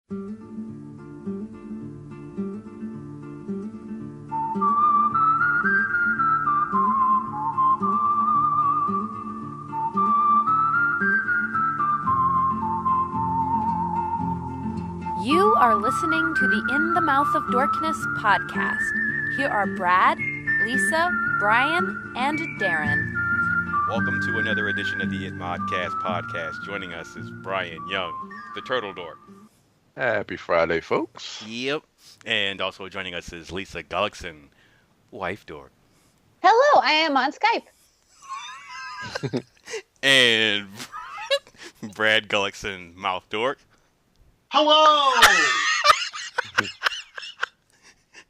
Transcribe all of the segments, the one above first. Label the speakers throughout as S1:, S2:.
S1: You are listening to the In the Mouth of Dorkness podcast. Here are Brad, Lisa, Brian, and Darren.
S2: Welcome to another edition of the It Modcast podcast. Joining us is Brian Young, the Turtle Dork.
S3: Happy Friday, folks.
S2: Yep. And also joining us is Lisa Gullickson, Wife Dork.
S4: Hello, I am on Skype.
S2: And Brad Gullickson, Mouth Dork.
S5: Hello!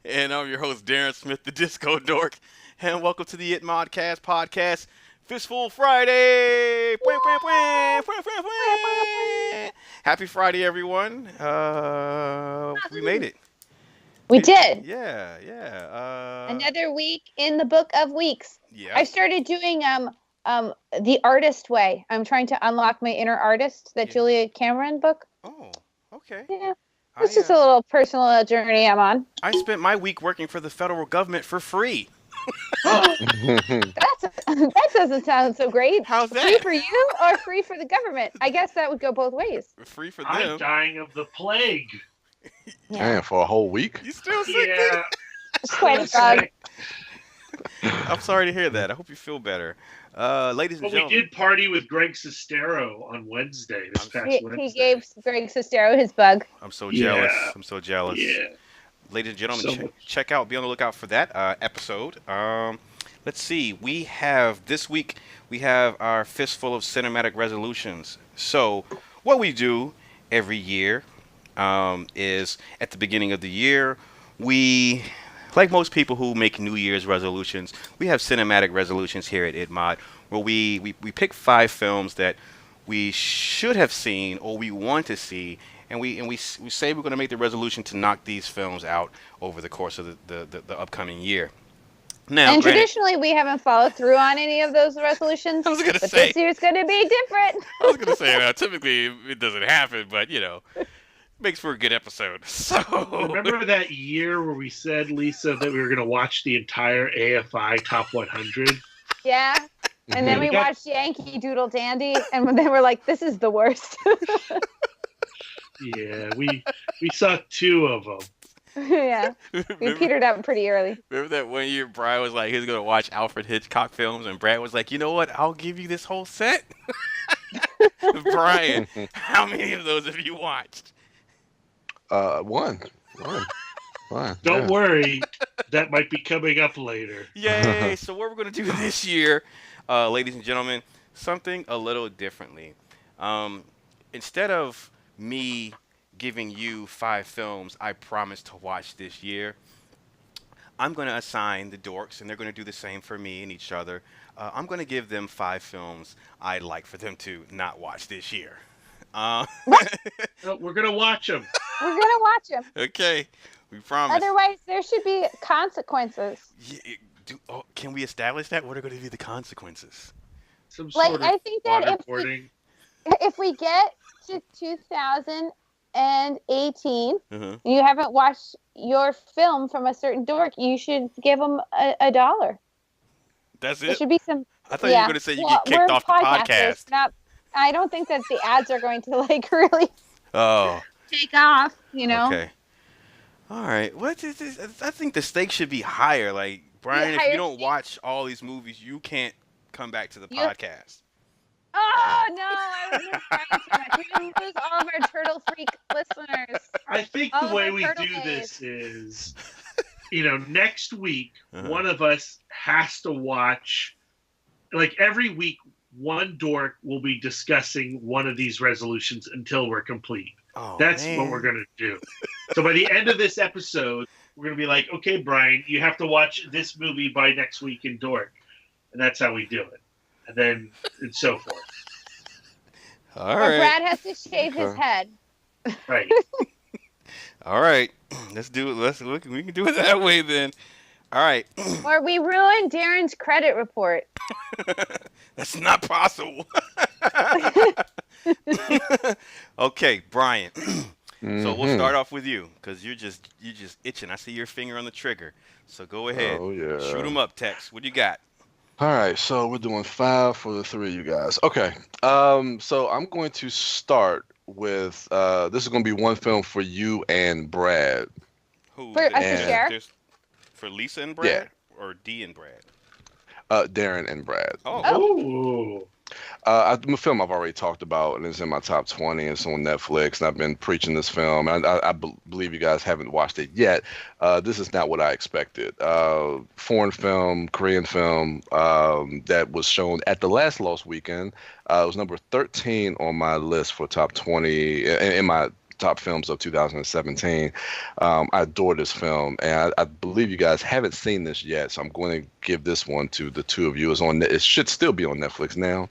S2: And I'm your host, Darren Smith, the Disco Dork. And welcome to the It Modcast podcast, Fistful Friday! Happy Friday, everyone. We made it.
S4: We did.
S2: Yeah.
S4: Another week in the book of weeks.
S2: Yeah.
S4: I started doing the artist way. I'm trying to unlock my inner artist, that Julia Cameron book.
S2: Oh, okay.
S4: Yeah. It's just a little personal journey I'm on.
S2: I spent my week working for the federal government for free.
S4: That doesn't sound so great.
S2: How's that?
S4: Free for you or free for the government? I guess that would go both ways.
S2: Free for them.
S5: I'm dying of the plague.
S3: Damn, for a whole week?
S2: You still sick?
S5: Yeah.
S4: It's quite a bug.
S2: I'm sorry to hear that. I hope you feel better. Ladies and
S5: But we
S2: gentlemen.
S5: did party with Greg Sestero on Wednesday, this past Wednesday.
S4: He gave Greg Sestero his bug.
S2: I'm so jealous.
S5: Yeah.
S2: I'm so jealous.
S5: Yeah.
S2: Ladies and gentlemen,
S5: So-
S2: check out, be on the lookout for that episode. Let's see. This week, we have our Fistful of Cinematic Resolutions. So, what we do every year is at the beginning of the year, we, like most people who make New Year's resolutions, we have cinematic resolutions here at ItMod, where we pick 5 films that we should have seen or we want to see, and we say we're going to make the resolution to knock these films out over the course of the upcoming year. Now,
S4: And
S2: granted,
S4: traditionally, we haven't followed through on any of those resolutions.
S2: I was gonna
S4: but
S2: say-
S4: this year's going to be different.
S2: I was going to say, typically it doesn't happen, but makes for a good episode. So
S5: Remember that year where we said, Lisa, that we were going to watch the entire AFI Top 100?
S4: Yeah. And then we watched Yankee Doodle Dandy, and then we're like, this is the worst.
S5: Yeah, we saw 2 of them.
S4: Yeah. We petered out pretty early.
S2: Remember that one year Brad was like, he was going to watch Alfred Hitchcock films, and Brad was like, you know what? I'll give you this whole set. Brian, how many of those have you watched?
S3: One.
S5: Don't worry, that might be coming up later.
S2: Yay! So what we're going to do this year, ladies and gentlemen, something a little differently. Instead of me giving you 5 films I promised to watch this year, I'm going to assign the dorks, and they're going to do the same for me and each other. I'm going to give them 5 films I'd like for them to not watch this year.
S5: No, we're going to watch them.
S4: We're going to watch them.
S2: Okay, we promise.
S4: Otherwise, there should be consequences.
S2: Can we establish that? What are going to be the consequences?
S5: Some
S4: Like,
S5: sort of
S4: I think that
S5: waterboarding.
S4: if we get to 2018,
S2: Uh-huh.
S4: and you haven't watched your film from a certain dork, you should give them $1.
S2: That's
S4: There
S2: it?
S4: should be some.
S2: I thought you were going to say you get kicked
S4: we're
S2: off the
S4: podcasters,
S2: podcast.
S4: I don't think that the ads are going to really
S2: Oh,
S4: take off.
S2: okay. All right. What is this? I think the stakes should be higher. Like, Brian, if
S4: higher
S2: you don't
S4: stakes.
S2: watch all these movies, you can't come back to the
S4: You-
S2: podcast.
S4: Oh no! I was just trying too much. We're gonna lose all of our Turtle Freak listeners.
S5: I think
S4: All
S5: the
S4: of
S5: way
S4: our
S5: we
S4: turtle
S5: do
S4: days.
S5: this is, next week,
S2: Uh-huh.
S5: one of us has to watch, like every week, one dork will be discussing one of these resolutions until we're complete.
S2: Oh,
S5: That's
S2: man.
S5: what we're going to do. So by the end of this episode, we're going to be like, okay, Brian, you have to watch this movie by next week in dork. And that's how we do it. And then, and so forth.
S2: All
S4: Or
S2: right.
S4: Brad has to shave his head.
S5: Right.
S2: All right. Let's do it. We can do it that way then. All right.
S4: Or we ruin Darren's credit report.
S2: That's not possible. Okay, Brian. So we'll
S3: Mm-hmm.
S2: start off with you because you're just itching. I see your finger on the trigger. So go ahead,
S3: Oh
S2: shoot
S3: yeah.
S2: 'em up, Tex. What do you got?
S3: All right, so we're doing five for the three of you guys. Okay. So I'm going to start with this is going to be one film for you and Brad.
S2: Who?
S4: For us to
S3: And
S4: share.
S2: There's for Lisa and
S3: yeah,
S2: Brad or D and Brad.
S3: Darren and Brad.
S2: Oh,
S4: Oh,
S5: Oh,
S3: I'm a film I've already talked about, and it's in my top 20. It's on Netflix, and I've been preaching this film. And believe you guys haven't watched it yet. This is not what I expected. Foreign film, Korean film that was shown at the last Lost Weekend. It was number 13 on my list for top 20 in my top films of 2017. I adore this film, and I believe you guys haven't seen this yet, so I'm going to give this one to the two of you. It should still be on Netflix now.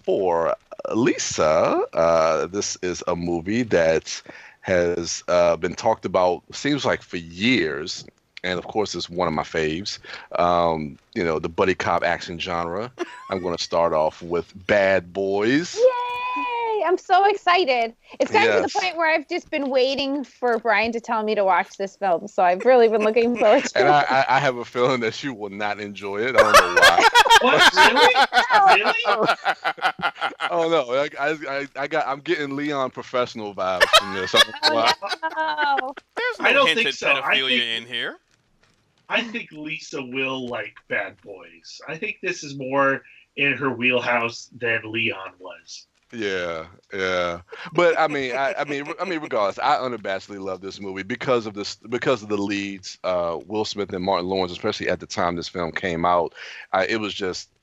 S3: For Lisa, this is a movie that has been talked about, seems like for years. And of course, it's one of my faves. The buddy cop action genre. I'm going to start off with Bad Boys.
S4: yay! I'm so excited. It's kind of to
S3: Yes.
S4: the point where I've just been waiting for Brian to tell me to watch this film. So I've really been looking forward to
S3: And
S4: it.
S3: I have a feeling that you will not enjoy it. I don't know why.
S5: what? Really? Really?
S3: Oh no, I'm getting Leon professional vibes from this. I don't know why.
S4: Oh, no.
S2: there's no
S5: I don't
S2: hint
S5: think
S2: at
S5: so. I
S2: pedophilia
S5: think-
S2: in here.
S5: I think Lisa will like Bad Boys. I think this is more in her wheelhouse than Leon was.
S3: Yeah, yeah. But regardless, I unabashedly love this movie because of the leads, Will Smith and Martin Lawrence, especially at the time this film came out.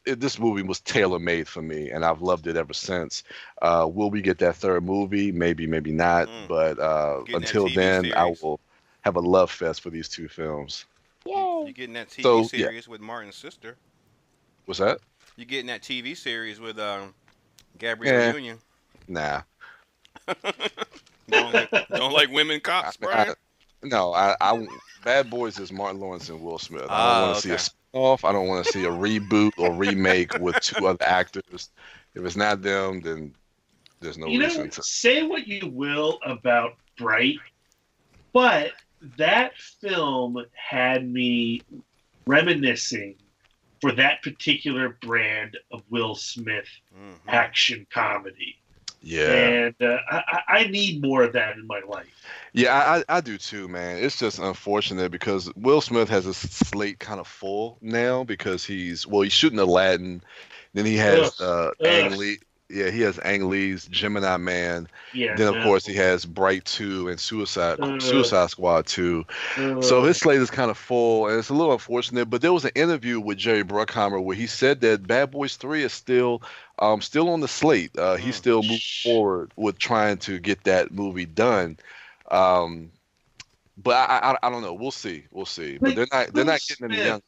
S3: This movie was tailor made for me, and I've loved it ever since. Will we get that third movie? Maybe, maybe not. But
S2: Getting that
S3: until
S2: TV
S3: then, I
S2: series.
S3: will have a love fest for these two films.
S2: You're
S4: Yay.
S2: getting that TV
S3: So, yeah.
S2: series with Martin's sister.
S3: What's that?
S2: You're getting that TV series with Gabrielle
S3: Yeah.
S2: Union.
S3: Nah.
S2: Don't like women cops, Brian?
S3: Bad Boys is Martin Lawrence and Will Smith. I
S2: Ah,
S3: don't want to see a
S2: okay.
S3: spin-off. I don't want to see a reboot or remake with two other actors. If it's not them, then there's no reason to.
S5: Say what you will about Bright, but that film had me reminiscing for that particular brand of Will Smith
S2: Mhm.
S5: action comedy.
S3: Yeah,
S5: And I need more of that in my life.
S3: yeah, I do too, man. It's just unfortunate because Will Smith has a slate kind of full now because he's shooting Aladdin, then he has Ang
S5: Ugh.
S3: Lee. Yeah, he has Ang Lee's Gemini Man.
S5: Yeah.
S3: Then of course he has Bright 2 and Suicide Squad 2.
S5: Uh,
S3: So his slate is kind of full, and it's a little unfortunate. But there was an interview with Jerry Bruckheimer where he said that Bad Boys 3 is still on the slate. He's still moving forward with trying to get that movie done. But I don't know. We'll see. But they're not
S5: Will
S3: getting any
S5: Smith,
S3: young.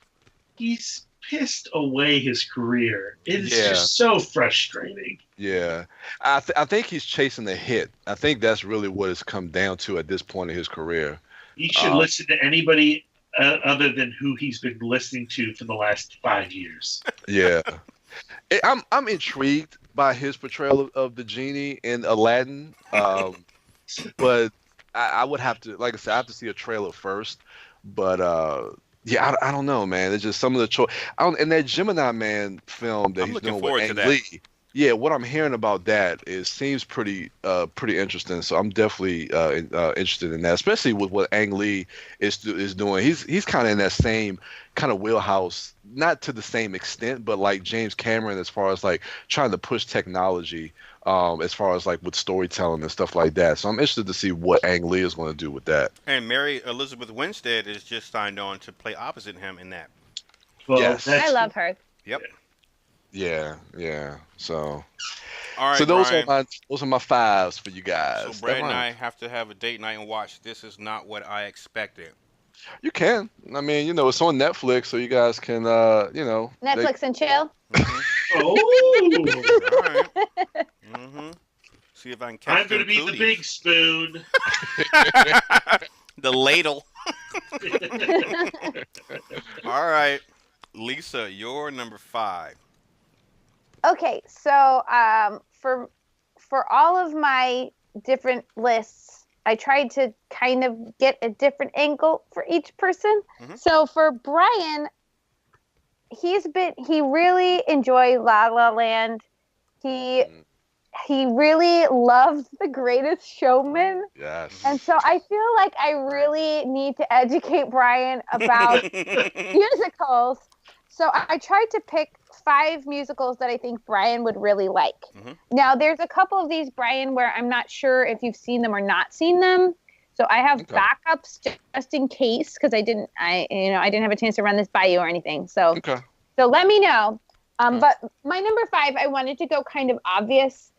S5: He's pissed away his career. It's
S3: Yeah.
S5: just so frustrating.
S3: Yeah, I think he's chasing a hit. I think that's really what it's come down to at this point in his career.
S5: He should listen to anybody other than who he's been listening to for the last 5 years.
S3: Yeah. I'm intrigued by his portrayal of the genie in Aladdin, but I would have to, like I said, I have to see a trailer first. But yeah, I don't know, man. It's just some of the choice. And that Gemini Man film that
S2: I'm
S3: he's
S2: looking
S3: doing
S2: forward
S3: with
S2: to
S3: Ang
S2: that.
S3: Lee. Yeah, what I'm hearing about that seems pretty interesting. So I'm definitely interested in that, especially with what Ang Lee is doing. He's kind of in that same kind of wheelhouse, not to the same extent, but like James Cameron as far as like trying to push technology, as far as like with storytelling and stuff like that. So I'm interested to see what Ang Lee is going to do with that.
S2: And Mary Elizabeth Winstead is just signed on to play opposite him in that.
S5: Well,
S3: Yes.
S5: that's-
S4: I love her.
S2: Yep.
S3: Yeah. So
S2: All right,
S3: so those
S2: Brian.
S3: are my fives for you guys.
S2: So Brad and
S3: That
S2: I
S3: rhymes.
S2: have to have a date night and watch This Is Not What I Expected.
S3: You can. I mean, it's on Netflix, so you guys can,
S4: Netflix and chill.
S2: Mhm.
S5: Oh,
S2: All right. See if I can catch
S5: I'm going to
S2: them
S5: be the
S2: cooties.
S5: big spoon.
S2: The ladle. All right. Lisa, you're number 5.
S4: Okay, so for all of my different lists, I tried to kind of get a different angle for each person.
S2: Mhm.
S4: So for Brian, he really enjoyed La La Land. He really loves The Greatest Showman.
S3: Yes.
S4: And so I feel like I really need to educate Brian about musicals. So I tried to pick 5 musicals that I think Brian would really like.
S2: Mhm.
S4: Now, there's a couple of these, Brian, where I'm not sure if you've seen them or not seen them. So I have backups just in case, because I didn't have a chance to run this by you or anything. So let me know. But my number 5, I wanted to go kind of obvious.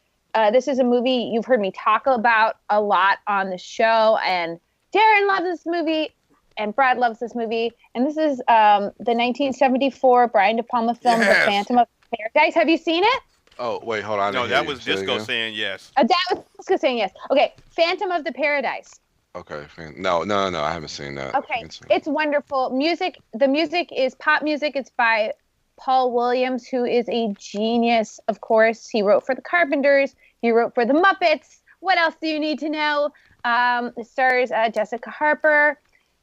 S4: This is a movie you've heard me talk about a lot on the show, and Darren loves this movie, and Brad loves this movie. And this is the 1974 Brian De Palma film, The Phantom of Paradise. Have you seen it?
S3: Oh, wait, hold on.
S2: No, that was Disco saying yes.
S4: That was Disco saying yes. Okay, Phantom of the Paradise.
S3: Okay, no, I haven't seen that.
S4: Okay, it's wonderful. The music is pop music. It's by Paul Williams, who is a genius, of course. He wrote for the Carpenters. He wrote for the Muppets. What else do you need to know? It stars Jessica Harper,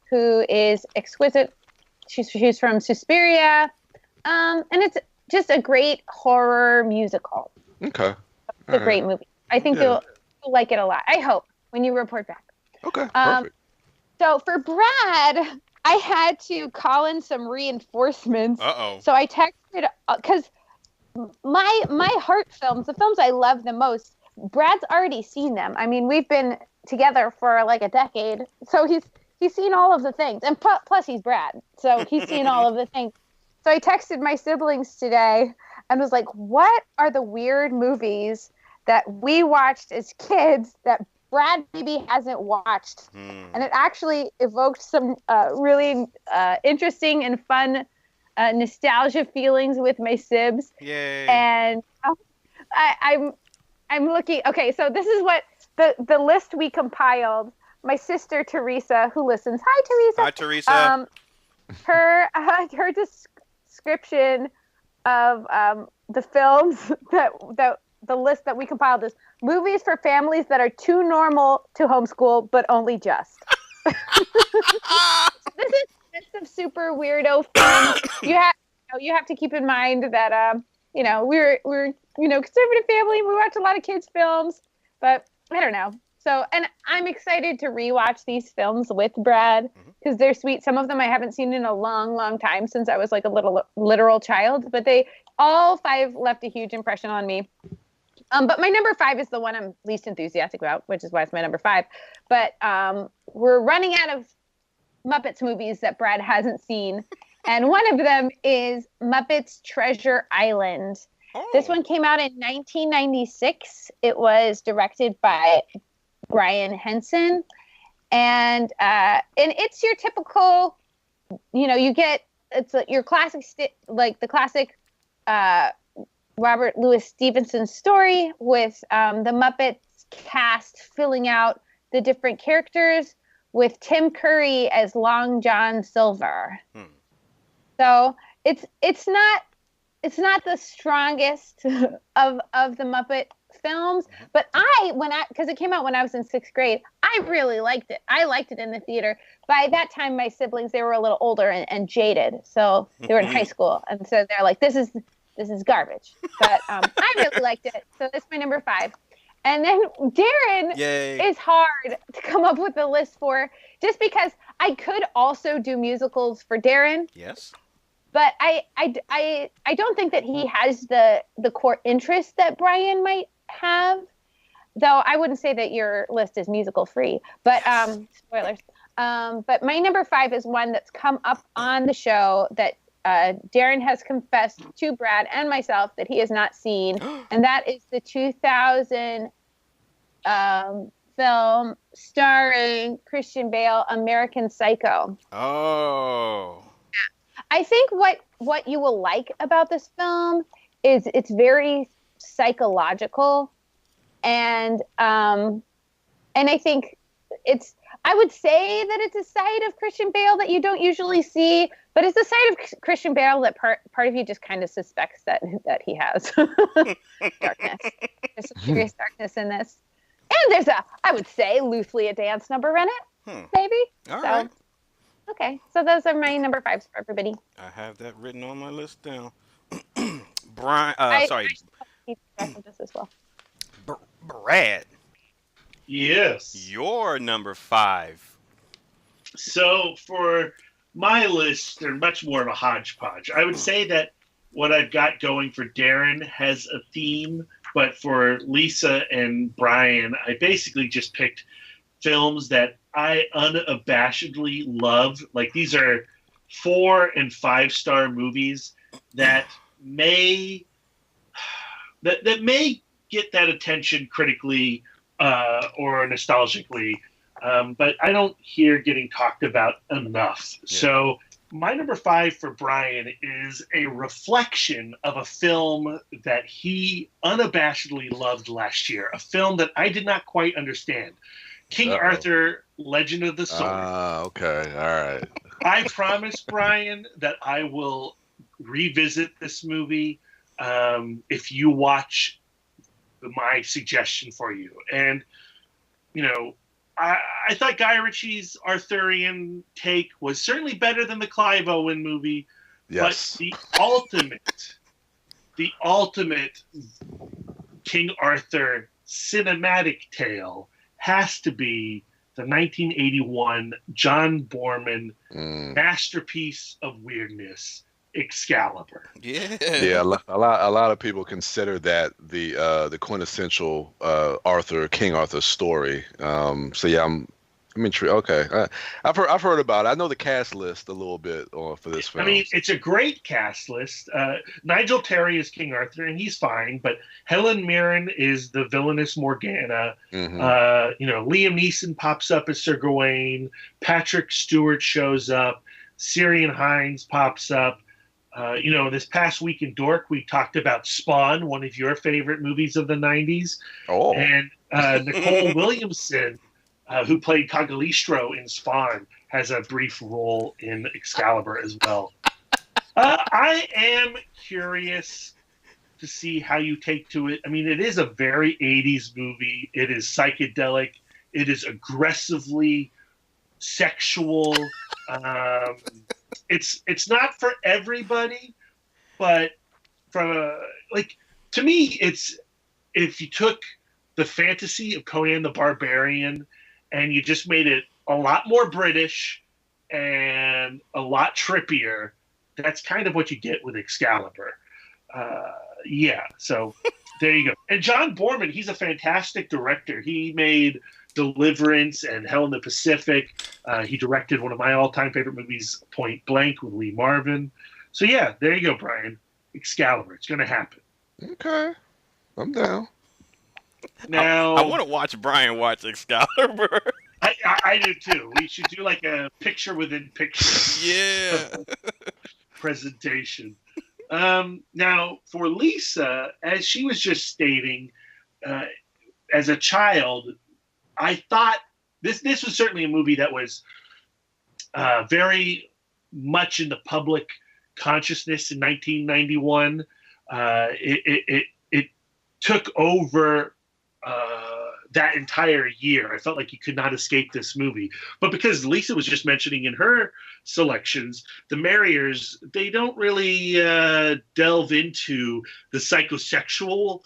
S4: who is exquisite. She's from Suspiria. And it's just a great horror musical.
S3: Okay.
S4: It's a great movie. I think you'll like it a lot. I hope, when you report back.
S3: Okay, perfect.
S4: So for Brad, I had to call in some reinforcements.
S2: Uh-oh.
S4: So I texted, because my heart films, the films I love the most, Brad's already seen them. I mean, we've been together for like a decade, so he's seen all of the things, and plus he's Brad, so he's seen all of the things. So I texted my siblings today and was like, "What are the weird movies that we watched as kids that Brad maybe hasn't watched?" And it actually evoked some really interesting and fun nostalgia feelings with my sibs.
S2: Yay.
S4: And I'm looking. Okay, so this is what the list we compiled. My sister Teresa, who listens. Hi, Teresa.
S2: Hi, Teresa.
S4: Her description of the films that the list that we compiled is movies for families that are too normal to homeschool, but only just. This is a list of super weirdo films. You have to keep in mind that we're conservative family. We watch a lot of kids films, but I don't know. So, and I'm excited to rewatch these films with Brad because they're sweet. Some of them I haven't seen in a long, long time, since I was like a little literal child, but all 5 left a huge impression on me. But my number 5 is the one I'm least enthusiastic about, which is why it's my number 5. But we're running out of Muppets movies that Brad hasn't seen. And one of them is Muppets Treasure Island. Oh. This one came out in 1996. It was directed by Brian Henson. And it's your typical, your classic, the classic Robert Louis Stevenson story with the Muppets cast filling out the different characters with Tim Curry as Long John Silver. So it's not the strongest of the Muppet films, but because it came out when I was in 6th grade, I really liked it. I liked it in the theater. By that time, my siblings, they were a little older and jaded, so they were in high school, and so they're like, this is garbage. But I really liked it, so that's my number 5. And then Darren is hard to come up with a list for, just because I could also do musicals for Darren.
S2: Yes.
S4: But I don't think that he has the core interest that Brian might have. Though I wouldn't say that your list is musical free. But spoilers. But my number 5 is one that's come up on the show that Darren has confessed to Brad and myself that he has not seen, and that is the 2000 film starring Christian Bale, American Psycho.
S2: Oh.
S4: I think what you will like about this film is it's very psychological, and I think I would say that it's a side of Christian Bale that you don't usually see, but it's a side of Christian Bale that part of you just kind of suspects that he has darkness. There's some serious darkness in this. And there's I would say, loosely a dance number in it, maybe.
S2: All right.
S4: Okay, so those are my number 5s for everybody.
S2: I have that written on my list down. Brian,
S4: I
S2: sorry,
S4: keep track of this as well.
S2: Brad,
S5: Yes.
S2: your number 5.
S5: So for my list, they're much more of a hodgepodge. I would say that what I've got going for Darren has a theme, but for Lisa and Brian, I basically just picked films that I unabashedly love. Like, these are 4 and 5-star movies that may get that attention critically or nostalgically, but I don't hear getting talked about enough. Yeah. So my number 5 for Brian is a reflection of a film that he unabashedly loved last year, a film that I did not quite understand. King Arthur, Legend of the Sword.
S3: Okay. All right.
S5: I promise, Brian, that I will revisit this movie if you watch my suggestion for you. And, you know, I thought Guy Ritchie's Arthurian take was certainly better than the Clive Owen movie.
S3: Yes.
S5: But the ultimate King Arthur cinematic tale has to be the 1981 John Borman masterpiece of weirdness, Excalibur.
S2: Yeah.
S3: Yeah, a lot of people consider that the quintessential King Arthur story. So yeah, I'm intrigued. Okay, I've heard about it. I know the cast list a little bit for this film.
S5: I mean, it's a great cast list. Nigel Terry is King Arthur, and he's fine. But Helen Mirren is the villainous Morgana.
S3: Mm-hmm.
S5: You know, Liam Neeson pops up as Sir Gawain. Patrick Stewart shows up. Ciarán Hinds pops up. You know, this past week in Dork, we talked about Spawn, one of your favorite movies of the 90s.
S3: Oh.
S5: And Nicole Williamson, who played Cagliostro in Spawn, has a brief role in Excalibur as well. I am curious to see how you take to it. I mean, it is a very 80s movie. It is psychedelic. It is aggressively sexual. It's not for everybody, but to me, it's if you took the fantasy of Conan the Barbarian and you just made it a lot more British and a lot trippier, that's kind of what you get with Excalibur. Yeah, so there you go. And John Borman, he's a fantastic director. He made Deliverance and Hell in the Pacific. He directed one of my all-time favorite movies, Point Blank, with Lee Marvin. So yeah, there you go, Brian. Excalibur. It's going to happen.
S3: Okay, I'm down.
S5: Now
S2: I want to watch Brian watch Excalibur.
S5: I do too. We should do like a picture within picture.
S2: Yeah.
S5: Presentation. Now for Lisa, as she was just stating, as a child, I thought this was certainly a movie that was very much in the public consciousness in 1991. It took over that entire year. I felt like you could not escape this movie. But because Lisa was just mentioning in her selections, the Marriers, they don't really delve into the psychosexual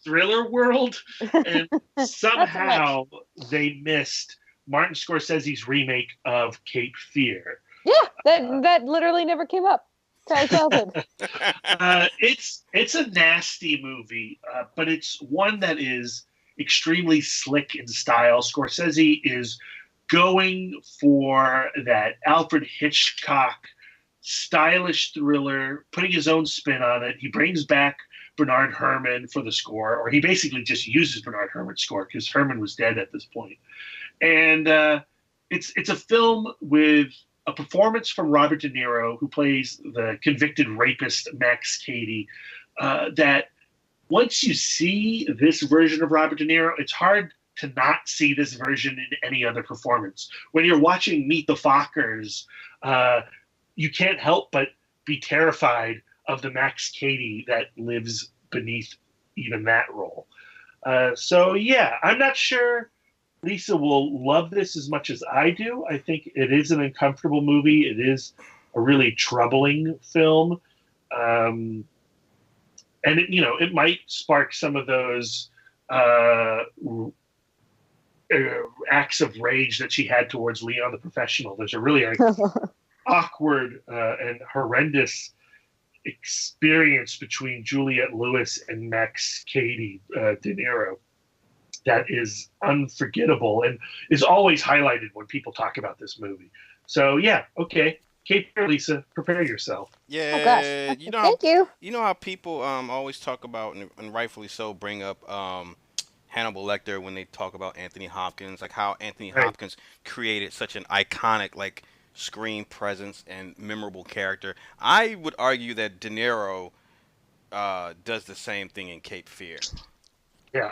S5: thriller world. And somehow they missed Martin Scorsese's remake of Cape Fear.
S4: Yeah, that literally never came up.
S5: It's a nasty movie, but it's one that is extremely slick in style. Scorsese is going for that Alfred Hitchcock stylish thriller, putting his own spin on it. He brings back Bernard Herrmann for the score, or he basically just uses Bernard Herrmann's score because Herrmann was dead at this point. And it's a film with a performance from Robert De Niro, who plays the convicted rapist Max Cady, that once you see this version of Robert De Niro, it's hard to not see this version in any other performance. When you're watching Meet the Fockers, you can't help but be terrified of the Max Cady that lives beneath even that role. So yeah, I'm not sure Lisa will love this as much as I do. I think it is an uncomfortable movie. It is a really troubling film. Um, and it might spark some of those acts of rage that she had towards Leon the Professional. There's a really awkward and horrendous experience between Juliette Lewis and Max Cady De Niro that is unforgettable and is always highlighted when people talk about this movie. So yeah, okay. Kate or Lisa, prepare yourself.
S2: Yeah,
S4: Oh gosh.
S2: you know
S4: Thank you.
S2: you know how people always talk about and rightfully so bring up Hannibal Lecter when they talk about Anthony Hopkins, like how Anthony
S5: Right.
S2: Hopkins created such an iconic like screen presence and memorable character. I would argue that De Niro does the same thing in Cape Fear.
S5: Yeah,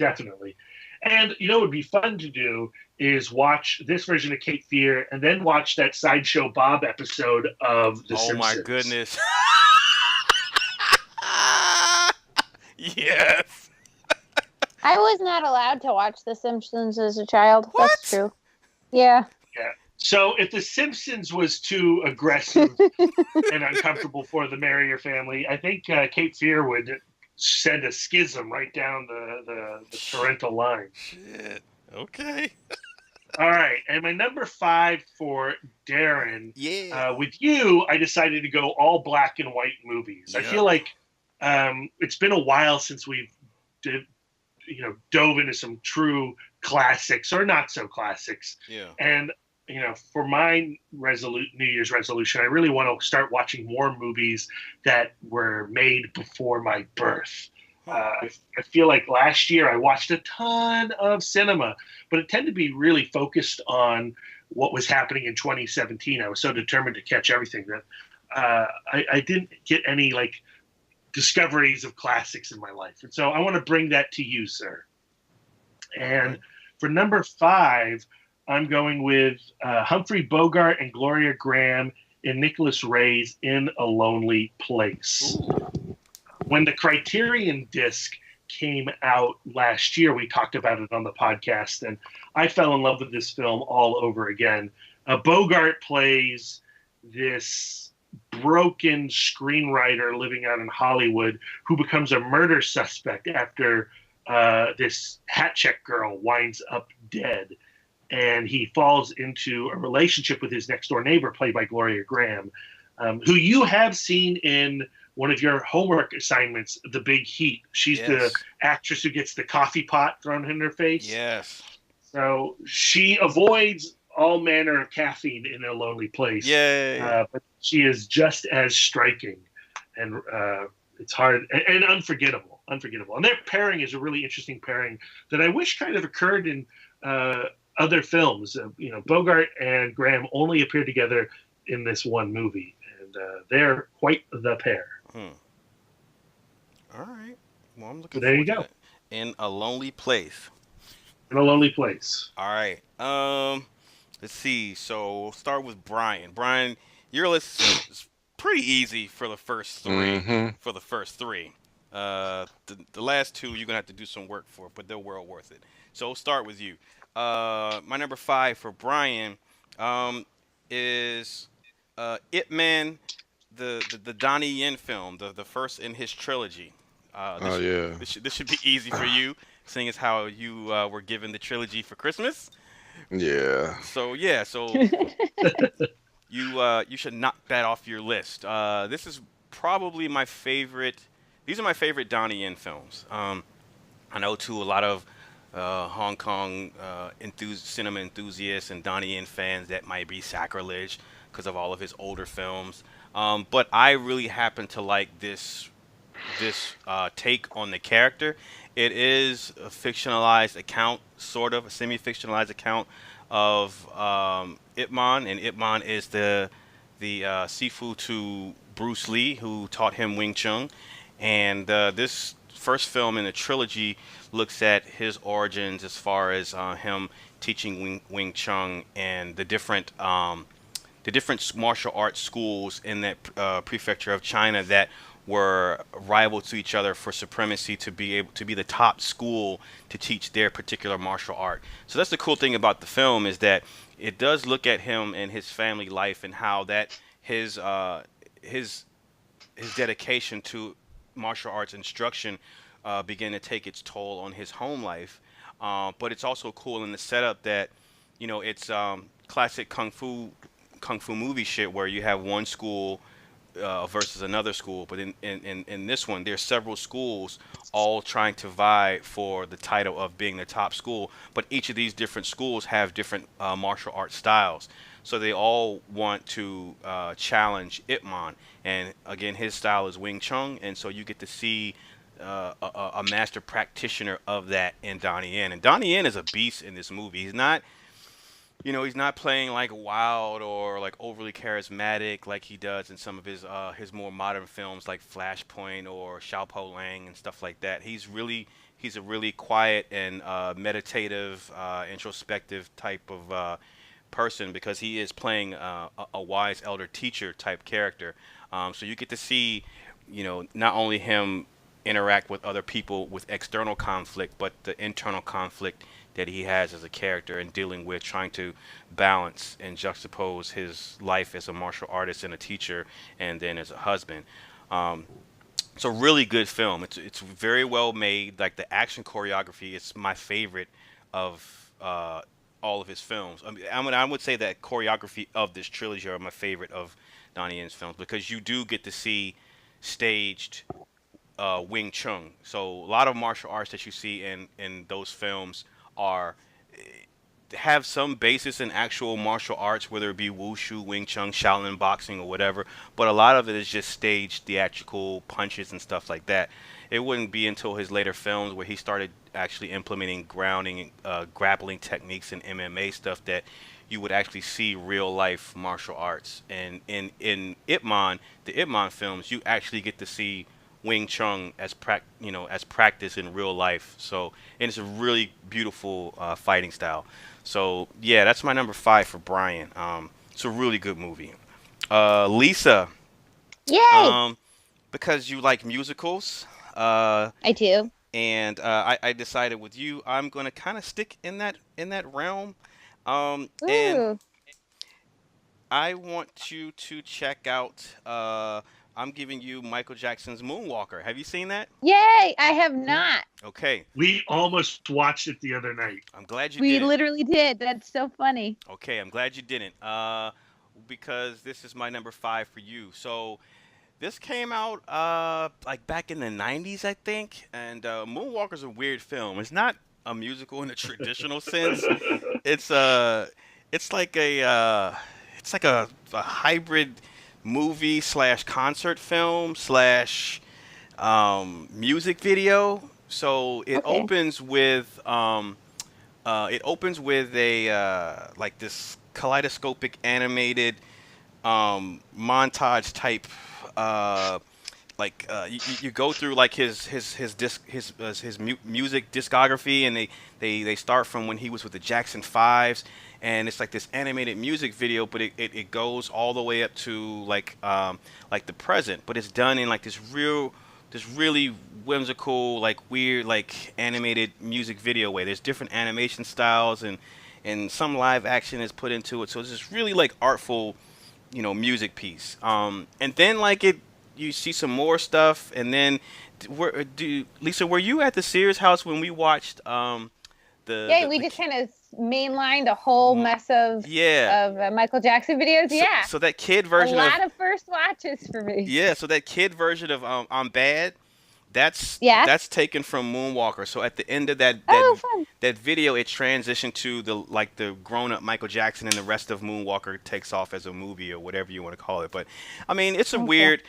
S5: definitely. And what would be fun to do is watch this version of Cape Fear and then watch that Sideshow Bob episode of The
S2: Oh my
S5: Simpsons.
S2: goodness. Yes.
S4: I was not allowed to watch The Simpsons as a child.
S2: What?
S4: That's true. Yeah.
S5: Yeah. So if The Simpsons was too aggressive and uncomfortable for the Marrier family, I think Cape Fear would send a schism right down the parental line.
S2: Shit. Okay.
S5: All right. And my number 5 for Darren,
S2: Yeah.
S5: with you, I decided to go all black and white movies. I
S2: Yeah.
S5: feel like it's been a while since we've dove into some true classics or not so classics.
S2: Yeah.
S5: And for my New Year's resolution, I really want to start watching more movies that were made before my birth. I feel like last year I watched a ton of cinema, but it tended to be really focused on what was happening in 2017. I was so determined to catch everything that I didn't get any discoveries of classics in my life. And so I want to bring that to you, sir. And for number 5, I'm going with Humphrey Bogart and Gloria Graham in Nicholas Ray's In a Lonely Place.
S2: Ooh.
S5: When the Criterion disc came out last year, we talked about it on the podcast, and I fell in love with this film all over again. Bogart plays this broken screenwriter living out in Hollywood who becomes a murder suspect after this hat check girl winds up dead. And he falls into a relationship with his next door neighbor, played by Gloria Graham, who you have seen in one of your homework assignments, The Big Heat. She's the actress who gets the coffee pot thrown in her face.
S2: Yes.
S5: So she avoids all manner of caffeine in a lonely place.
S2: Yay.
S5: But she is just as striking, and it's hard and unforgettable. Unforgettable. And their pairing is a really interesting pairing that I wish kind of occurred in other films. Bogart and Graham only appear together in this one movie, and they're quite the pair.
S2: All right. Well, I'm looking
S5: So there you
S2: forward to
S5: go.
S2: that. In a Lonely Place.
S5: In a Lonely Place.
S2: All right. Let's see. So we'll start with Brian. Brian, your list is pretty easy for the first 3.
S3: Mm-hmm.
S2: For the first 3. The last 2 you're gonna have to do some work for, but they're well worth it. So we'll start with you. My number 5 for Brian is Ip Man, the Donnie Yen film, the first in his trilogy. This should be easy for you, seeing as how you were given the trilogy for Christmas.
S3: Yeah.
S2: So you should knock that off your list. This is probably my favorite. These are my favorite Donnie Yen films. I know too a lot of Hong Kong cinema enthusiasts and Donnie Yen fans that might be sacrilege because of all of his older films. But I really happen to like this take on the character. It is a fictionalized account, sort of a semi-fictionalized account of Ip Man, and Ip Man is the Sifu to Bruce Lee, who taught him Wing Chun. And this first film in the trilogy looks at his origins as far as him teaching Wing Chun and the different martial arts schools in that prefecture of China that were rival to each other for supremacy to be able to be the top school to teach their particular martial art. So that's the cool thing about the film, is that it does look at him and his family life and how that his his dedication to martial arts instruction began to take its toll on his home life. But it's also cool in the setup that, it's classic kung fu movie shit where you have one school versus another school. But in this one, there's several schools all trying to vie for the title of being the top school. But each of these different schools have different martial art styles. So they all want to challenge Ip Man. And again, his style is Wing Chun. And so you get to see a master practitioner of that in Donnie Yen. And Donnie Yen is a beast in this movie. He's not playing like wild or like overly charismatic like he does in some of his more modern films like Flashpoint or Xiaopo Lang and stuff like that. He's a really quiet and meditative, introspective type of person, because he is playing a wise elder teacher type character. So you get to see, not only him interact with other people with external conflict, but the internal conflict that he has as a character and dealing with trying to balance and juxtapose his life as a martial artist and a teacher and then as a husband. It's a really good film. It's very well made. Like the action choreography is my favorite of all of his films. I would say that choreography of this trilogy are my favorite of Donnie Yen's films, because you do get to see staged Wing Chun. So a lot of martial arts that you see in those films are have some basis in actual martial arts, whether it be wushu, Wing Chun, Shaolin boxing, or whatever. But a lot of it is just staged theatrical punches and stuff like that. It wouldn't be until his later films where he started actually implementing grounding, grappling techniques and MMA stuff that you would actually see real life martial arts. And in Ip Man, the Ip Man films, you actually get to see Wing Chun as practice in real life. So, and it's a really beautiful fighting style. So yeah, that's my number 5 for Brian. It's a really good movie. Lisa,
S4: Yay!
S2: Because you like musicals,
S4: I do.
S2: and I decided with you, I'm gonna kind of stick in that realm. And
S4: Ooh.
S2: I want you to check out. I'm giving you Michael Jackson's Moonwalker. Have you seen that?
S4: Yay! I have not.
S2: Okay,
S5: We almost watched it the other night.
S2: I'm glad you
S4: We
S2: didn't.
S4: literally did. That's so funny.
S2: Okay, I'm glad you didn't. Because this is my number 5 for you. So this came out like back in the 90s, I think. And Moonwalker's a weird film. It's not a musical in the traditional sense. It's it's like a hybrid movie slash concert film slash music video. So it
S4: Okay.
S2: opens with a like this kaleidoscopic animated montage type you go through like his music discography, and they start from when he was with the Jackson Fives, and it's like this animated music video, but it goes all the way up to like the present, but it's done in like this really whimsical, like weird, like animated music video way. There's different animation styles, and some live action is put into it, so it's this really like artful, music piece. And then like you see some more stuff, and then Lisa, were you at the Sears house when we watched
S4: Yeah, we just kind of mainlined a whole mess of Michael Jackson videos. Yeah.
S2: So that kid
S4: A
S2: version
S4: lot of first watches for me.
S2: yeah, so that kid version of I'm Bad, that's
S4: Yeah.
S2: that's taken from Moonwalker. So at the end of that
S4: Fun.
S2: that video, it transitioned to the grown up Michael Jackson, and the rest of Moonwalker takes off as a movie or whatever you want to call it. But I mean, it's a weird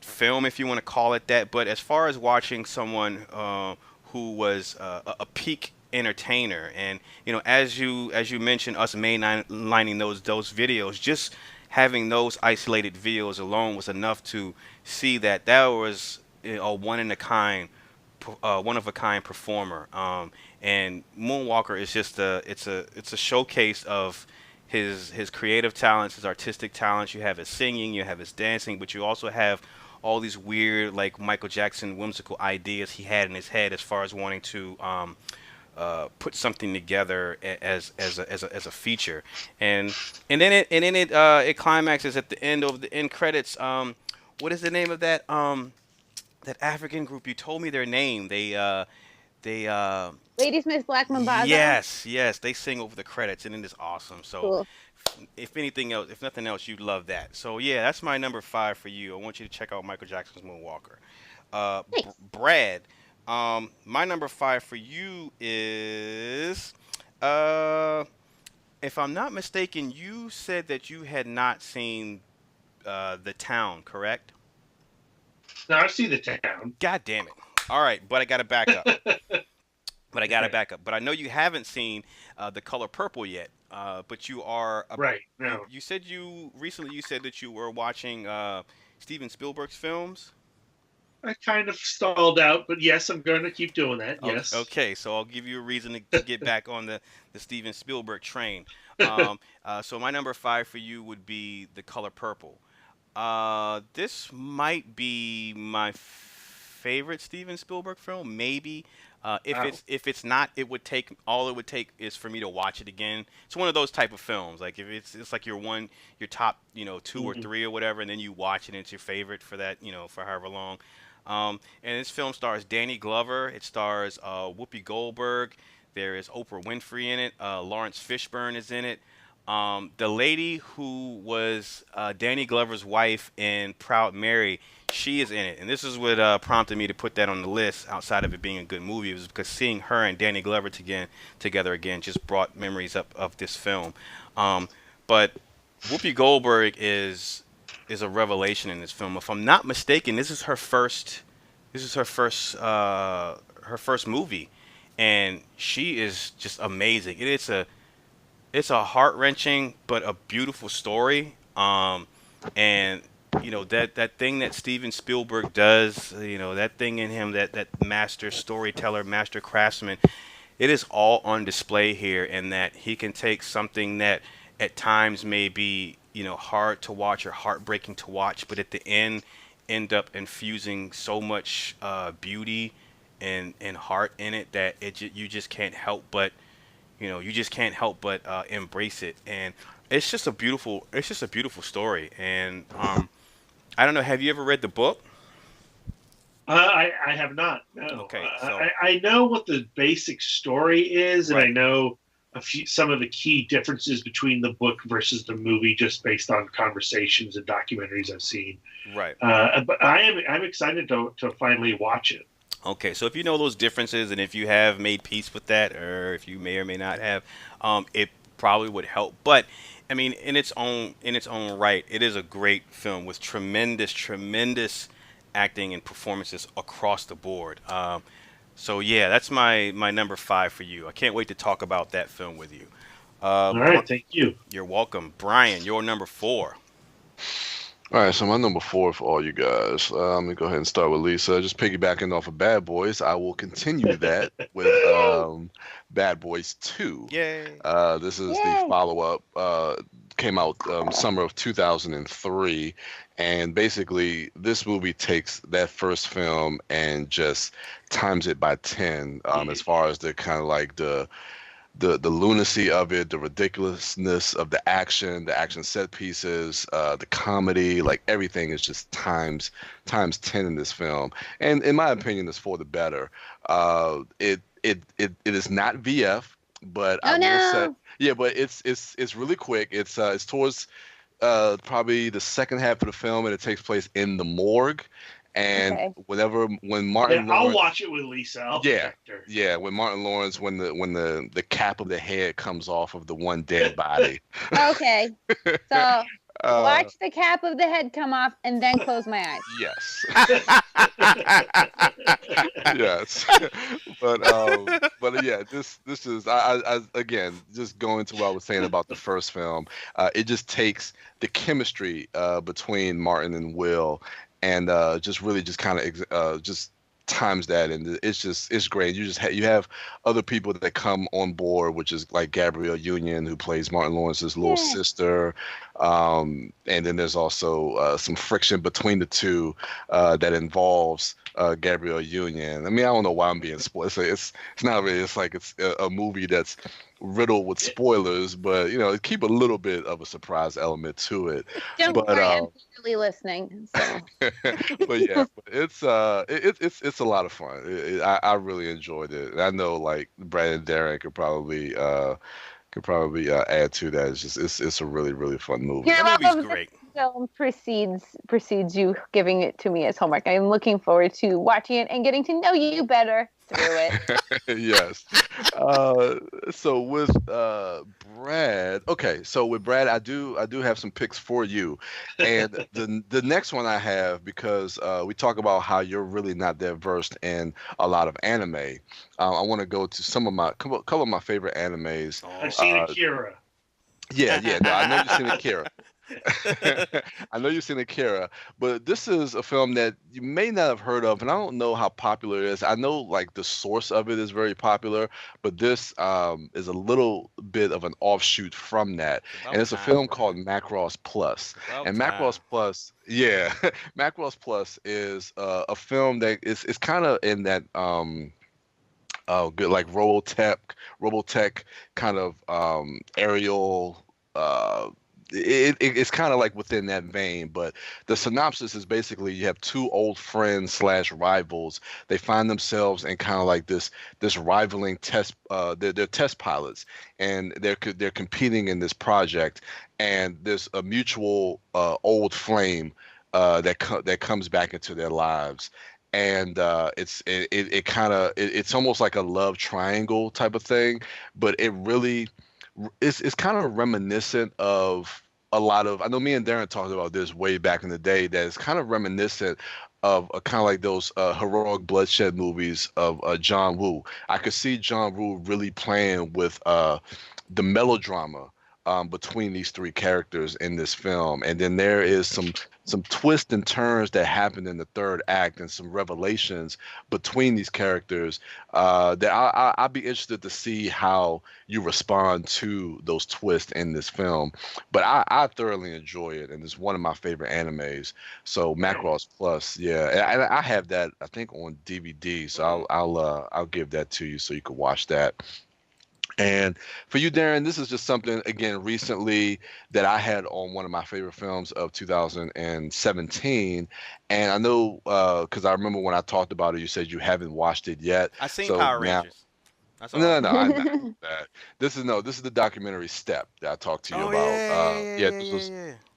S2: film if you want to call it that. But as far as watching someone who was a peak entertainer, and as you mentioned, us mainlining those videos, just having those isolated videos alone was enough to see that was a one of a kind performer. And Moonwalker is just it's a showcase of his creative talents, his artistic talents. You have his singing, you have his dancing, but you also have all these weird like Michael Jackson whimsical ideas he had in his head as far as wanting to put something together as a feature, and it climaxes at the end of the end credits. What is the name of that African group? You told me their name. They
S4: Ladysmith Black Mambazo.
S2: yes, they sing over the credits, and it is awesome. So
S4: Cool.
S2: if anything else, if nothing else, you'd love that. So yeah, that's my number 5 for you. I want you to check out Michael Jackson's Moonwalker.
S4: Thanks.
S2: Brad, my number 5 for you is, uh, if I'm not mistaken, you said that you had not seen The Town, correct?
S5: Now I see the town.
S2: God damn it! All right, but I got to back up. But I know you haven't seen The Color Purple yet. But you are.
S5: Right.
S2: You,
S5: No.
S2: you said you recently. You said that you were watching Steven Spielberg's films.
S5: I kind of stalled out, but yes, I'm going to keep doing that. Yes.
S2: Okay, so I'll give you a reason to get back on the Steven Spielberg train. So my number 5 for you would be The Color Purple. This might be my favorite Steven Spielberg film. Maybe
S5: Wow.
S2: if it's not, it would take is for me to watch it again. It's one of those type of films. Like if it's like your top 2 or
S5: Mhm.
S2: 3 or whatever, and then you watch it and it's your favorite for that for however long. And this film stars Danny Glover. It stars Whoopi Goldberg. There is Oprah Winfrey in it. Lawrence Fishburne is in it. The lady who was Danny Glover's wife in Proud Mary, she is in it. And this is what prompted me to put that on the list outside of it being a good movie. It was because seeing her and Danny Glover together again just brought memories up of this film. But Whoopi Goldberg is a revelation in this film. If I'm not mistaken, this is her first. This is her first movie, and she is just amazing. It's a heart wrenching but a beautiful story. And that thing that Steven Spielberg does, that thing in him, that master storyteller, master craftsman, it is all on display here. In that he can take something that at times may be hard to watch or heartbreaking to watch, but at the end up infusing so much beauty and heart in it that you just can't help but embrace it. And it's just a beautiful story. And I don't know, have you ever read the book?
S5: I have not. No.
S2: Okay, so
S5: I know what the basic story is, and I
S2: right.
S5: know some of the key differences between the book versus the movie, just based on conversations and documentaries I've seen.
S2: Right.
S5: But I'm excited to finally watch it.
S2: Okay, so if you know those differences and if you have made peace with that, or if you may or may not have, it probably would help. But I mean, in its own right, it is a great film with tremendous acting and performances across the board. So yeah, that's my number 5 for you. I can't wait to talk about that film with you.
S5: All right, thank you.
S2: You're welcome, Brian. Your number 4.
S3: All right, so my number 4 for all you guys. Let me go ahead and start with Lisa. Just piggybacking off of Bad Boys, I will continue that with Bad Boys 2.
S2: Yay!
S3: This is
S4: Yay.
S3: the follow-up. Came out summer of 2003, and basically this movie takes that first film and just times it by 10 as far as the kind of like the lunacy of it, the ridiculousness of the action set pieces, the comedy, like everything is just times 10 in this film. And in my opinion, it's for the better. It is not VF, but
S4: Oh
S3: I will say,
S4: no.
S3: yeah, but it's really quick. It's towards probably the second half of the film, and it takes place in the morgue. And
S4: Okay.
S3: when Martin
S5: I'll
S3: Lawrence,
S5: watch it with Lisa. I'll
S3: yeah,
S5: protect her.
S3: yeah, when Martin Lawrence, when the cap of the head comes off of the one dead body.
S4: Okay. So
S3: Uh,
S4: watch the cap of the head come off and then close my eyes.
S3: yes. Yes. But yeah, this is I again just going to what I was saying about the first film. It just takes the chemistry between Martin and Will, and just really just kind of just times that, and it's great. You have other people that come on board, which is like Gabrielle Union, who plays Martin Lawrence's little
S4: Yeah.
S3: sister. And then there's also some friction between the two that involves Gabrielle Union. I mean, I don't know why I'm being spoiled. It's not really. It's like it's a movie that's riddled with spoilers, but keep a little bit of a surprise element to it.
S4: Don't
S3: But
S4: worry, I'm clearly listening. So.
S3: but yeah, it's it's a lot of fun. I really enjoyed it. And I know like Brad and Darren could probably add to that. It's a really really fun movie.
S4: Your
S2: That
S4: love
S2: movie's
S4: of
S2: great.
S4: the film precedes you giving it to me as homework. I'm looking forward to watching it and getting to know you better through it.
S3: Yes. So with Brad, okay. So with Brad, I do have some picks for you, and the next one I have because we talk about how you're really not that versed in a lot of anime. I want to go to some of my couple of my favorite animes.
S5: I've seen Akira.
S3: Yeah, yeah. No, I know you've seen Akira. I know you've seen Akira, but this is a film that you may not have heard of, and I don't know how popular it is. I know like the source of it is very popular, but this is a little bit of an offshoot from that, and it's a film called Macross Plus. And Macross Plus, yeah, Macross Plus is a film that is kind of in that good like Robotech kind of aerial. It's kind of like within that vein, but the synopsis is basically you have two old friends slash rivals. They find themselves in kind of like this rivaling test. They're test pilots, and they're competing in this project. And there's a mutual old flame that comes back into their lives. And it's almost like a love triangle type of thing, but it really it's kind of reminiscent of a lot of. I know me and Darren talked about this way back in the day. That it's kind of reminiscent of kind of like those heroic bloodshed movies of John Woo. I could see John Woo really playing with the melodrama between these three characters in this film, and then there is some twists and turns that happen in the third act, and some revelations between these characters that I'd be interested to see how you respond to those twists in this film. But I thoroughly enjoy it, and it's one of my favorite animes. So Macross Plus, yeah, and I have that I think on DVD, so I'll give that to you so you can watch that. And for you, Darren, this is just something, again, recently that I had on one of my favorite films of 2017. And I know, because I remember when I talked about it, you said you haven't watched it yet.
S2: I seen
S3: So
S2: Power
S3: now,
S2: Rangers. That's all.
S3: no, I'm not doing that. This is the documentary Step that I talked to you
S2: Oh
S3: about.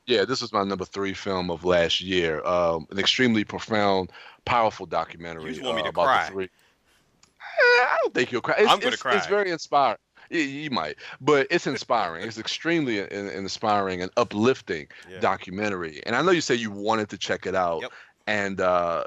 S2: yeah,
S3: This was my number 3 film of last year. An extremely profound, powerful documentary
S2: You just want me to
S3: about
S2: cry.
S3: the three. I don't think you'll cry.
S2: I'm gonna cry.
S3: It's very inspiring. You might, but it's inspiring. It's extremely inspiring and uplifting documentary. And I know you say you wanted to check it out, and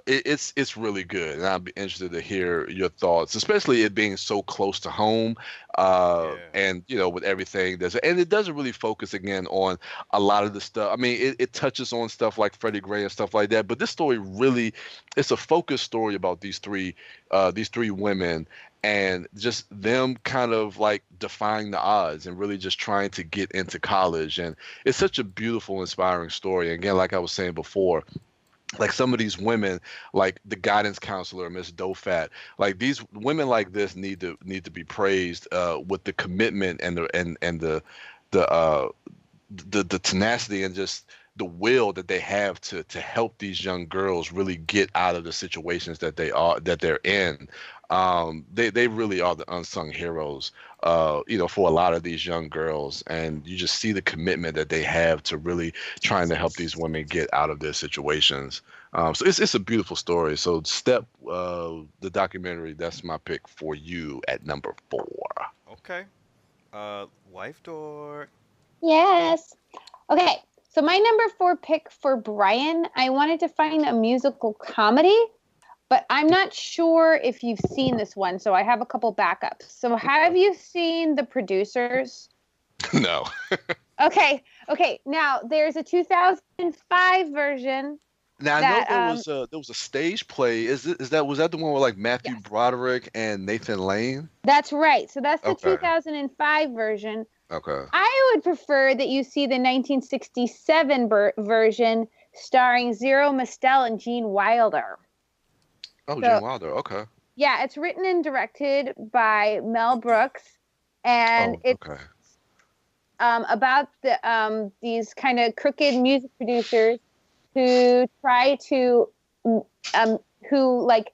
S3: it's really good. And I'd be interested to hear your thoughts, especially it being so close to home, and with everything and it doesn't really focus again on a lot of the stuff. I mean, it touches on stuff like Freddie Gray and stuff like that, but this story really, it's a focused story about these three women. And just them kind of like defying the odds and really just trying to get into college. And it's such a beautiful, inspiring story. And again, like I was saying before, like some of these women, like the guidance counselor, Miss Dofat, like these women like this need to be praised with the commitment and the tenacity and just the will that they have to help these young girls really get out of the situations that they're in. They really are the unsung heroes, for a lot of these young girls, and you just see the commitment that they have to really trying to help these women get out of their situations. So it's a beautiful story. So Step, the documentary, that's my pick for you at number 4.
S2: Okay. Wife door.
S4: Yes. Okay. So my number 4 pick for Brian, I wanted to find a musical comedy, but I'm not sure if you've seen this one, so I have a couple backups. So have you seen The Producers?
S3: No.
S4: Okay. Now, there's a 2005 version
S3: Now I
S4: that
S3: know there was a stage play. Was that the one with like Matthew
S4: yes,
S3: Broderick and Nathan Lane?
S4: that's right. So that's the
S3: Okay.
S4: 2005 version.
S3: Okay.
S4: I would prefer that you see the 1967 version starring Zero Mostel and Gene Wilder.
S3: Oh,
S4: So
S3: Gene Wilder. Okay.
S4: yeah, it's written and directed by Mel Brooks, and
S3: Oh,
S4: it's
S3: okay.
S4: about these kind of crooked music producers who try to who like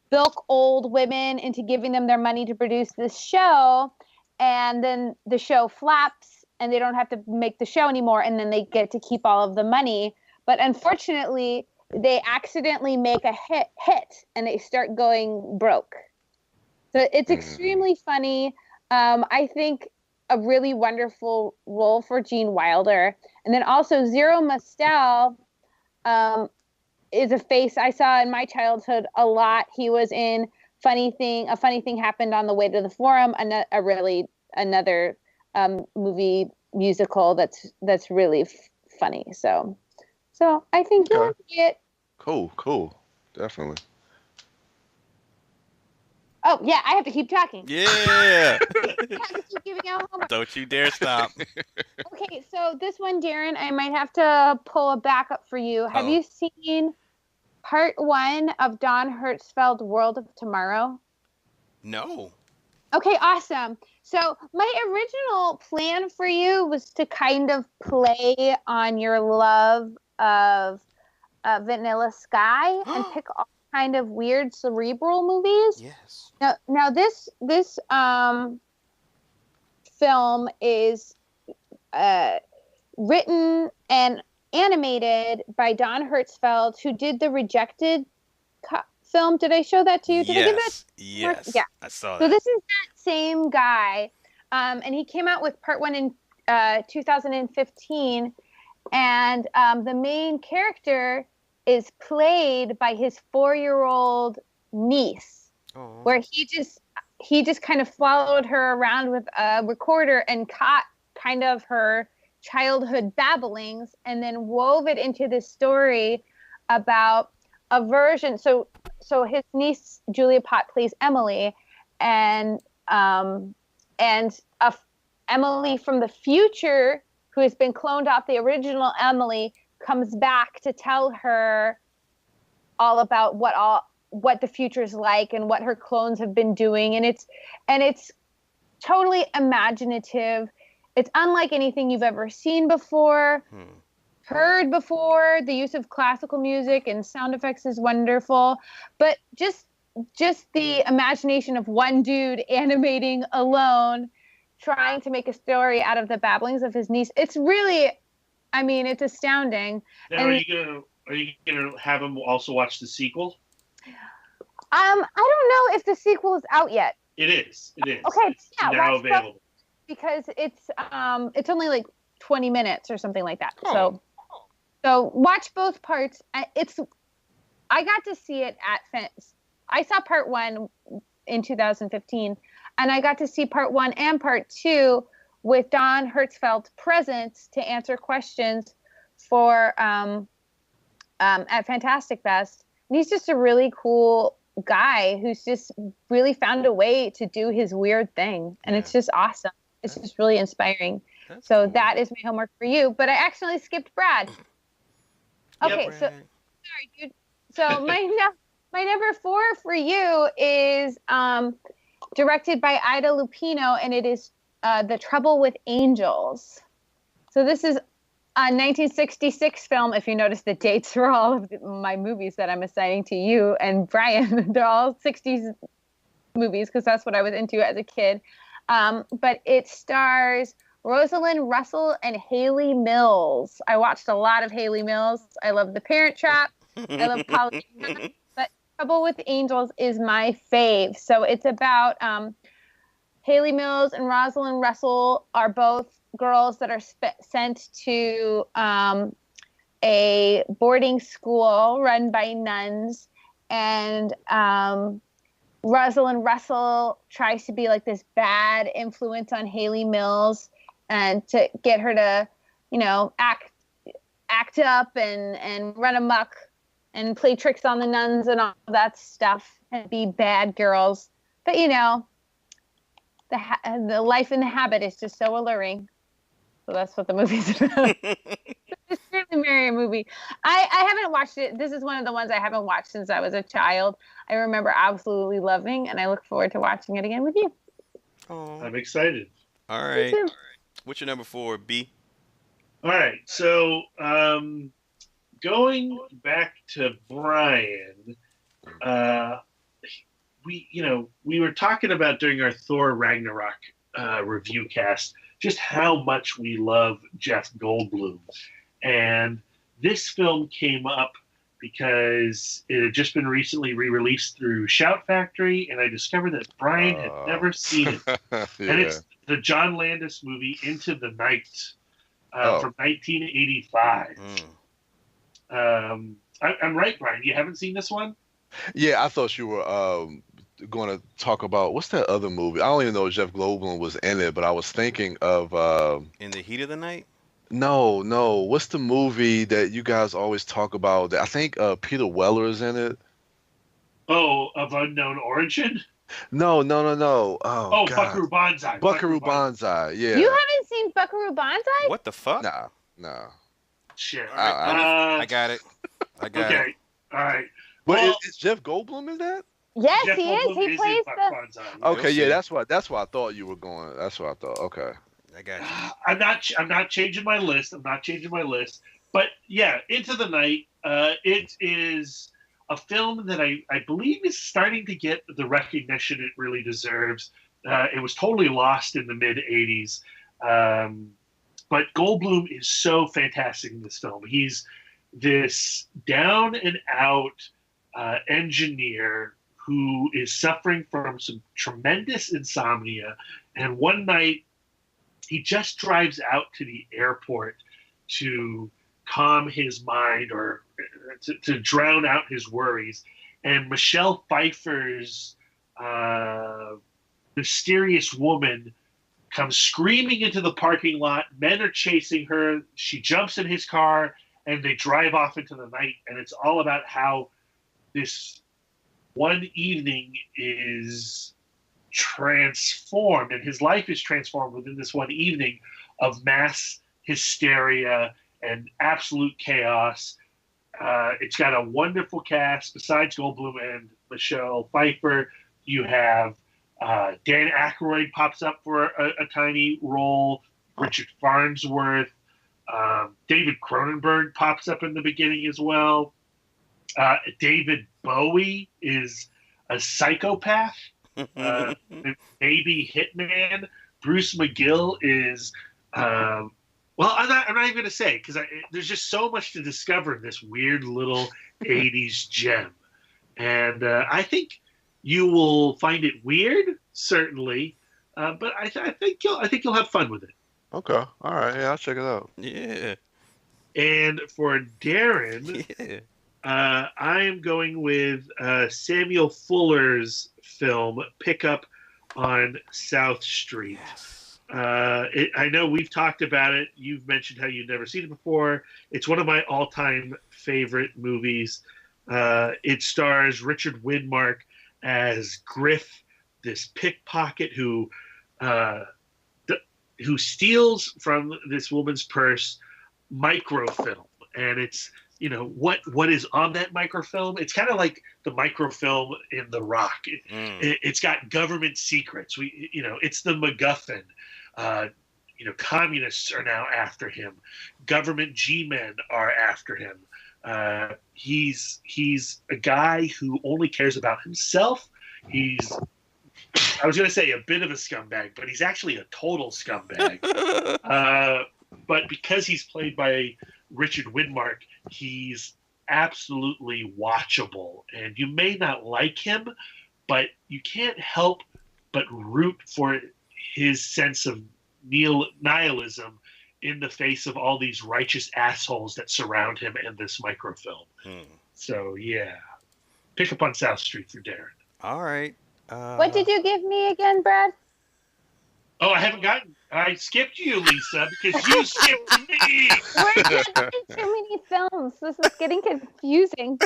S4: bilk old women into giving them their money to produce this show, and then the show flaps and they don't have to make the show anymore, and then they get to keep all of the money. But unfortunately, they accidentally make a hit and they start going broke. So it's extremely funny. I think a really wonderful role for Gene Wilder. And then also Zero Mostel is a face I saw in my childhood a lot. He was in A Funny Thing Happened on the Way to the Forum, another movie musical that's really funny. So I think you'll
S3: Okay.
S4: see it.
S3: Cool. Definitely.
S4: Oh yeah, I have to keep talking.
S2: Yeah.
S4: I have to keep giving out homework.
S2: Don't you dare stop.
S4: Okay, so this one, Darren, I might have to pull a backup for you. Have you seen part 1 of Don Hertzfeld's World of Tomorrow?
S2: No.
S4: Okay, awesome. So my original plan for you was to kind of play on your love of Vanilla Sky and pick all kind of weird cerebral movies.
S2: Yes.
S4: Now this film is written and animated by Don Hertzfeld, who did the Rejected film. Did I show that to you? Did I give that?
S2: Yes.
S4: Yeah.
S2: I saw
S4: So
S2: that.
S4: this is that same guy, and he came out with part 1 in 2015, and the main character is played by his 4-year-old niece, where he just kind of followed her around with a recorder and caught kind of her childhood babblings and then wove it into this story about a version. So his niece Julia Pott plays Emily, and Emily from the future, who has been cloned off the original Emily, comes back to tell her all about what the future is like and what her clones have been doing, and it's totally imaginative. It's unlike anything you've ever seen before, heard before. The use of classical music and sound effects is wonderful, but just the imagination of one dude animating alone, trying to make a story out of the babblings of his niece. It's really, I mean, it's astounding.
S5: Now, are you gonna have him also watch the sequel?
S4: I don't know if the sequel is out yet.
S5: It is.
S4: Okay,
S5: It's now available.
S4: Because it's only like 20 minutes or something like that. So watch both parts. I got to see it I saw part 1 in 2015, and I got to see part 1 and part 2 with Don Hertzfeld present to answer questions for at Fantastic Fest. And he's just a really cool guy who's just really found a way to do his weird thing, and it's just awesome. It's just really inspiring. So that is my homework for you, but I accidentally skipped Brad. Okay, so sorry, dude. So my number 4 for you is directed by Ida Lupino, and it is The Trouble with Angels. So this is a 1966 film. If you notice, the dates for all of my movies that I'm assigning to you and Brian, they're all 60s movies because that's what I was into as a kid. But it stars Rosalind Russell and Haley Mills. I watched a lot of Haley Mills. I love The Parent Trap. I love Pollyanna. But Trouble with Angels is my fave. So it's about Haley Mills and Rosalind Russell are both girls that are sent to a boarding school run by nuns, and Rosalind Russell tries to be like this bad influence on Haley Mills and to get her to, act up and run amok and play tricks on the nuns and all that stuff and be bad girls. But the life in the habit is just so alluring. So that's what the movie's about. It's really merry movie. I haven't watched it. This is one of the ones I haven't watched since I was a child. I remember absolutely loving, and I look forward to watching it again with you.
S2: Oh.
S5: I'm excited.
S2: All right. What's your number 4, B?
S5: All right. So going back to Brian, we were talking about during our Thor Ragnarok review cast just how much we love Jeff Goldblum. And this film came up because it had just been recently re-released through Shout Factory, and I discovered that Brian had never seen it.
S3: Yeah.
S5: And it's the John Landis movie Into the Night from 1985. I'm right, Brian. You haven't seen this one?
S3: Yeah, I thought you were going to talk about, what's that other movie? I don't even know if Jeff Goldblum was in it, but I was thinking of
S2: In the Heat of the Night?
S3: No. What's the movie that you guys always talk about? That I think Peter Weller is in it.
S5: Oh, of unknown origin?
S3: No. Oh, God.
S5: Buckaroo Banzai.
S3: Buckaroo Banzai. Yeah.
S4: You haven't seen Buckaroo Banzai?
S2: What the fuck?
S3: Nah.
S5: Shit.
S2: I got it.
S5: Okay. All right.
S3: But
S5: Well,
S3: is Jeff Goldblum in that?
S4: Yes,
S5: Jeff
S4: he is.
S5: Goldblum
S4: He
S5: in
S4: plays the.
S5: Banzai.
S3: Okay,
S2: You'll
S3: yeah,
S2: see.
S3: that's why I thought you were going. That's what I thought. Okay.
S2: I got you.
S5: I'm not changing my list. But yeah, Into the Night. It is a film that I believe is starting to get the recognition it really deserves. It was totally lost in the mid '80s, but Goldblum is so fantastic in this film. He's this down and out engineer who is suffering from some tremendous insomnia, and one night he just drives out to the airport to calm his mind or to drown out his worries. And Michelle Pfeiffer's mysterious woman comes screaming into the parking lot. Men are chasing her. She jumps in his car and they drive off into the night. And it's all about how this one evening is transformed, and his life is transformed within this one evening of mass hysteria and absolute chaos. It's got a wonderful cast. Besides Goldblum and Michelle Pfeiffer, you have Dan Aykroyd pops up for a tiny role. Richard Farnsworth. David Cronenberg pops up in the beginning as well. David Bowie is a psychopath. Maybe hitman. Bruce McGill is well, I'm not even going to say, because there's just so much to discover in this weird little 80s gem. And I think you will find it weird, certainly, but I think you'll have fun with it.
S3: Okay. All right. Yeah, I'll check it out.
S2: Yeah.
S5: And for Darren,
S2: Yeah.
S5: I am going with Samuel Fuller's film Pickup on South Street. I know we've talked about it. You've mentioned how you've never seen it before. It's one of my all-time favorite movies. It stars Richard Widmark as Griff, this pickpocket who steals from this woman's purse microfilm, and it's what is on that microfilm. It's kind of like the microfilm in The Rock. It's got government secrets. It's the MacGuffin. Communists are now after him. Government G-men are after him. He's a guy who only cares about himself. I was going to say a bit of a scumbag, but he's actually a total scumbag. But because he's played by Richard Widmark, he's absolutely watchable. And you may not like him, but you can't help but root for his sense of nihilism in the face of all these righteous assholes that surround him in this microfilm. So, yeah. Pick up on South Street for Darren.
S2: All right.
S4: What did you give me again, Brad?
S5: Oh, I haven't gotten. I skipped you, Lisa, because you skipped me.
S4: We're getting too many films. This is getting confusing.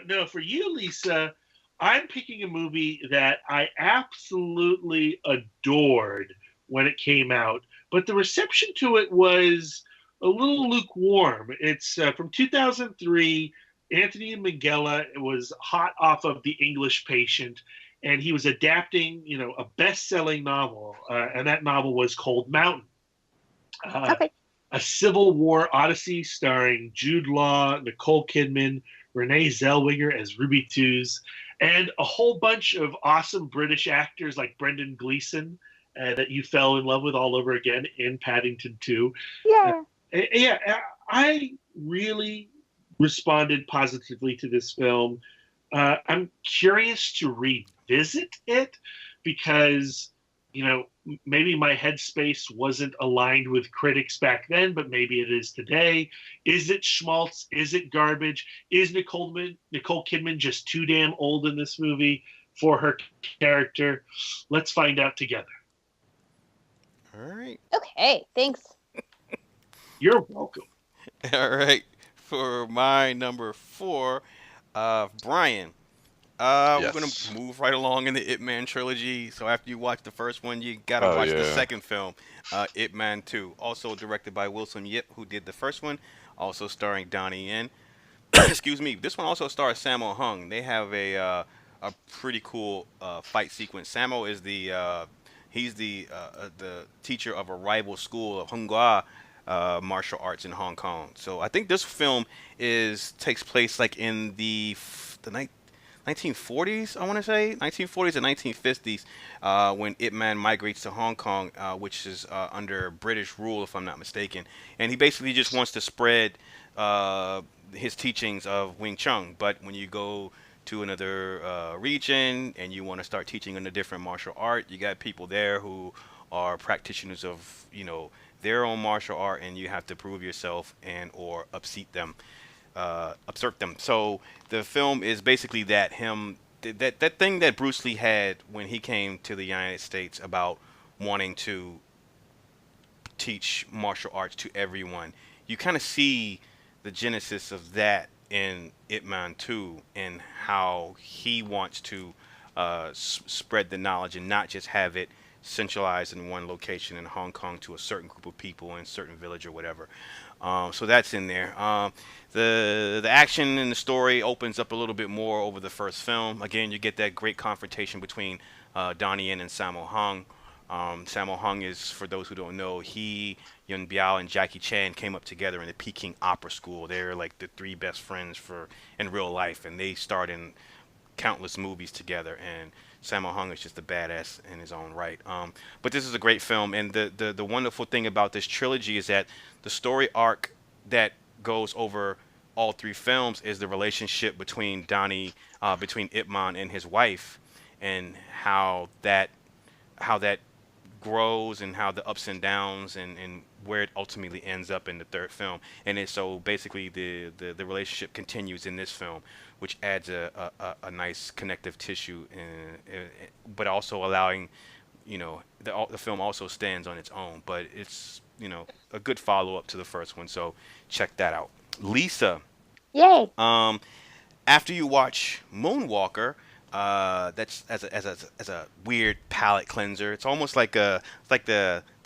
S5: No, for you, Lisa, I'm picking a movie that I absolutely adored when it came out, but the reception to it was a little lukewarm. It's from 2003. Anthony Minghella was hot off of The English Patient, and he was adapting, a best-selling novel, and that novel was Cold Mountain. Uh,
S4: Okay.
S5: a Civil War odyssey starring Jude Law, Nicole Kidman, Renee Zellweger as Ruby Twos, and a whole bunch of awesome British actors like Brendan Gleeson that you fell in love with all over again in Paddington 2. Uh,
S4: Yeah.
S5: yeah, I really responded positively to this film. I'm curious to revisit it because, maybe my headspace wasn't aligned with critics back then, but maybe it is today. Is it schmaltz? Is it garbage? Is Nicole Kidman just too damn old in this movie for her character? Let's find out together.
S2: All right.
S4: Okay. Thanks.
S5: You're welcome.
S2: All right. For my number 4, Brian. We're gonna
S3: Yes.
S2: move right along in the Ip Man trilogy. So after you watch the first one, you gotta
S3: Oh
S2: watch the
S3: yeah.
S2: second film, Ip Man 2, also directed by Wilson Yip, who did the first one, also starring Donnie Yen. Excuse me. This one also stars Sammo Hung. They have a pretty cool fight sequence. Sammo is he's the teacher of a rival school of Hung martial arts in Hong Kong. So I think this film is takes place like in the 1940s, I want to say 1940s and 1950s, when Ip Man migrates to Hong Kong, which is under British rule, if I'm not mistaken, and he basically just wants to spread uh, his teachings of Wing Chun. But when you go to another region and you want to start teaching in a different martial art, you got people there who are practitioners of their own martial art, and you have to prove yourself and or upsert them. So the film is basically that thing that Bruce Lee had when he came to the United States about wanting to teach martial arts to everyone. You kind of see the genesis of that in Ip Man 2 and how he wants to spread the knowledge and not just have it centralized in one location in Hong Kong to a certain group of people in a certain village or whatever. So that's in there. The action and the story opens up a little bit more over the first film. Again, you get that great confrontation between Donnie Yen and Sammo Hung. Sammo Hung is, for those who don't know, he, Yun Biao, and Jackie Chan came up together in the Peking Opera School. They're like the three best friends in real life, and they starred in countless movies together. And Sammo Hung is just a badass in his own right. But this is a great film, and the wonderful thing about this trilogy is that the story arc that goes over all three films is the relationship between Ip Man and his wife, and how that grows and how the ups and downs and where it ultimately ends up in the third film. And it's so basically the relationship continues in this film, which adds a nice connective tissue, but also allowing, the film also stands on its own, but it's, a good follow up to the first one. So check that out. Lisa,
S4: Yay.
S2: um, after you watch Moonwalker, that's as a weird palate cleanser. It's almost like the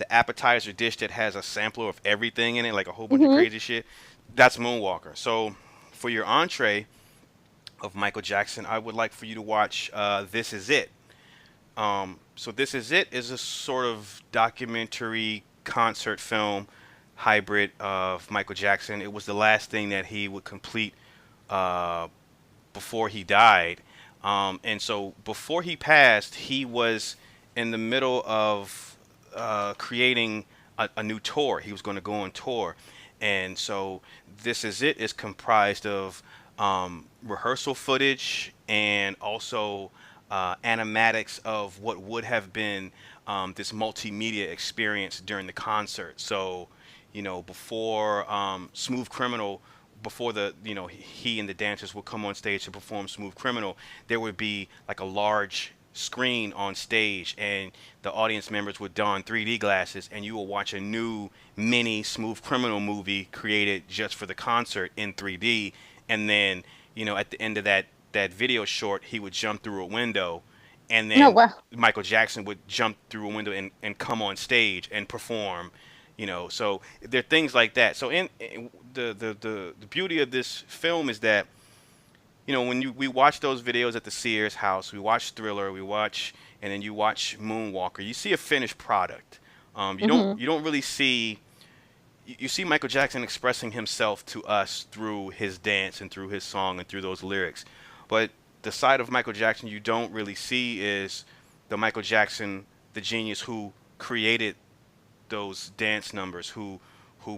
S2: appetizer dish that has a sampler of everything in it, like a whole bunch of
S4: Mm-hmm.
S2: crazy shit. That's Moonwalker. So for your entree of Michael Jackson, I would like for you to watch This Is It. So This Is It is a sort of documentary concert film hybrid of Michael Jackson. It was the last thing that he would complete uh, before he died. And so before he passed, he was in the middle of creating a new tour. He was going to go on tour. And so This Is It is comprised of rehearsal footage and also animatics of what would have been this multimedia experience during the concert. So, before Smooth Criminal, before he and the dancers would come on stage to perform Smooth Criminal, there would be like a large screen on stage, and the audience members would don 3D glasses, and you will watch a new mini Smooth Criminal movie created just for the concert in 3D. And then, at the end of that video short, he would jump through a window, and
S4: No,
S2: then
S4: wow.
S2: Michael Jackson would jump through a window and come on stage and perform. So there are things like that. So in the beauty of this film is that, when we watch those videos at the Sears house, we watch Thriller, and then you watch Moonwalker, you see a finished product. You don't really see. You see Michael Jackson expressing himself to us through his dance and through his song and through those lyrics, but the side of Michael Jackson you don't really see is the Michael Jackson, the genius who created those dance numbers, who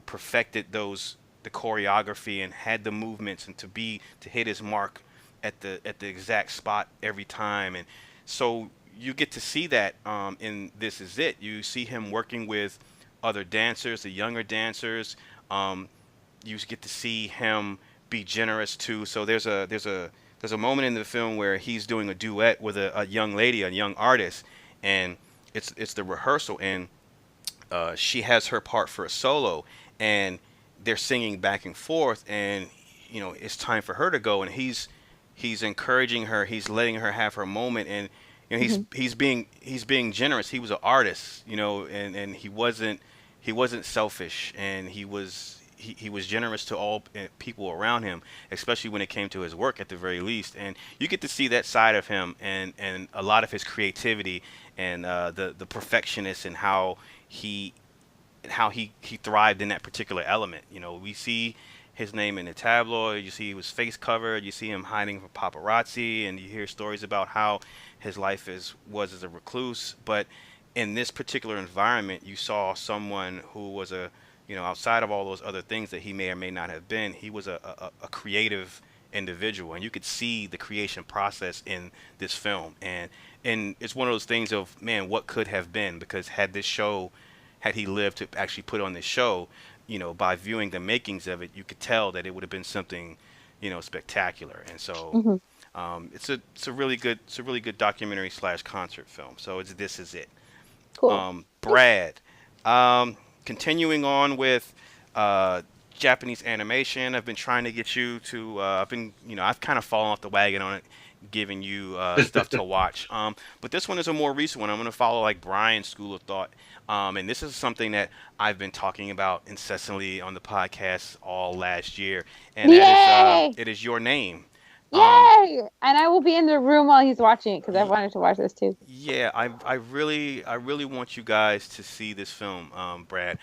S2: perfected the choreography and had the movements, and to hit his mark at the exact spot every time. And so you get to see that in This Is It. You see him working with other dancers, the younger dancers. You get to see him be generous too. So there's a moment in the film where he's doing a duet with a young lady, a young artist, and it's the rehearsal, and she has her part for a solo, and they're singing back and forth, and it's time for her to go, and he's encouraging her, he's letting her have her moment, and he's being generous. He was an artist, and he wasn't selfish, and he was generous to all people around him, especially when it came to his work at the very least. And you get to see that side of him, and a lot of his creativity, and the perfectionist, and how he thrived in that particular element. We see his name in the tabloid. You see he was face covered. You see him hiding from paparazzi, and you hear stories about how his life was as a recluse. But in this particular environment, you saw someone who was outside of all those other things that he may or may not have been, he was a creative individual, and you could see the creation process in this film. And it's one of those things of, man, what could have been, because had he lived to actually put on this show, by viewing the makings of it, you could tell that it would have been something, spectacular. And so it's a really good documentary / concert film. So This Is It.
S4: Cool.
S2: Brad, continuing on with Japanese animation, I've been trying to get you to. I've kind of fallen off the wagon on it, giving you stuff to watch. But this one is a more recent one. I'm going to follow like Brian's school of thought. And this is something that I've been talking about incessantly on the podcast all last year, and that is It Is Your Name.
S4: Yay! And I will be in the room while he's watching it, because I wanted to watch this too.
S2: Yeah, I really want you guys to see this film, Brad.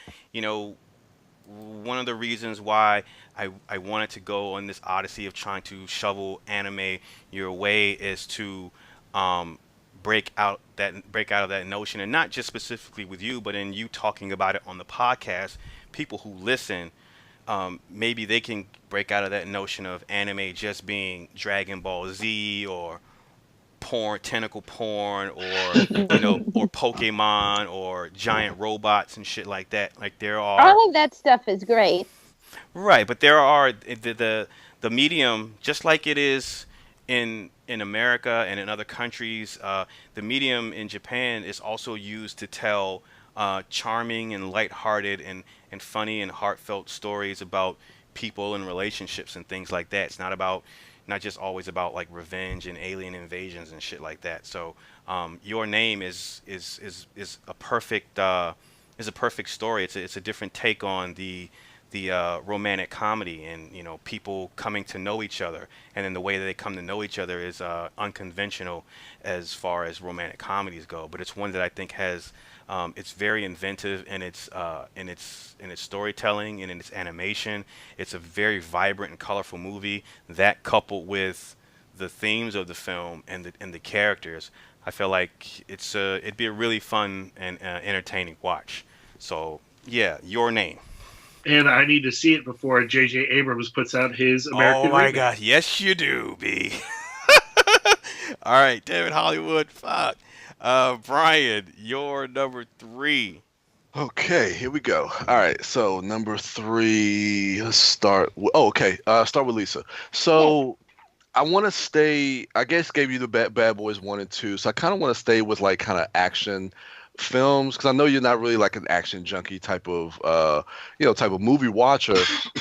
S2: One of the reasons why I wanted to go on this odyssey of trying to shovel anime your way is to break out of that notion, and not just specifically with you, but in you talking about it on the podcast. People who listen, maybe they can break out of that notion of anime just being Dragon Ball Z or porn, tentacle porn, or or Pokemon or giant robots and shit like that. Like there are
S4: All of that stuff is great.
S2: right, but there are the medium, just like it is in America and in other countries. The medium in Japan is also used to tell charming and lighthearted and funny and heartfelt stories about people and relationships and things like that. It's not just always about like revenge and alien invasions and shit like that. So Your Name is a perfect story. It's a different take on the romantic comedy, and people coming to know each other, and then the way that they come to know each other is unconventional as far as romantic comedies go. But it's one that I think has it's very inventive in its storytelling and in its animation. It's a very vibrant and colorful movie. That, coupled with the themes of the film and the characters, I feel like it'd be a really fun and entertaining watch. So yeah, Your Name.
S5: And I need to see it before J.J. Abrams puts out his American
S2: Oh my
S5: remake.
S2: God, yes you do, B. All right, David Hollywood, fuck. Brian, your number 3.
S3: Okay, here we go. All right, so number 3. Let's start. Okay, start with Lisa. So I want to stay. I guess gave you the Bad Boys 1 and 2, so I kind of want to stay with like kind of action films because I know you're not really like an action junkie type of type of movie watcher,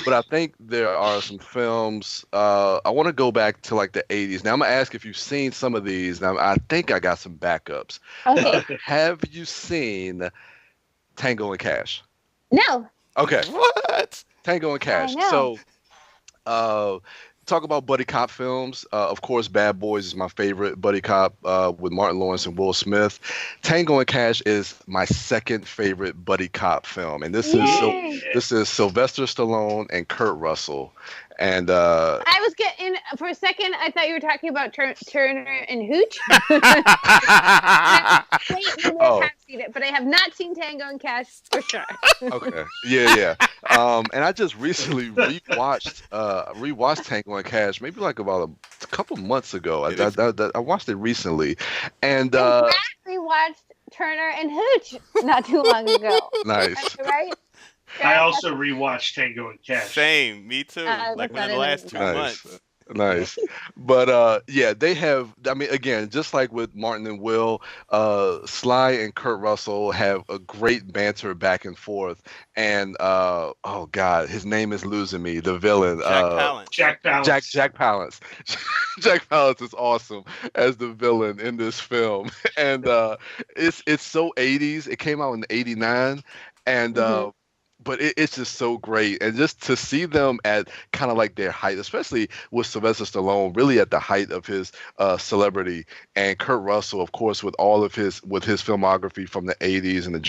S3: but I think there are some films. I want to go back to like the 80s. Now I'm gonna ask if you've seen some of these. Now I think I got some backups.
S4: Okay.
S3: Have you seen Tango and Cash?
S4: No.
S3: Okay,
S2: What?
S3: Tango and Cash.
S4: know.
S3: So. Uh, Talk about buddy cop films. Of course, Bad Boys is my favorite buddy cop with Martin Lawrence and Will Smith. Tango and Cash is my second favorite buddy cop film, and this is Sylvester Stallone and Kurt Russell. And
S4: I was getting for a second. I thought you were talking about Turner and Hooch.
S3: Oh.
S4: Have seen it, but I have not seen Tango and Cash for sure.
S3: Okay, yeah. And I just recently rewatched Tango and Cash, maybe like about a couple months ago. I watched it recently, and
S4: Brad rewatched Turner and Hooch not too long ago.
S3: Nice,
S4: right?
S5: I also rewatched Tango and Cash.
S2: Same, me too. Like within the last 2 months.
S3: Nice. But yeah, they have, I mean, again, just like with Martin and Will, Sly and Kurt Russell have a great banter back and forth. And oh God, his name is losing me, the villain.
S5: Jack Palance.
S3: Jack Palance. Jack Palance is awesome as the villain in this film. And it's so 80s. It came out in 89. And but it's just so great. And just to see them at kind of like their height, especially with Sylvester Stallone, really at the height of his celebrity, and Kurt Russell, of course, with all of his filmography from the 80s and the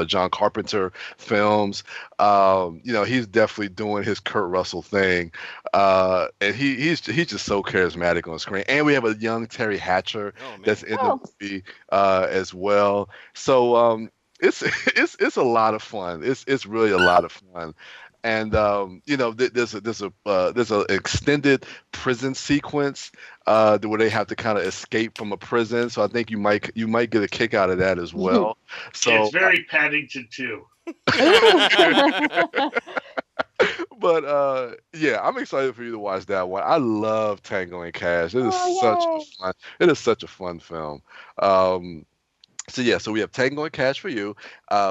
S3: John Carpenter films. He's definitely doing his Kurt Russell thing. And he's just so charismatic on screen. And we have a young Terry Hatcher that's in the movie as well. So it's a lot of fun. It's really a lot of fun, and there's a extended prison sequence where they have to kind of escape from a prison. So I think you might get a kick out of that as well. So
S5: it's very Paddington 2.
S3: But yeah, I'm excited for you to watch that one. I love Tango and Cash. It is such a fun film. So we have Tango and Cash for you.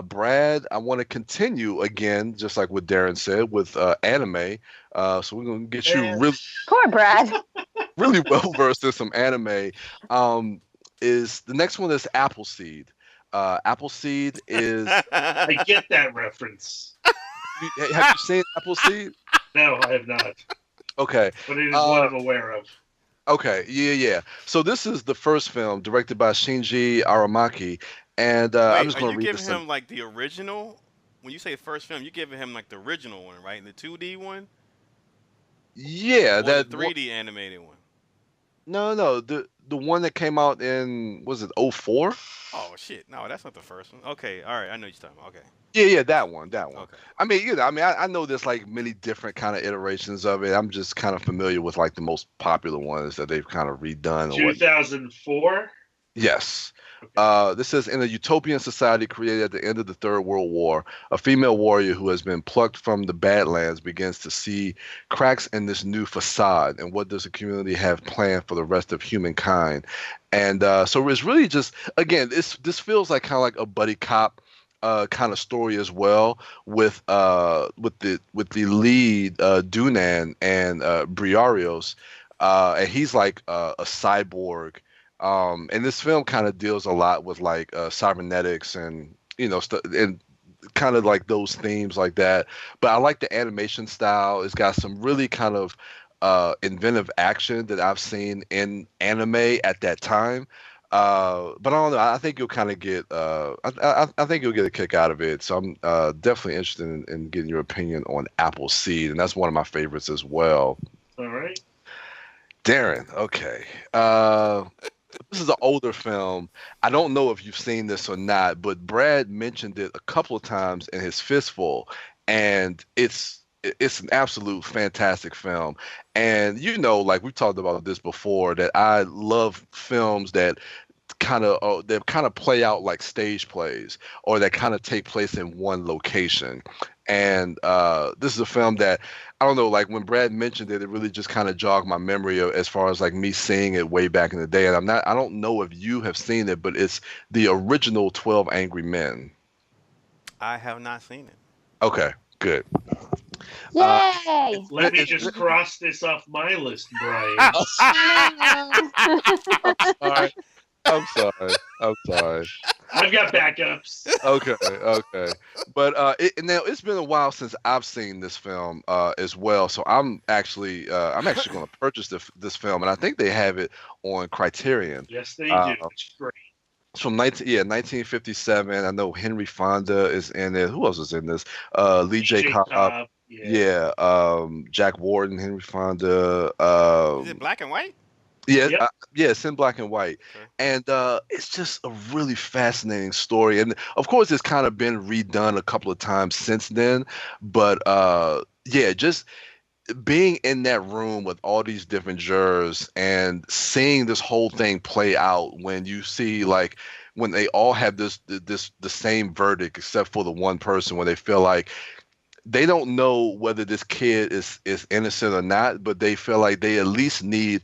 S3: Brad, I want to continue again, just like what Darren said, with anime. So we're going to get you
S4: Poor Brad.
S3: really well versed in some anime. The next one is Appleseed. Appleseed is...
S5: I get that reference.
S3: Have you seen Appleseed?
S5: No, I have not.
S3: Okay.
S5: But it is one I'm aware of.
S3: Okay, yeah. So this is the first film directed by Shinji Aramaki, and I'm just going to read this.
S2: Are you giving him like the original? When you say first film, you're giving him like the original one, right? The 2D one?
S3: Yeah,
S2: the 3D animated one.
S3: No, the one that came out in, was it 04?
S2: Oh shit, no, that's not the first one. Okay, all right, I know what you're talking about. Okay.
S3: Yeah, that one.
S2: Okay.
S3: I mean, I know there's like many different kind of iterations of it. I'm just kind of familiar with like the most popular ones that they've kind of redone.
S5: 2004?
S3: Yes. This says, in a utopian society created at the end of the Third World War, a female warrior who has been plucked from the Badlands begins to see cracks in this new facade. And what does the community have planned for the rest of humankind? And so it's really just, again, this feels like kind of like a buddy cop kind of story as well, with the lead Dunan and Briarios, and he's like a cyborg. And this film kind of deals a lot with like cybernetics and and kind of like those themes like that. But I like the animation style. It's got some really kind of inventive action that I've seen in anime at that time. But I don't know. I think you'll kind of get. I think you'll get a kick out of it. So I'm definitely interested in getting your opinion on Appleseed, and that's one of my favorites as well.
S5: All right,
S3: Darren. Okay. This is an older film. I don't know if you've seen this or not, but Brad mentioned it a couple of times in his Fistful, and it's an absolute fantastic film. And like we've talked about this before, that I love films that kind of play out like stage plays, or that kind of take place in one location. And this is a film that I don't know, like when Brad mentioned it, it really just kind of jogged my memory as far as like me seeing it way back in the day. And I don't know if you have seen it, but it's the original 12 Angry Men.
S2: I have not seen it.
S3: Okay, good.
S4: Yay!
S5: Let me just cross this off my list, Brian.
S3: I'm sorry.
S5: I've got backups.
S3: Okay. But now it's been a while since I've seen this film as well. So I'm actually going to purchase this film, and I think they have it on Criterion.
S5: Yes, they do. It's great.
S3: It's from 1957. I know Henry Fonda is in it. Who else is in this? Lee J. Cobb. Yeah. Jack Warden, Henry Fonda.
S2: Is it black and white?
S3: Yeah,
S5: Yep.
S3: it's in black and white,
S2: Okay.
S3: and it's just a really fascinating story. And of course, it's kind of been redone a couple of times since then. But yeah, just being in that room with all these different jurors and seeing this whole thing play out, when you see like when they all have the same verdict except for the one person, where they feel like they don't know whether this kid is innocent or not, but they feel like they at least need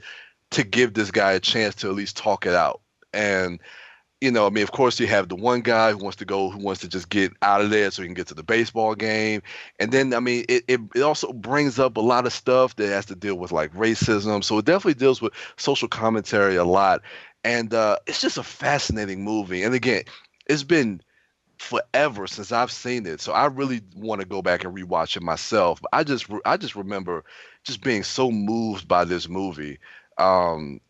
S3: to give this guy a chance to at least talk it out. And I mean, of course, you have the one guy who wants to just get out of there so he can get to the baseball game. And then, I mean, it also brings up a lot of stuff that has to deal with like racism. So it definitely deals with social commentary a lot. And it's just a fascinating movie. And again, it's been forever since I've seen it. So I really want to go back and rewatch it myself. But I just remember just being so moved by this movie. And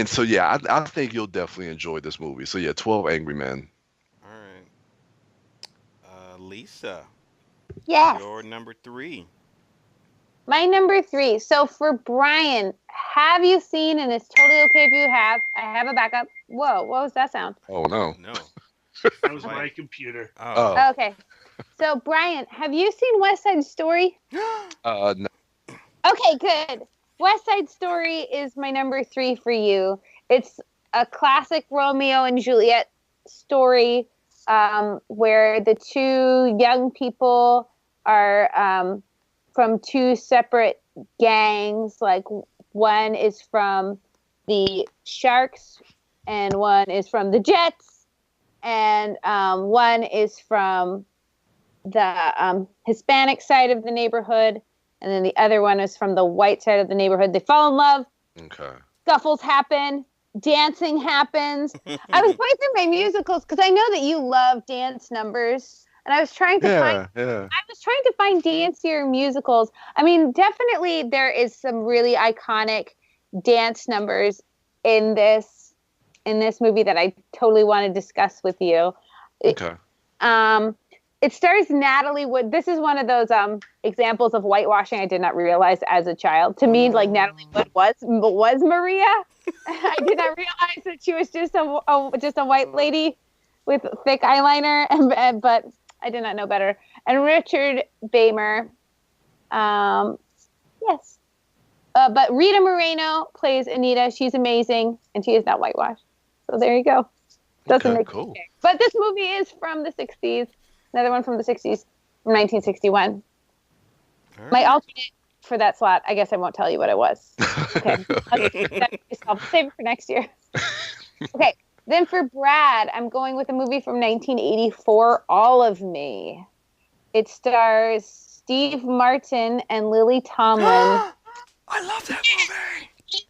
S3: so, yeah, I think you'll definitely enjoy this movie. So, yeah, 12 Angry Men.
S2: All right. Lisa,
S4: Yes.
S2: your number 3.
S4: My number 3. So for Brian, have you seen, and it's totally okay if you have, I have a backup. Whoa, what was that sound?
S3: Oh, no.
S2: No.
S5: That was my computer.
S2: Oh.
S4: Okay. So Brian, have you seen West Side Story?
S3: No.
S4: Okay, good. West Side Story is my number 3 for you. It's a classic Romeo and Juliet story where the two young people are from two separate gangs. Like one is from the Sharks and one is from the Jets, and one is from the Hispanic side of the neighborhood. And then the other one is from the white side of the neighborhood. They fall in love.
S3: Okay.
S4: Scuffles happen. Dancing happens. I was going through my musicals because I know that you love dance numbers. And I was trying to find dancier musicals. I mean, definitely there is some really iconic dance numbers in this movie that I totally want to discuss with you.
S3: Okay.
S4: It stars Natalie Wood. This is one of those examples of whitewashing I did not realize as a child. To me, like Natalie Wood was Maria. I did not realize that she was just a white lady with thick eyeliner, but I did not know better. And Richard Beymer, yes. But Rita Moreno plays Anita. She's amazing, and she is not whitewashed. So there you go. Doesn't make
S3: cool.
S4: sense. But this movie is from the 60s. Another one from the 60s, from 1961.
S2: Right.
S4: My alternate for that slot, I guess I won't tell you what it was. Okay. I'll save it for next year. Okay. Then for Brad, I'm going with a movie from 1984, All of Me. It stars Steve Martin and Lily Tomlin.
S2: I love that movie.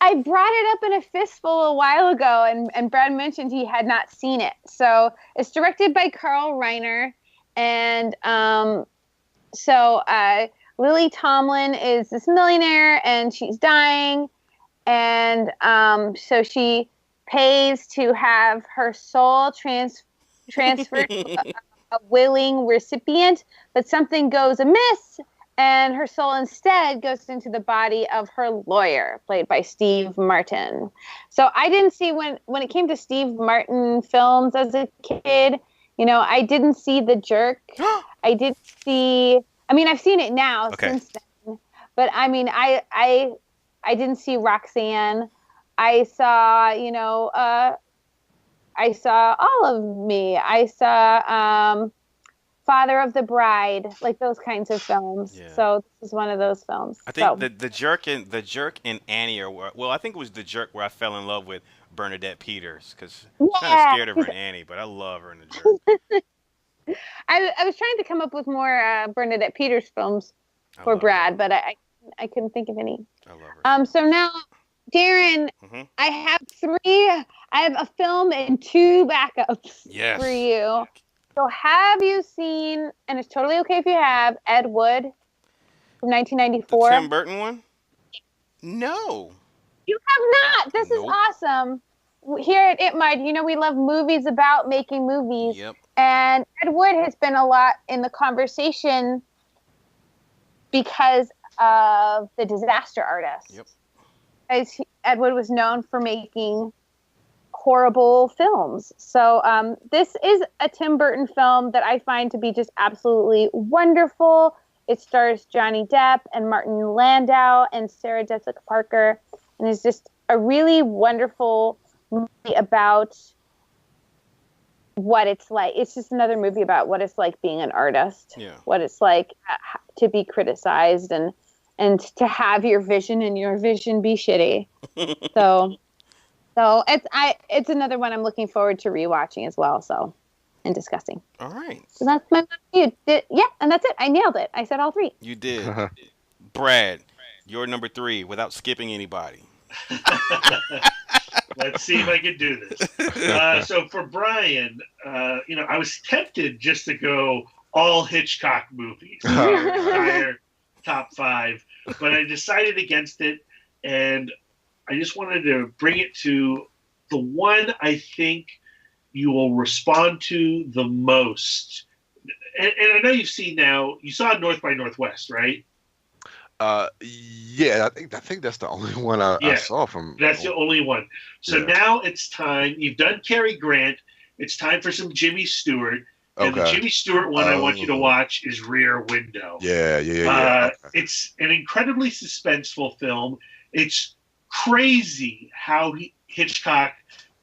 S4: I brought it up in a fistful a while ago, and Brad mentioned he had not seen it. So it's directed by Carl Reiner, and Lily Tomlin is this millionaire, and she's dying, and so she pays to have her soul transferred to a willing recipient, but something goes amiss. And her soul instead goes into the body of her lawyer, played by Steve Martin. So I didn't see when it came to Steve Martin films as a kid, I didn't see The Jerk. I did see, I've seen it now since then. But I didn't see Roxanne. I saw, I saw All of Me. I saw Father of the Bride, like those kinds of films.
S2: Yeah.
S4: So this is one of those films.
S2: I think
S4: So
S2: the jerk and Annie well, I think it was the jerk where I fell in love with Bernadette Peters because I was kind of
S4: yeah,
S2: scared of her in Annie, but I love her in the jerk.
S4: I was trying to come up with more Bernadette Peters films
S2: I
S4: for
S2: love her.
S4: Brad, but I couldn't think of any.
S2: I love her.
S4: So now, Darren,
S2: Hmm.
S4: I have three. I have a film and two backups
S2: Yes.
S4: for you. So have you seen? And it's totally okay if you have Ed Wood from
S2: The
S4: 1994.
S2: Tim Burton one? No.
S4: You have not. This is
S2: Nope.
S4: awesome. Here at It Might, we love movies about making movies.
S2: Yep.
S4: And Ed Wood has been a lot in the conversation because of The Disaster Artist.
S2: Yep.
S4: Ed Wood was known for making horrible films. So this is a Tim Burton film that I find to be just absolutely wonderful. It stars Johnny Depp and Martin Landau and Sarah Jessica Parker, and it's just a really wonderful movie about what it's like. It's just another movie about what it's like being an artist,
S2: Yeah.
S4: what it's like to be criticized and to have your vision and your vision be shitty. So it's another one I'm looking forward to rewatching as well. So, and discussing.
S2: All right.
S4: So that's my review. Yeah, and that's it. I nailed it. I said all three.
S2: You did. Brad, you're number 3 without skipping anybody.
S5: Let's see if I can do this. So for Brian, I was tempted just to go all Hitchcock movies, entire top 5, but I decided against it, and I just wanted to bring it to the one I think you will respond to the most. And I know you saw North by Northwest, right?
S3: Yeah, I think that's the only one I saw from.
S5: That's the only one. So now it's time. You've done Cary Grant. It's time for some Jimmy Stewart. And the Jimmy Stewart one I want you to watch is Rear Window.
S3: Yeah. Okay.
S5: It's an incredibly suspenseful film. It's crazy how Hitchcock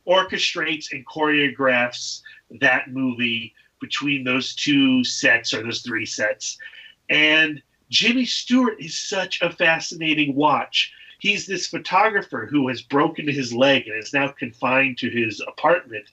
S5: orchestrates and choreographs that movie between those 2 sets or those 3 sets. And Jimmy Stewart is such a fascinating watch. He's this photographer who has broken his leg and is now confined to his apartment.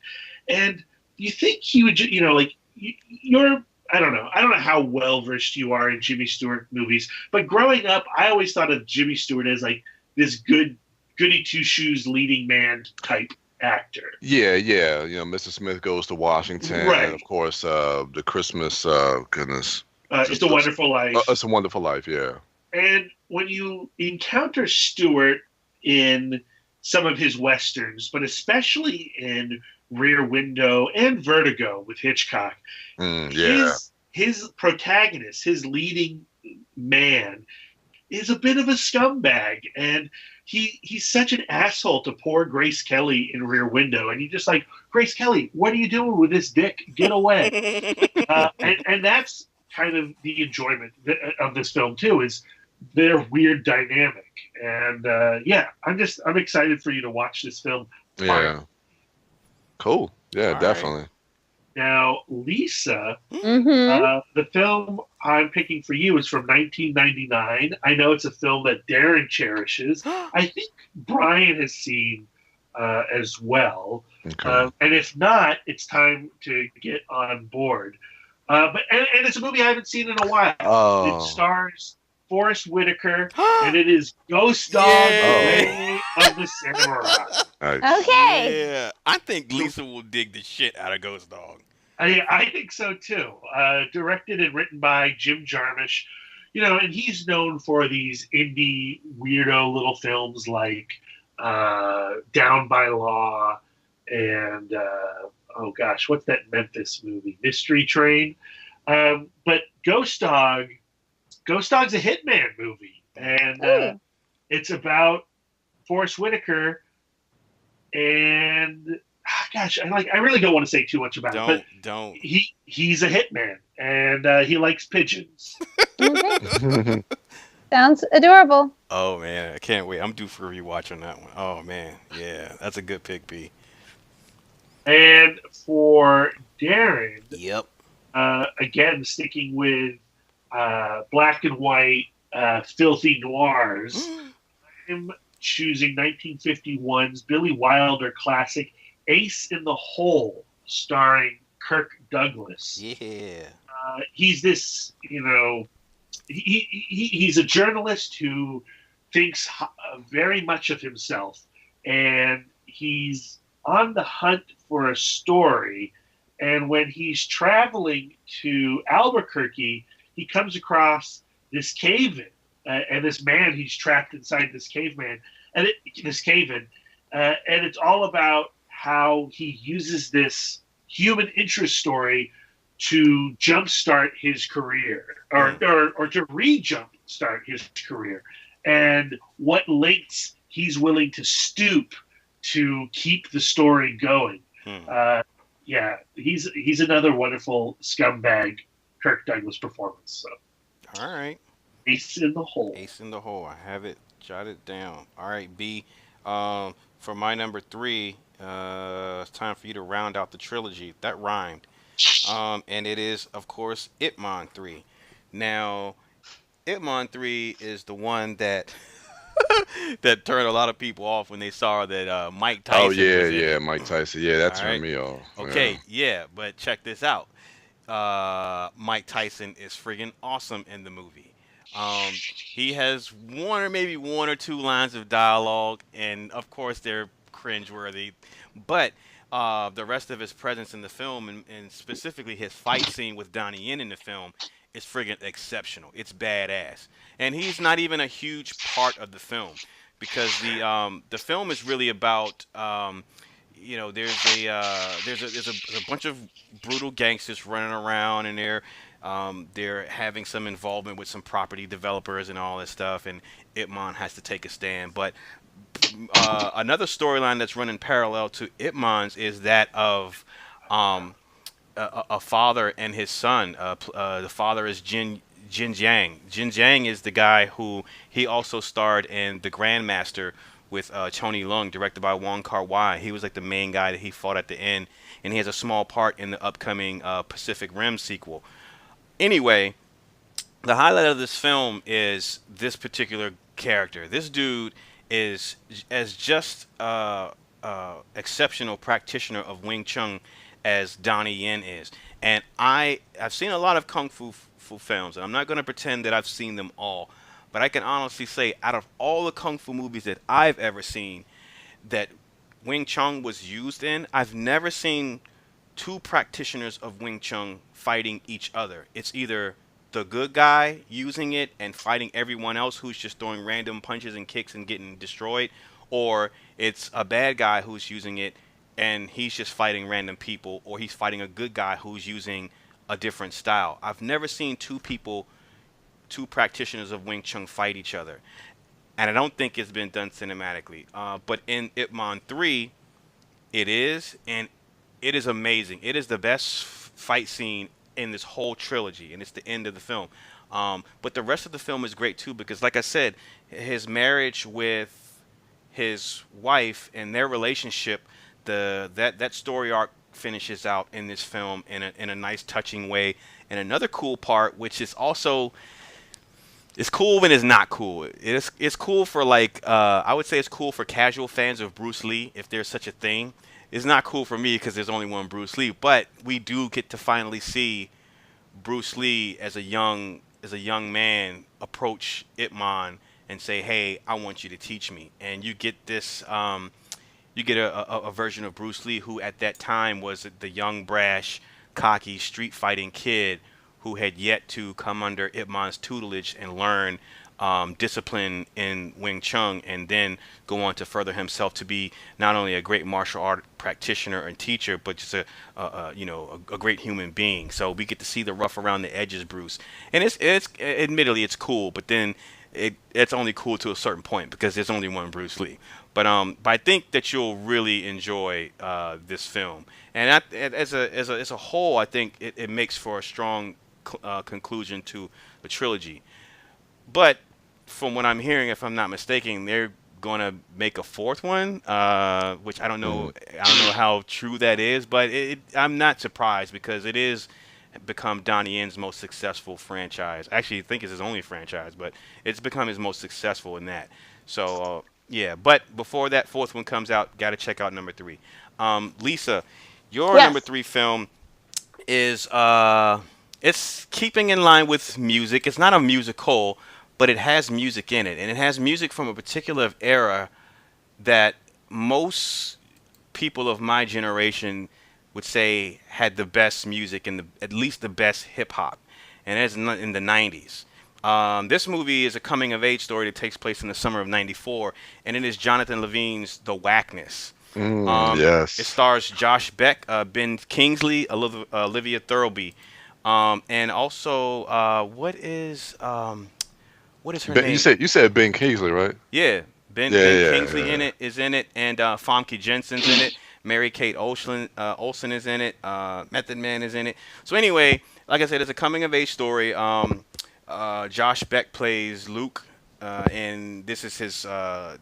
S5: And you think he would, you're, I don't know how well versed you are in Jimmy Stewart movies, but growing up, I always thought of Jimmy Stewart as like this goody 2-shoes leading man type actor.
S3: Yeah. Mr. Smith Goes to Washington,
S5: right.
S3: And of course, the Christmas, goodness.
S5: It's a Wonderful Life.
S3: It's a Wonderful Life, yeah.
S5: And when you encounter Stewart in some of his westerns, but especially in Rear Window and Vertigo with Hitchcock, his protagonist, his leading man, is a bit of a scumbag, and he's such an asshole to poor Grace Kelly in Rear Window, and you're just like, Grace Kelly, what are you doing with this dick? Get away! And that's kind of the enjoyment of this film too, is their weird dynamic. And I'm excited for you to watch this film.
S3: Yeah. Cool. Yeah,
S2: All
S3: definitely.
S2: Right.
S5: Now, Lisa,
S4: Mm-hmm.
S5: the film I'm picking for you is from 1999. I know it's a film that Darren cherishes. I think Brian has seen as well.
S3: Okay.
S5: And if not, it's time to get on board. But it's a movie I haven't seen in a while.
S3: Oh.
S5: It stars Forrest Whitaker, and it is Ghost Dog,
S2: Yeah.
S5: Way of the Samurai.
S3: Nice.
S4: Okay.
S2: Yeah. I think Lisa will dig the shit out of Ghost Dog.
S5: I think so too. Directed and written by Jim Jarmusch, and he's known for these indie weirdo little films like Down by Law and oh gosh, what's that Memphis movie? Mystery Train. But Ghost Dog's a hitman movie, and it's about Forrest Whitaker. And gosh, I really don't want to say too much about it. But
S2: Don't.
S5: He's a hitman, and he likes pigeons.
S4: Okay. Sounds adorable.
S2: Oh man, I can't wait. I'm due for a rewatch on that one. Oh man, yeah, that's a good pick, B.
S5: And for Darren,
S2: Yep.
S5: again sticking with black and white filthy noirs, I'm choosing 1951's Billy Wilder classic Ace in the Hole, starring Kirk Douglas.
S2: Yeah.
S5: He's this, he's a journalist who thinks very much of himself, and he's on the hunt for a story. And when he's traveling to Albuquerque, he comes across this cave-in, and this man, he's trapped inside this caveman, and this cave-in, and it's all about how he uses this human interest story to jumpstart his career, or to re-jumpstart his career, and what lengths he's willing to stoop to keep the story going. Yeah, he's another wonderful scumbag Kirk Douglas performance. So,
S2: All right.
S5: Ace in the Hole.
S2: Ace in the Hole. I have it jotted down. All right, B. For my number 3, it's time for you to round out the trilogy. That rhymed. And it is, of course, Ip Man 3. Now, Ip Man 3 is the one that that turned a lot of people off when they saw that Mike Tyson
S3: Oh yeah,
S2: was in
S3: yeah,
S2: it.
S3: Mike Tyson. Yeah, that
S2: All
S3: turned
S2: right.
S3: me off.
S2: Okay, yeah, but check this out. Mike Tyson is friggin' awesome in the movie. He has one or two lines of dialogue, and of course they're cringeworthy. But the rest of his presence in the film, and specifically his fight scene with Donnie Yen in the film, is friggin' exceptional. It's badass, and he's not even a huge part of the film because the film is really about there's a bunch of brutal gangsters running around, and they're having some involvement with some property developers and all this stuff, and Ip Man has to take a stand. But another storyline that's running parallel to Ip Man's is that of a father and his son. The father is Jin Jiang. Jin Jiang is the guy who he also starred in The Grandmaster with Tony Leung, directed by Wong Kar-wai. He was like the main guy that he fought at the end, and he has a small part in the upcoming Pacific Rim sequel. Anyway, the highlight of this film is this particular character. This dude is as just exceptional practitioner of Wing Chun as Donnie Yen is. And I've seen a lot of kung fu films, and I'm not going to pretend that I've seen them all, but I can honestly say, out of all the kung fu movies that I've ever seen that Wing Chun was used in, I've never seen two practitioners of Wing Chun fighting each other. It's either the good guy using it and fighting everyone else who's just throwing random punches and kicks and getting destroyed, or it's a bad guy who's using it and he's just fighting random people, or he's fighting a good guy who's using a different style. I've never seen two practitioners of Wing Chun fight each other, and I don't think it's been done cinematically. But in Ip Man 3, it is, and it is amazing. It is the best fight scene in this whole trilogy, and it's the end of the film. But the rest of the film is great too, because like I said, his marriage with his wife and their relationship, that story arc finishes out in this film in a nice touching way. And another cool part, which is also, it's cool when it's not cool. It's cool for I would say it's cool for casual fans of Bruce Lee, if there's such a thing. It's not cool for me because there's only one Bruce Lee, but we do get to finally see Bruce Lee as a young man approach Ip Man and say, "Hey, I want you to teach me." And you get this, you get a version of Bruce Lee who at that time was the young, brash, cocky, street fighting kid who had yet to come under Ip Man's tutelage and learn discipline in Wing Chun, and then go on to further himself to be not only a great martial art practitioner and teacher, but just a great human being. So we get to see the rough around the edges Bruce, and it's admittedly it's cool, but then it's only cool to a certain point because there's only one Bruce Lee. But I think that you'll really enjoy this film, and as a whole, I think it makes for a strong conclusion to the trilogy. But from what I'm hearing, if I'm not mistaken, they're going to make a fourth one, which I don't know. I don't know how true that is, but I'm not surprised because it is become Donnie Yen's most successful franchise. Actually, I think it's his only franchise, but it's become his most successful in that. So yeah, but before that fourth one comes out, got to check out number 3. Lisa, your number
S4: Yes.
S2: 3 film is it's keeping in line with music. It's not a musical, but it has music in it, and it has music from a particular era that most people of my generation would say had the best music and at least the best hip hop, and it's in the 90s. This movie is a coming of age story that takes place in the summer of '94, and it is Jonathan Levine's The Whackness. It
S3: Yes.
S2: stars Josh Beck, Ben Kingsley, Olivia Thirlby, and also what is her
S3: You
S2: name?
S3: said Ben Kingsley, right?
S2: Yeah,
S3: Yeah,
S2: Ben
S3: yeah,
S2: Kingsley
S3: yeah.
S2: is in it, and Famke Jensen's in it. Mary Kate Olsen is in it. Method Man is in it. So anyway, like I said, it's a coming of age story. Josh Beck plays Luke, and this is his high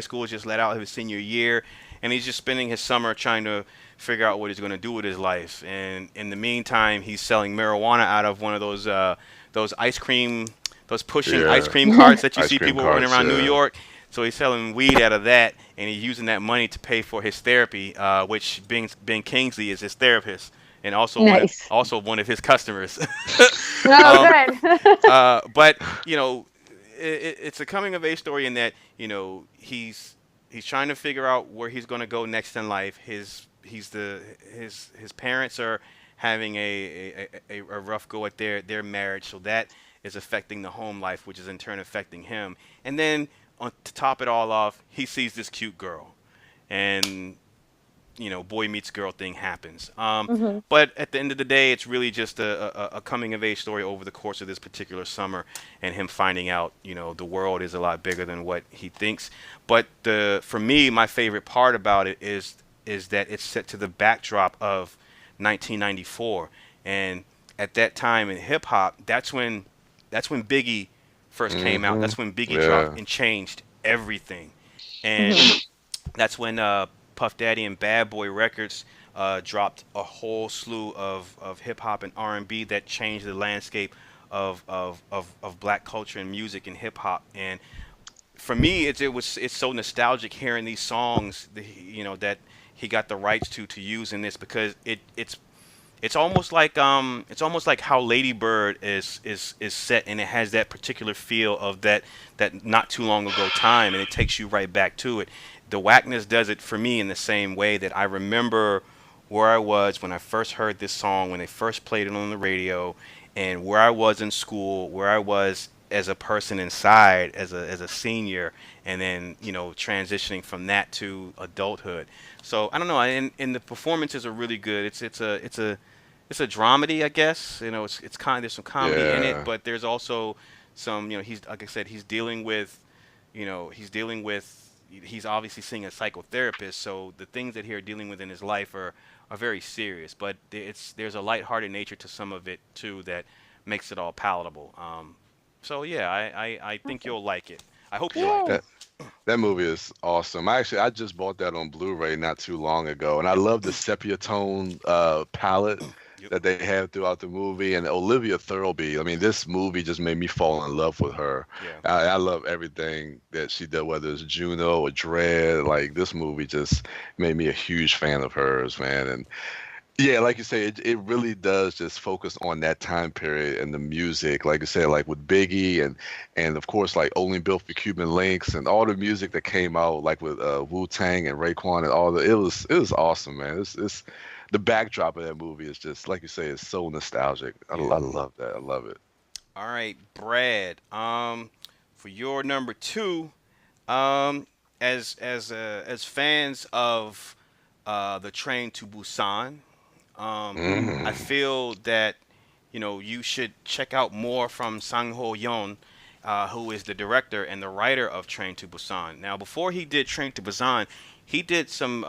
S2: school is just let out his senior year, and he's just spending his summer trying to figure out what he's going to do with his life. And in the meantime, he's selling marijuana out of one of those ice cream those pushing ice
S3: Yeah.
S2: cream carts that you
S3: Ice
S2: see
S3: cream
S2: people running
S3: carts,
S2: around New
S3: yeah.
S2: York. So he's selling weed out of that, and he's using that money to pay for his therapy, which Ben Kingsley is his therapist, and
S4: Nice.
S2: also one of his customers.
S4: Oh,
S2: um,
S4: good.
S2: but it's a coming of age story in that he's trying to figure out where he's going to go next in life. His parents are having a rough go at their marriage, so that is affecting the home life, which is in turn affecting him. And then to top it all off, he sees this cute girl, and boy meets girl thing happens.
S4: Hmm.
S2: But at the end of the day, it's really just a coming of age story over the course of this particular summer, and him finding out, the world is a lot bigger than what he thinks. But for me, my favorite part about it is that it's set to the backdrop of 1994, and at that time in hip hop, that's when Biggie first came out.
S3: Hmm.
S2: That's when Biggie
S3: Yeah.
S2: dropped and changed everything, and
S4: Hmm.
S2: that's when Puff Daddy and Bad Boy Records dropped a whole slew of hip hop and R&B that changed the landscape of black culture and music and hip hop. And for me, it's so nostalgic hearing these songs, that he got the rights to use in this, because it's almost like how Lady Bird is set, and it has that particular feel of that not too long ago time, and it takes you right back to it. The Whackness does it for me in the same way that I remember where I was when I first heard this song, when they first played it on the radio, and where I was in school, where I was as a person inside, as a senior, and then transitioning from that to adulthood. So I don't know, and the performances are really good. It's a dramedy, I guess. It's kind of, there's some comedy in it,
S3: Yeah.
S2: but there's also some, he's, like I said, he's dealing with, he's obviously seeing a psychotherapist, so the things that he are dealing with in his life are very serious. But there's a lighthearted nature to some of it too that makes it all palatable. So yeah, I think
S4: Awesome.
S2: you'll like it. I hope you like it.
S4: Yay.
S3: That that movie is awesome. I just bought that on Blu-ray not too long ago, and I
S2: Yep.
S3: love the sepia tone palette
S2: Yep.
S3: that they have throughout the movie. And Olivia Thirlby, I mean, this movie just made me fall in love with her.
S2: Yeah.
S3: I love everything that she did, whether it's Juno or Dread. Like this movie just made me a huge fan of hers, man. And yeah, like you say, it really does just focus on that time period and the music. Like I said, like with Biggie and of course like Only Built for Cuban Links and all the music that came out like with Wu Tang and Raekwon and all the it was awesome, man. It's the backdrop of that movie is just like you say, it's so nostalgic.
S2: Yeah.
S3: I love that. I love it.
S2: All right, Brad. For your number 2, um, as fans of the Train to Busan, um, I
S3: Hmm.
S2: feel that you should check out more from Sang Ho Yeon, who is the director and the writer of Train to Busan. Now, before he did Train to Busan, he did some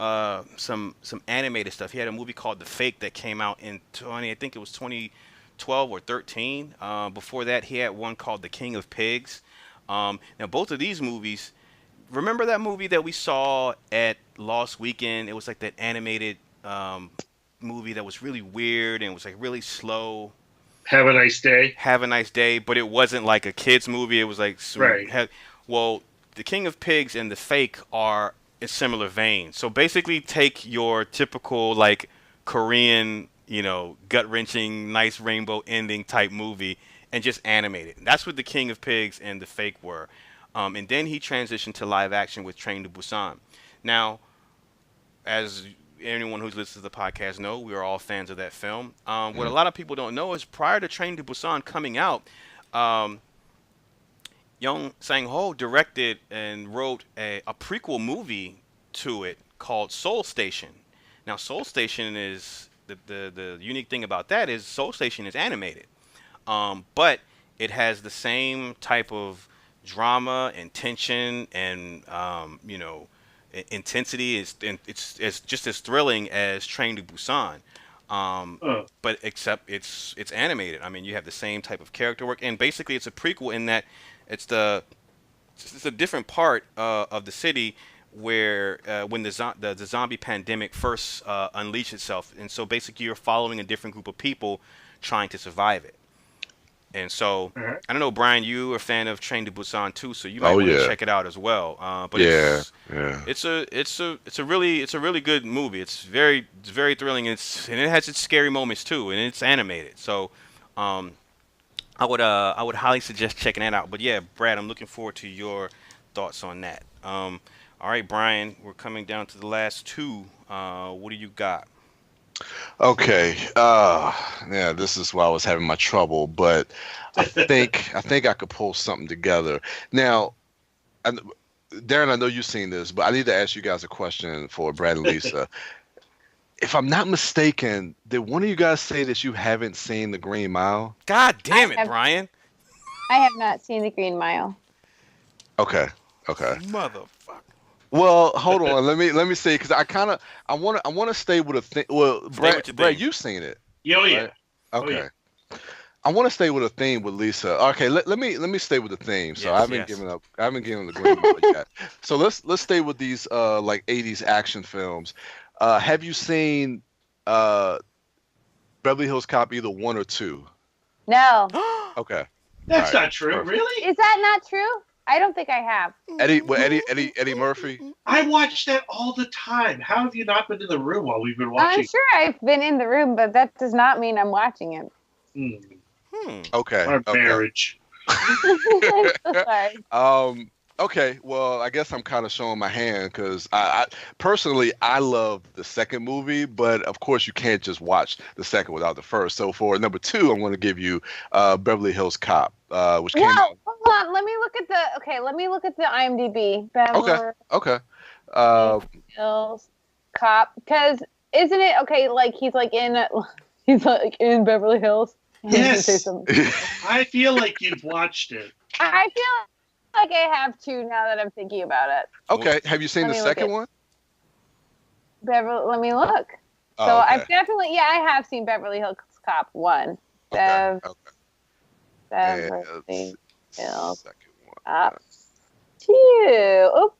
S2: animated stuff. He had a movie called The Fake that came out in I think it was 2012 or 13. Before that, he had one called The King of Pigs. Now, both of these movies, remember that movie that we saw at Lost Weekend? It was like that animated movie that was really weird and was like really slow.
S5: Have a nice day.
S2: Have a Nice Day, but it wasn't like a kids movie. It was like
S5: Right.
S2: well, The King of Pigs and The Fake are in similar vein. So basically, take your typical like Korean, gut wrenching, nice rainbow ending type movie and just animate it. That's what The King of Pigs and The Fake were. And then he transitioned to live action with Train to Busan. Now, as anyone who's listened to the podcast know, we are all fans of that film. What a lot of people don't know is prior to Train to Busan coming out, um, Young Sang-ho directed and wrote a prequel movie to it called Soul Station. Now, Soul Station is the unique thing about that is Soul Station is animated, but it has the same type of drama and tension and intensity. It's just as thrilling as Train to Busan. But except it's animated. I mean, you have the same type of character work, and basically it's a prequel in that it's a different part of the city where when the zombie pandemic first unleashed itself, and so basically you're following a different group of people trying to survive it. And so I don't know, Brian, you are a fan of Train to Busan too, so you might want to check it out as well. But it's a really good movie. It's very thrilling. And it has its scary moments too, and it's animated. So I would highly suggest checking that out. But yeah, Brad, I'm looking forward to your thoughts on that. All right, Brian, we're coming down to the last two. What do you got?
S3: Okay. Yeah, this is why I was having my trouble, but I think I could pull something together. Now, Darren, I know you've seen this, but I need to ask you guys a question for Brad and Lisa. If I'm not mistaken, did one of you guys say that you haven't seen The Green Mile?
S2: God damn it, Brian.
S4: I have not seen The Green Mile.
S3: Okay.
S2: Motherfucker.
S3: Well, hold on. Let me say, because I want to stay with a thing. Well, Brad, you've seen it.
S5: Oh yeah.
S3: Right? Okay. Oh, yeah. I want to stay with a theme with Lisa. Okay, let me stay with the theme. So I haven't given up. I haven't given the Green Mile yet. So let's stay with these like 80s action films. Have you seen Beverly Hills Cop either 1 or 2?
S4: No.
S3: Okay.
S5: That's not true. Perfect. Really?
S4: Is that not true? I don't think I have.
S3: Eddie Murphy.
S5: I watch that all the time. How have you not been in the room while we've been watching?
S4: I'm sure I've been in the room, but that does not mean I'm watching it.
S3: Okay.
S5: Our marriage.
S4: I'm so sorry.
S3: Okay, well, I guess I'm kind of showing my hand because I personally love the second movie, but of course you can't just watch the second without the first. So for number 2, I'm going to give you Beverly Hills Cop, which came out.
S4: Hold on. Let me look at the IMDb.
S3: Okay.
S4: Hills Cop, because isn't it okay? Like he's like in Beverly Hills.
S5: Yes. I feel like you've watched it.
S4: I feel like I have to now that I'm thinking about it.
S3: Okay. Have you seen the second one?
S4: Beverly, let me look.
S3: Oh,
S4: so
S3: okay.
S4: I've definitely, I have seen Beverly Hills Cop 1.
S3: Okay.
S4: Beverly Hills
S3: second one.
S4: Cop 2. Oh,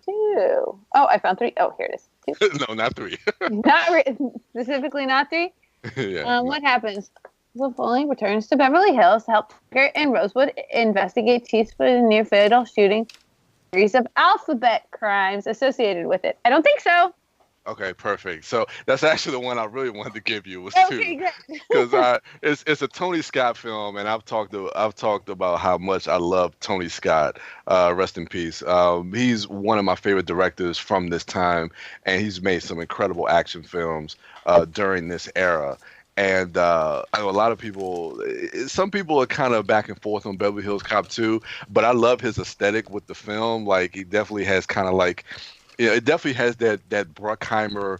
S4: 2. Oh, I found 3. Oh, here it is. 2.
S3: No, not 3.
S4: Specifically not 3?
S3: Yeah.
S4: What happens? Will Foley returns to Beverly Hills to help Tucker and Rosewood investigate Teaspoon's near-fatal shooting, series of alphabet crimes associated with it. I don't think so.
S3: Okay, perfect. So that's actually the one I really wanted to give you was 2.
S4: Okay, good.
S3: Because it's a Tony Scott film, and I've talked about how much I love Tony Scott. Rest in peace. He's one of my favorite directors from this time, and he's made some incredible action films during this era. And I know a lot of people, some people are kind of back and forth on Beverly Hills Cop 2, but I love his aesthetic with the film. Like, he definitely has kind of like, it definitely has that Bruckheimer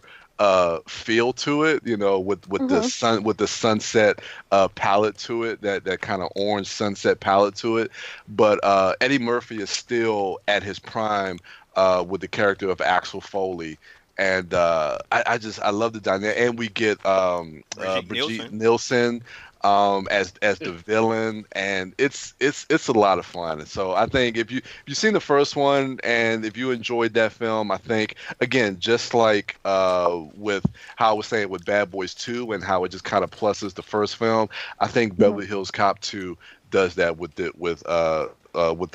S3: feel to it, with the sunset palette to it, that kind of orange sunset palette to it. But Eddie Murphy is still at his prime with the character of Axel Foley. And I love the dynamic, and we get Brigitte Nielsen as the villain, and it's a lot of fun. And so I think if you've seen the first one and if you enjoyed that film, I think again, just like with how I was saying with Bad Boys 2 and how it just kind of pluses the first film, I think Beverly Hills Cop 2 does that with the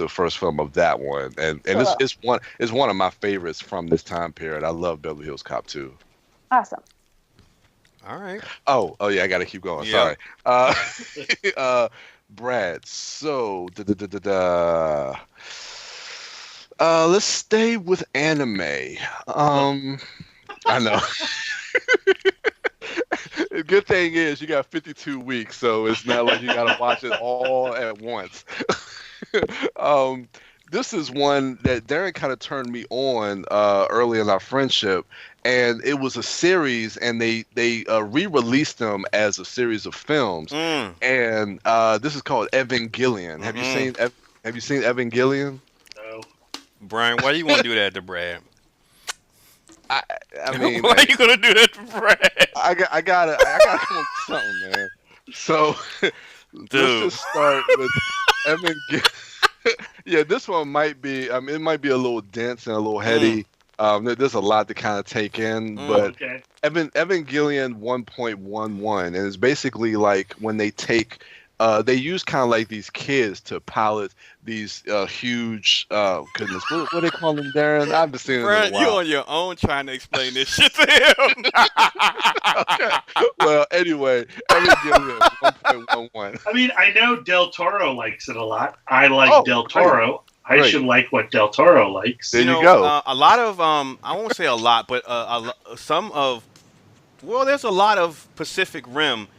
S3: first film of that one, and
S4: Cool.
S3: it's one of my favorites from this time period. I love Beverly Hills Cop 2.
S4: Awesome.
S2: All right.
S3: Oh yeah, I gotta keep going.
S2: Yeah.
S3: Sorry. Brad. So let's stay with anime. I know. The good thing is you got 52 weeks, so it's not like you gotta watch it all at once. This is one that Darren kind of turned me on early in our friendship, and it was a series, and they re-released them as a series of films, and this is called Evangelion. Have you seen Evangelion?
S5: No.
S2: Brian, why you want to do that to Brad?
S3: I mean,
S2: why are you gonna do that to Brad?
S3: I gotta come up with something, man. So let's just start with Evangelion. Yeah, this one might be. I mean, it might be a little dense and a little heady. There's a lot to kind of take in, but
S5: Okay.
S3: Evangelion 1.11, and it's basically like when they take. They use kind of like these kids to pilot these huge. Goodness, what do they call them, Darren? I've been seeing it in a
S2: Brad,
S3: while.
S2: you on your own trying to explain this shit to him.
S3: Okay. Well, anyway, Evangelion 1.11.
S5: I mean, I know Del Toro likes it a lot. I like Del Toro. I
S3: Great.
S5: should like what Del Toro likes.
S3: There you go.
S2: A lot of I won't say a lot, but there's a lot of Pacific Rim.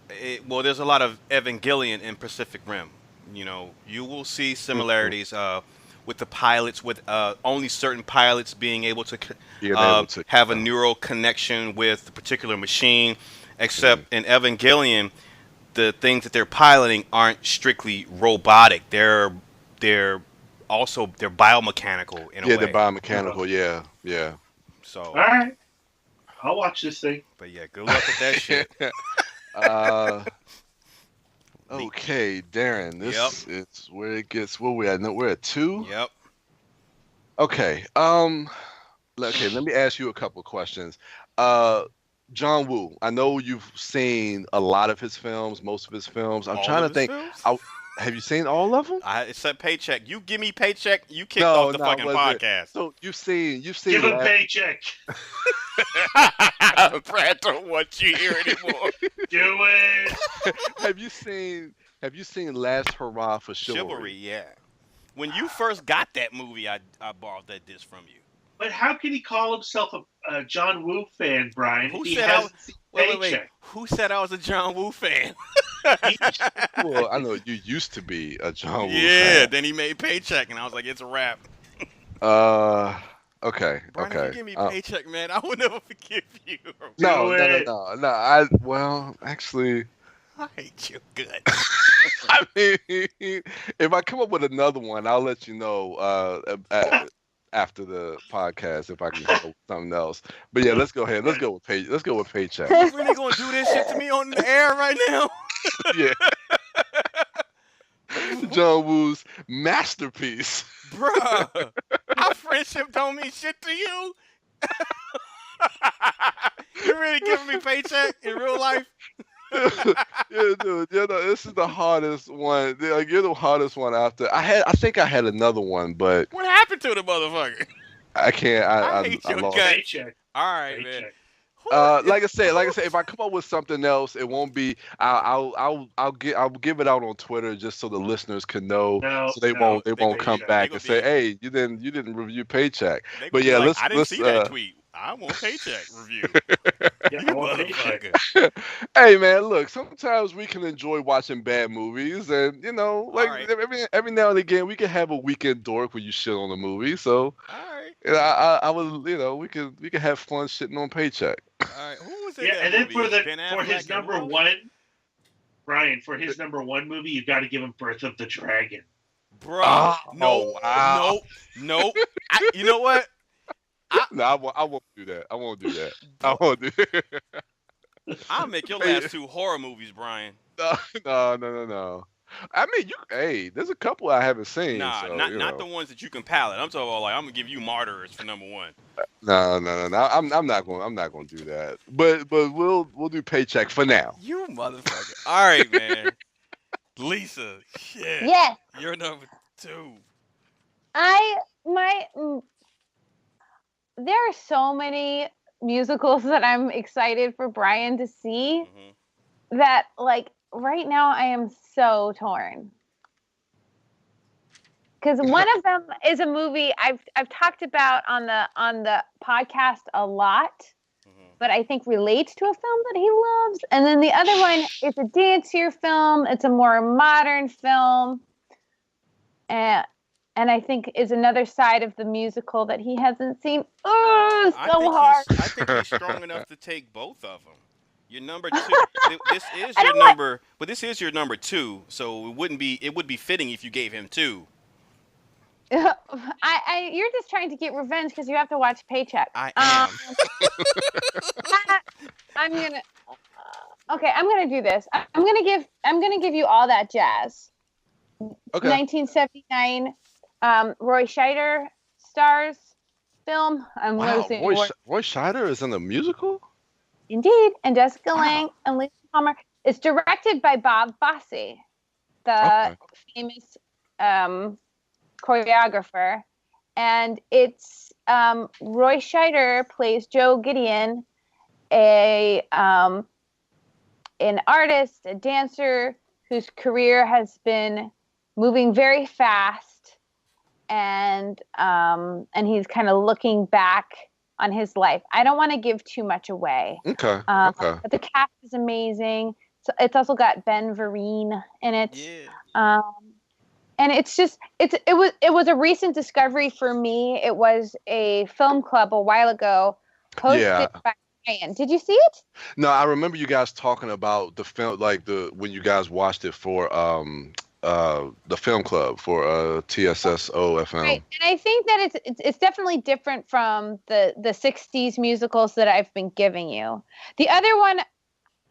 S2: There's a lot of Evangelion in Pacific Rim. You know, you will see similarities with the pilots, with only certain pilots being able to have a neural connection with a particular machine. Except in Evangelion, the things that they're piloting aren't strictly robotic. They're biomechanical in a way.
S3: Yeah, they're biomechanical. Yeah.
S2: So,
S5: All right. I'll watch this thing.
S2: but yeah, good luck with that shit.
S3: Okay, Darren. This is where it gets. Where we at? No, we're at 2.
S2: Yep.
S3: Okay. Okay. Let me ask you a couple questions. John Woo. I know you've seen a lot of his films, most of his films. I'm
S2: All
S3: trying
S2: of
S3: to
S2: his
S3: think.
S2: films?
S3: Have you seen all of them?
S2: Except Paycheck. You give me Paycheck, you kicked off the fucking podcast.
S3: So you've seen.
S5: Give him paycheck.
S2: Brad don't want you here anymore.
S5: Do it.
S3: Have you seen Last Hurrah for Chivalry?
S2: Yeah. When you first got that movie, I borrowed that disc from you.
S5: But how can he call himself a John Woo fan, Brian?
S2: Who
S5: He
S2: said
S5: hasn't seen
S2: Wait.
S5: Paycheck.
S2: Who said I was a John Woo fan?
S3: Well, I know you used to be a John Woo
S2: Yeah,
S3: fan.
S2: then he made Paycheck, and I was like, it's a wrap.
S3: Okay.
S2: Brian, if you give me Paycheck, man, I will never forgive you.
S3: No. Actually,
S2: I hate you good.
S3: I mean, if I come up with another one, I'll let you know after the podcast if I can come up with something else. But yeah, let's go ahead. Let's go with Paycheck.
S2: You really gonna do this shit to me on the air right now?
S3: Yeah. John Woo's masterpiece.
S2: Bruh, our friendship don't mean shit to you. You really giving me Paycheck in real life?
S3: Yeah, dude. This is the hardest one. Like, you're the hardest one after. I think I had another one, but
S2: What happened to the motherfucker?
S3: I can't.
S2: I hate your
S3: lost.
S2: guts.
S5: Paycheck.
S2: All right,
S5: Paycheck.
S2: man.
S3: Like I said, if I come up with something else, it won't be. I'll give it out on Twitter just so the listeners can know, so they won't come back and say, hey, you didn't review Paycheck.
S2: They
S3: But
S2: gonna
S3: yeah,
S2: be like,
S3: let's
S2: I didn't see that tweet. I want Paycheck review.
S5: Yeah,
S2: You
S5: I want Paycheck.
S2: motherfucker.
S3: Hey man, look, sometimes we can enjoy watching bad movies, and like
S2: Alright.
S3: every now and again we can have a weekend dork where you shit on a movie. So
S2: All right.
S3: I was, we can have fun shitting on Paycheck.
S2: All right. Who was in
S5: Yeah,
S2: that
S5: and then
S2: movie?
S5: for
S2: Ben
S5: his
S2: Affleck
S5: number
S2: and
S5: one, Brian, for his number one movie, you got to give him Birth of the Dragon.
S2: Bro,
S3: Oh,
S2: no,
S3: wow.
S2: no. You know what?
S3: No, I won't do that. I won't do that. I won't do that.
S2: I'll make your last two horror movies, Brian.
S3: No. I mean, hey, there's a couple I haven't seen,
S2: Nah,
S3: so
S2: not the ones that you can palate. I'm talking about like I'm gonna give you Martyrs for number one.
S3: No. I'm not going to do that. But we'll do Paycheck for now.
S2: You motherfucker. All right, man. Lisa, shit.
S4: Yes.
S2: You're number two.
S4: There are so many musicals that I'm excited for Brian to see that like right now I am so torn. Because one of them is a movie I've talked about on the podcast a lot, but I think relates to a film that he loves. And then the other one is a dancier film. It's a more modern film. And I think is another side of the musical that he hasn't seen. Oh, so hard.
S2: I think he's strong enough to take both of them. Your number two. This is your number, but this is your number two. So it would be fitting if you gave him two.
S4: You're just trying to get revenge because you have to watch Paycheck.
S2: I am.
S4: I'm gonna do this. I'm gonna give you All That Jazz.
S3: Okay.
S4: 1979. Roy Scheider stars film.
S3: Wow, Roy Scheider is in the musical?
S4: Indeed. And Jessica Lange and Lisa Palmer. It's directed by Bob Fosse, the famous choreographer. And it's Roy Scheider plays Joe Gideon, an artist, a dancer whose career has been moving very fast. And he's kind of looking back on his life. I don't want to give too much away.
S3: Okay.
S4: But the cast is amazing. So it's also got Ben Vereen in it.
S2: Yeah.
S4: And it's just it was a recent discovery for me. It was a film club a while ago, hosted by Ryan. Did you see it?
S3: No, I remember you guys talking about the film, like when you guys watched it for the film club for TSSO FM.
S4: Right, and I think that it's definitely different from the 60s musicals that I've been giving you. The other one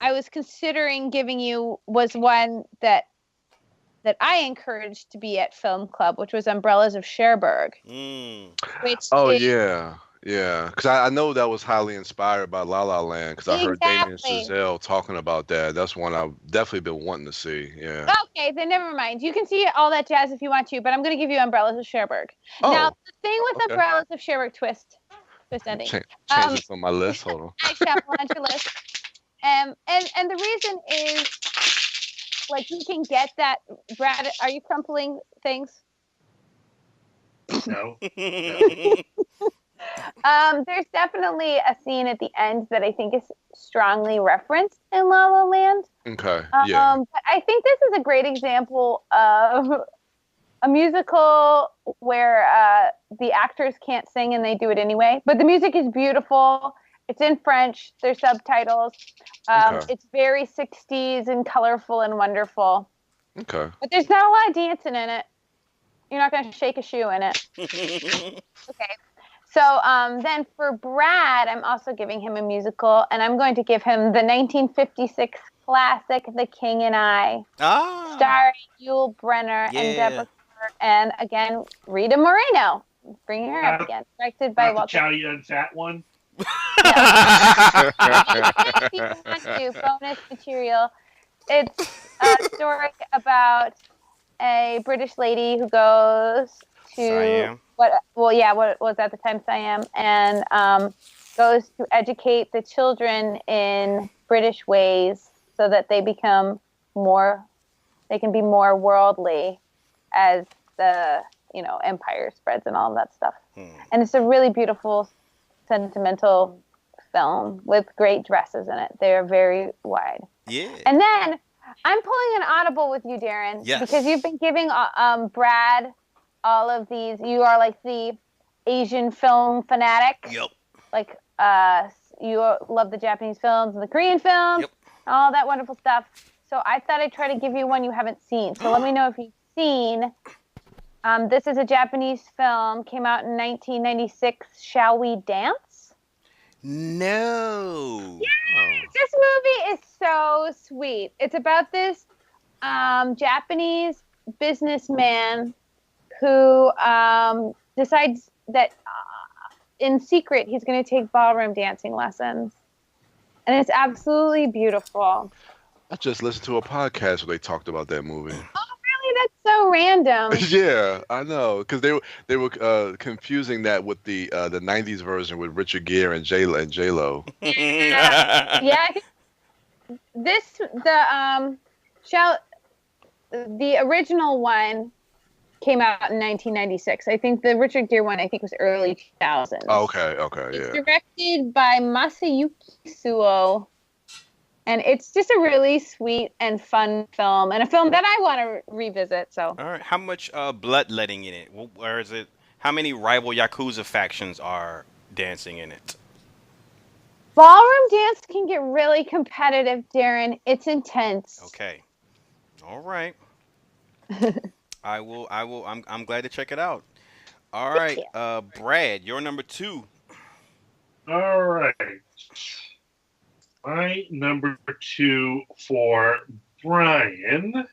S4: I was considering giving you was one that I encouraged to be at film club, which was Umbrellas of Cherbourg.
S3: Yeah, because I know that was highly inspired by La La Land, because I heard Damien Chazelle talking about that. That's one I've definitely been wanting to see. Yeah.
S4: Okay, then never mind. You can see All That Jazz if you want to, but I'm going to give you Umbrellas of Cherbourg. Now, the thing with Umbrellas of Cherbourg, twist ending.
S3: Change this on my list. Hold on.
S4: I shall on your list. And the reason is, like, you can get that. Brad, are you crumpling things?
S5: No.
S4: There's definitely a scene at the end that I think is strongly referenced in La La Land.
S3: Okay. Yeah.
S4: But I think this is a great example of a musical where the actors can't sing and they do it anyway. But the music is beautiful. It's in French. There's subtitles. It's very 60s and colorful and wonderful.
S3: Okay.
S4: But there's not a lot of dancing in it. You're not going to shake a shoe in it. Okay. So then for Brad, I'm also giving him a musical, and I'm going to give him the 1956 classic, The King and I, starring Yul Brynner and Deborah Kerr, and again, Rita Moreno. Bringing her up again. Directed by
S5: Walter. Chow Yun Fat one.
S4: If you want to, bonus material. It's a story about a British lady who goes to
S2: Siam.
S4: what was at the time Siam, and goes to educate the children in British ways so that they can be more worldly as the empire spreads and all of that stuff. And it's a really beautiful, sentimental film with great dresses in it. They're very wide.
S2: Yeah.
S4: And then I'm pulling an audible with you, Darren, because you've been giving Brad all of these. You are like the Asian film fanatic.
S2: Yep.
S4: Like you love the Japanese films and the Korean films, all that wonderful stuff. So I thought I'd try to give you one you haven't seen. So let me know if you've seen. This is a Japanese film, came out in 1996, Shall We Dance?
S2: No.
S3: Oh.
S4: This movie is so sweet. It's about this Japanese businessman who decides that in secret he's going to take ballroom dancing lessons. And it's absolutely beautiful.
S3: I just listened to a podcast where they talked about that movie.
S4: Really, that's so random.
S3: Yeah, I know, because they were confusing that with the '90s version with Richard Gere and J Lo.
S4: Yeah, I think the original one came out in 1996. I think the Richard Gere one was early 2000s.
S3: Oh, okay,
S4: It's
S3: yeah.
S4: directed by Masayuki Suo, and it's just a really sweet and fun film, and a film that I want to revisit. So,
S2: All right. How much bloodletting in it? Where is it? How many rival Yakuza factions are dancing in it?
S4: ballroom dance can get really competitive, Darren. It's intense.
S2: Okay. All right. I will. I'm glad to check it out. All right. Brad, you're number 2.
S5: All right. My number 2 for Brian.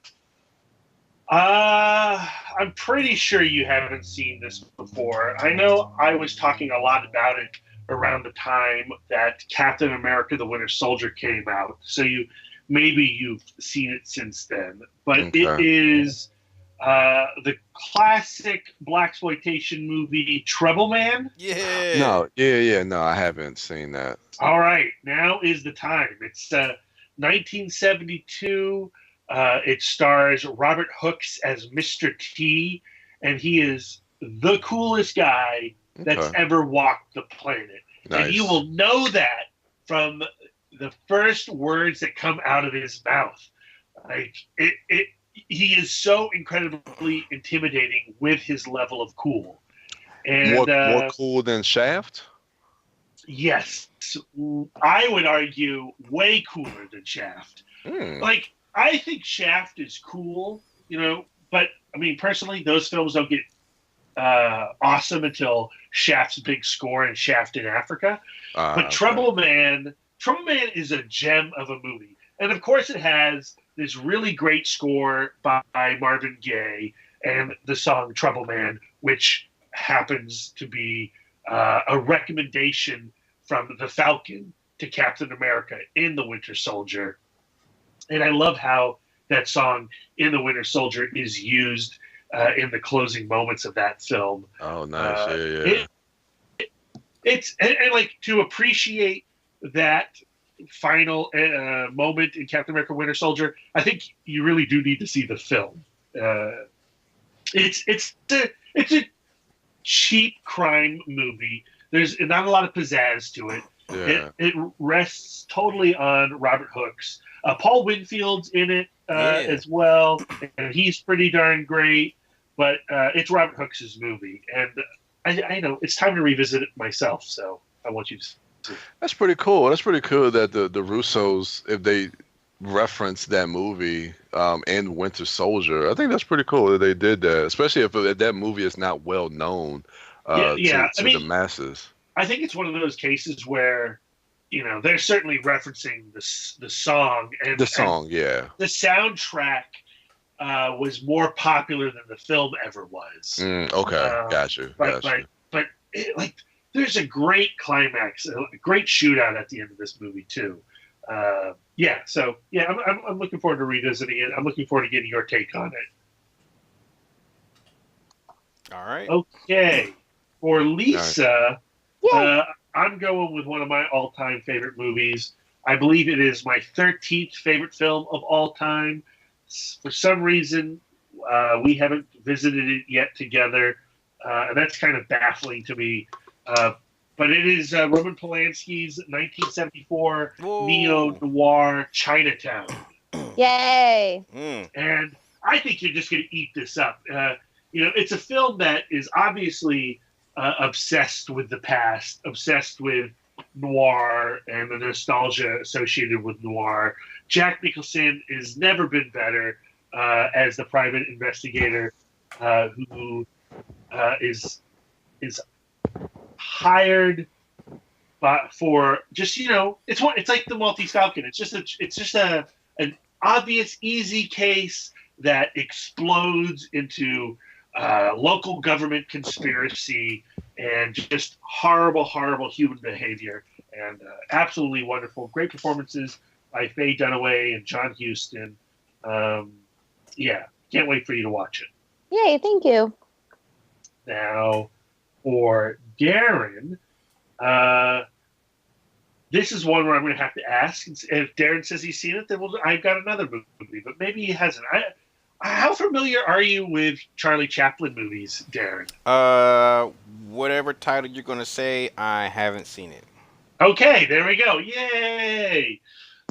S5: I'm pretty sure you haven't seen this before. I know I was talking a lot about it around the time that Captain America: The Winter Soldier came out, so maybe you've seen it since then. But
S3: Okay.
S5: it is the classic blaxploitation movie Trouble Man.
S2: Yeah.
S3: No, I haven't seen that.
S5: All right, now is the time. It's 1972. It stars Robert Hooks as Mr. T, and he is the coolest guy that's
S3: Okay.
S5: ever walked the planet.
S3: Nice.
S5: And you will know that from the first words that come out of his mouth. Like he is so incredibly intimidating with his level of cool. And
S3: More cool than Shaft?
S5: yes, I would argue way cooler than Shaft. Like, I think Shaft is cool, but I mean, personally, those films don't get awesome until Shaft's big score and Shaft in Africa. But
S3: Okay.
S5: Trouble Man is a gem of a movie. And of course, it has this really great score by Marvin Gaye and the song Trouble Man, which happens to be a recommendation from the Falcon to Captain America in The Winter Soldier. And I love how that song in The Winter Soldier is used in the closing moments of that film.
S3: Oh, nice. Yeah.
S5: It's and like, to appreciate that final moment in Captain America: Winter Soldier, I think you really do need to see the film. It's a cheap crime movie. There's not a lot of pizzazz to it.
S3: Yeah.
S5: It rests totally on Robert Hooks. Paul Winfield's in it as well, and he's pretty darn great. But it's Robert Hooks' movie, and I know it's time to revisit it myself. So I want you to see it.
S3: That's pretty cool. That's pretty cool that the Russos, if they reference that movie and Winter Soldier, I think that's pretty cool that they did that, especially if that movie is not well known to the masses.
S5: I think it's one of those cases where, they're certainly referencing the song. And
S3: The song, yeah.
S5: The soundtrack was more popular than the film ever was.
S3: Okay, got you.
S5: But there's a great climax, a great shootout at the end of this movie too. I'm looking forward to revisiting it. I'm looking forward to getting your take on it.
S2: All right.
S5: Okay, for Lisa,
S4: Yay.
S5: I'm going with one of my all-time favorite movies. I believe it is my 13th favorite film of all time. For some reason, we haven't visited it yet together, and that's kind of baffling to me. But it is Roman Polanski's 1974 neo-noir Chinatown.
S4: Yay.
S5: And I think you're just going to eat this up. It's a film that is obviously obsessed with the past, obsessed with noir and the nostalgia associated with noir. Jack Nicholson has never been better as the private investigator who is hired for just it's like the Maltese Falcon. It's just an obvious easy case that explodes into local government conspiracy and just horrible human behavior, and absolutely wonderful, great performances by Faye Dunaway and John Huston. Yeah, can't wait for you to watch it.
S4: Yay, thank you.
S5: Now, for Darren, this is one where I'm going to have to ask. If Darren says he's seen it, then I've got another movie, but maybe he hasn't. How familiar are you with Charlie Chaplin movies, Darren?
S2: Whatever title you're going to say, I haven't seen it.
S5: Okay, there we go. Yay!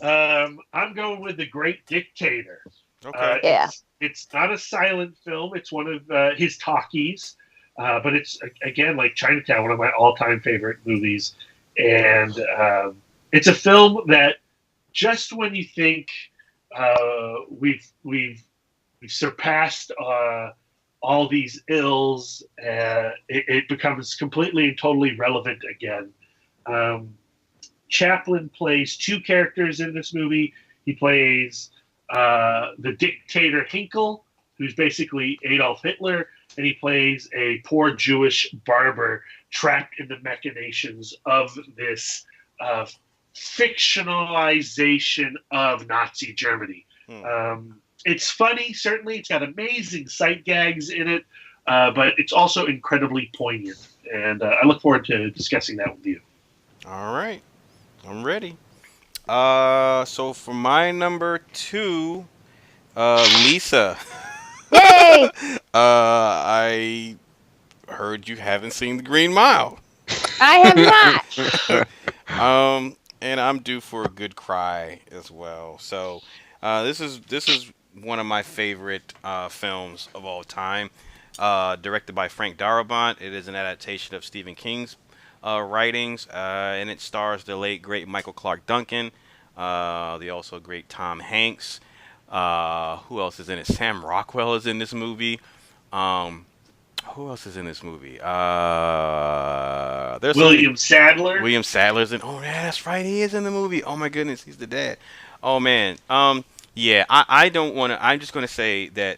S5: I'm going with The Great Dictator.
S2: Okay.
S4: Yeah.
S5: It's not a silent film. It's one of his talkies. But it's, again, like Chinatown, one of my all-time favorite movies. And it's a film that just when you think we've surpassed all these ills, it becomes completely and totally relevant again. Chaplin plays two characters in this movie. He plays the dictator Hinkle, who's basically Adolf Hitler, and he plays a poor Jewish barber trapped in the machinations of this fictionalization of Nazi Germany. It's funny, certainly. It's got amazing sight gags in it, but it's also incredibly poignant. And I look forward to discussing that with you.
S2: All right. I'm ready. So for my number 2, Lisa.
S4: Yay!
S2: I heard you haven't seen The Green Mile.
S4: I have not.
S2: And I'm due for a good cry as well. So, this is one of my favorite films of all time. Directed by Frank Darabont. It is an adaptation of Stephen King's writings, and it stars the late great Michael Clarke Duncan, the also great Tom Hanks. Who else is in it? Sam Rockwell is in this movie. Who else is in this movie? There's
S5: William Sadler.
S2: William Sadler's in. Oh, yeah, that's right. He is in the movie. Oh my goodness, he's the dad. Oh man. Yeah. I don't want to. I'm just going to say that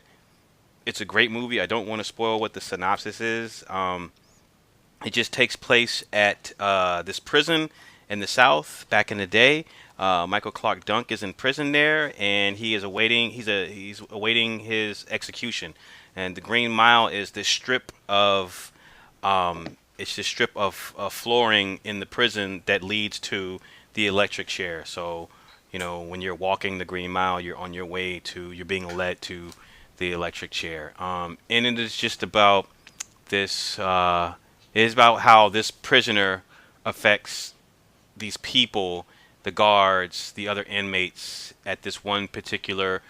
S2: it's a great movie. I don't want to spoil what the synopsis is. It just takes place at this prison in the South back in the day. Michael Clarke Duncan is in prison there, and he is awaiting. He's awaiting his execution. And the Green Mile is this strip of flooring in the prison that leads to the electric chair. So, when you're walking the Green Mile, you're on your way to, you're being led to the electric chair. And it is just about this. It is about how this prisoner affects these people, the guards, the other inmates at this one particular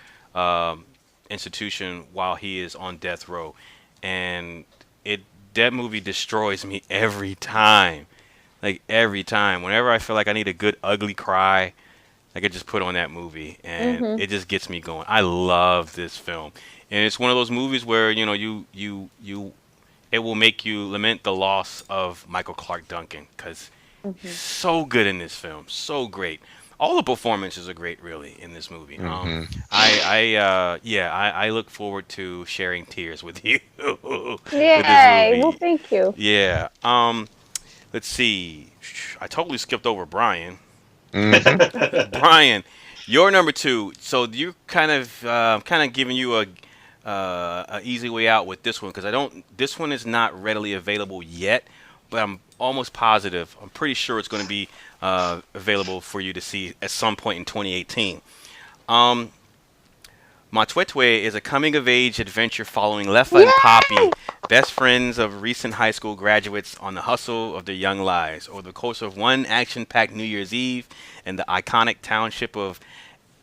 S2: institution while he is on death row. And that movie destroys me every time. Like every time. Whenever I feel like I need a good ugly cry, I could just put on that movie and it just gets me going. I love this film. And it's one of those movies where, it will make you lament the loss of Michael Clarke Duncan, because he's so good in this film, so great. All the performances are great, really, in this movie. I look forward to sharing tears with you.
S4: Yay!
S2: With this movie.
S4: Well, thank you.
S2: Yeah. Let's see. I totally skipped over Brian. Brian, you're number 2. So you're kind of giving you a easy way out with this one, because this one is not readily available yet, but I'm almost positive. I'm pretty sure it's going to be available for you to see at some point in 2018. Matwetwe is a coming-of-age adventure following Lefa and Poppy, best friends of recent high school graduates, on the hustle of their young lives. Over the course of one action-packed New Year's Eve in the iconic township of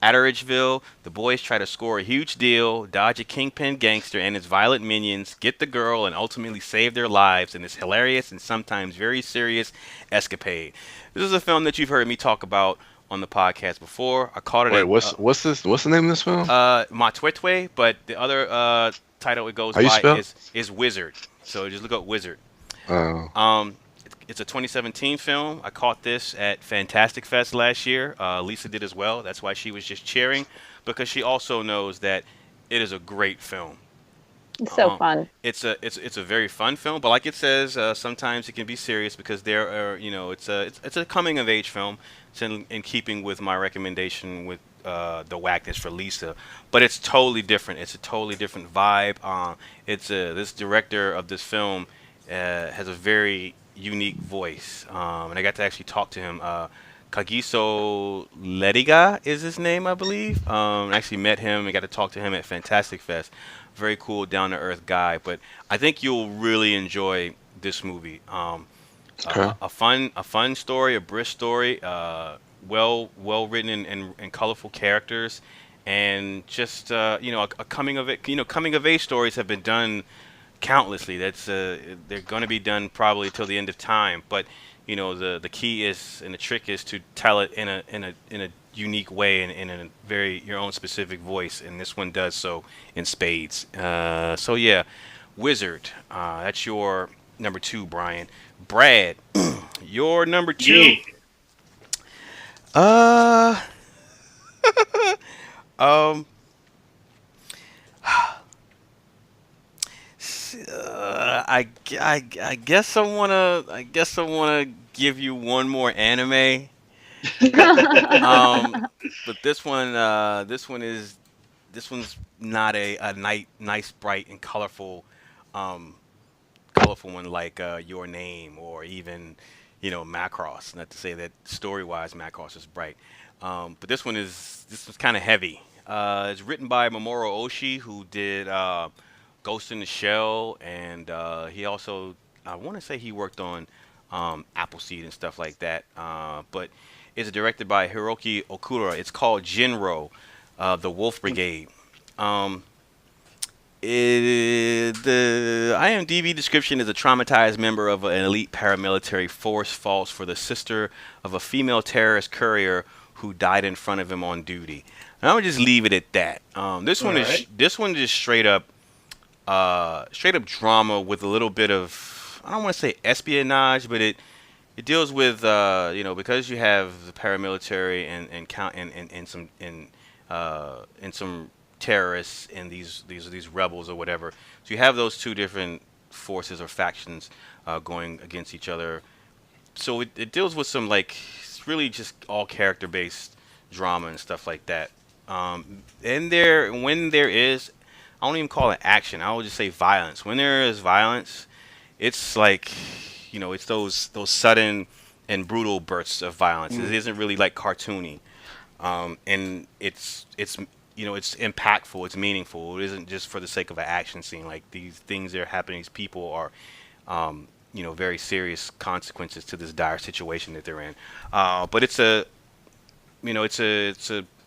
S2: Atteridgeville, the boys try to score a huge deal, dodge a kingpin gangster and his violent minions, get the girl, and ultimately save their lives in this hilarious and sometimes very serious escapade. This is a film that you've heard me talk about on the podcast before. I called it.
S3: Wait, what's the name of this film?
S2: Matwetwe, but the other title it goes by is Wizard. So just look up Wizard.
S3: Oh.
S2: It's a 2017 film. I caught this at Fantastic Fest last year. Lisa did as well. That's why she was just cheering, because she also knows that it is a great film.
S4: It's so
S2: Uh,
S4: fun.
S2: it's a very fun film, but like it says, sometimes it can be serious because there are, it's a coming of age film. It's in keeping with my recommendation with the whackness for Lisa, but it's totally different. It's a totally different vibe. It's this director of this film has a very unique voice, and I got to actually talk to him. Kagiso Lediga is his name, I believe. I actually met him and got to talk to him at Fantastic Fest. Very cool, down to earth guy. But I think you'll really enjoy this movie.
S3: Okay.
S2: A fun story, a brisk story, well written and colorful characters, and just a coming of it. Coming of age stories have been done countlessly. They're going to be done probably till the end of time. But the key is, and the trick is to tell it in a unique way and in a very your own specific voice. And this one does so in spades. So yeah, Wizard. That's your number 2, Brian. Brad, your number 2.
S5: Yeah.
S2: Uh, um, I guess I wanna give you one more anime. But this one's not a nice, bright, and um, colorful one like Your Name, or even Macross. Not to say that story-wise Macross is bright, but this one's kind of heavy. It's written by Mamoru Oshii, who did Ghost in the Shell, and he also, I want to say, he worked on Appleseed and stuff like that. But it's directed by Hiroki Okura. It's called Jinro, the Wolf Brigade. Um, the IMDb description is: a traumatized member of an elite paramilitary force falls for the sister of a female terrorist courier who died in front of him on duty. And I would just leave it at that.
S5: All right.
S2: This one is straight up drama with a little bit of, I don't want to say espionage, but it deals with because you have the paramilitary and some terrorists and these rebels or whatever. So you have those two different forces or factions going against each other. So it deals with some, like, it's really just all character based drama and stuff like that. And when there is, I don't even call it action. I would just say violence. When there is violence, it's like, it's those sudden and brutal bursts of violence. It isn't really like cartoony, and it's impactful. It's meaningful. It isn't just for the sake of an action scene. Like, these things that are happening, these people are, very serious consequences to this dire situation that they're in. But it's a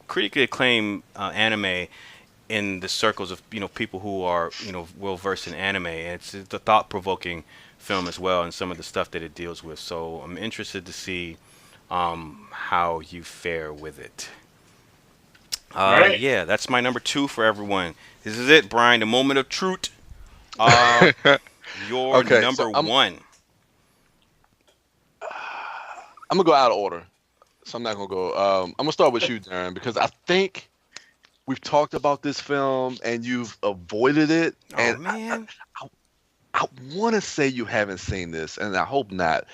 S2: critically acclaimed anime in the circles of people who are well versed in anime. And it's a thought provoking film as well, and some of the stuff that it deals with. So I'm interested to see how you fare with it.
S5: All right.
S2: Yeah, that's my number 2 for everyone. This is it, Brian. The moment of truth. Uh, your
S3: Okay,
S2: number
S3: so I'm
S2: 1.
S3: gonna go out of order. So I'm not gonna go. I'm gonna start with you, Darren, because I think we've talked about this film and you've avoided it.
S2: Oh
S3: And
S2: man,
S3: I want to say you haven't seen this, and I hope not.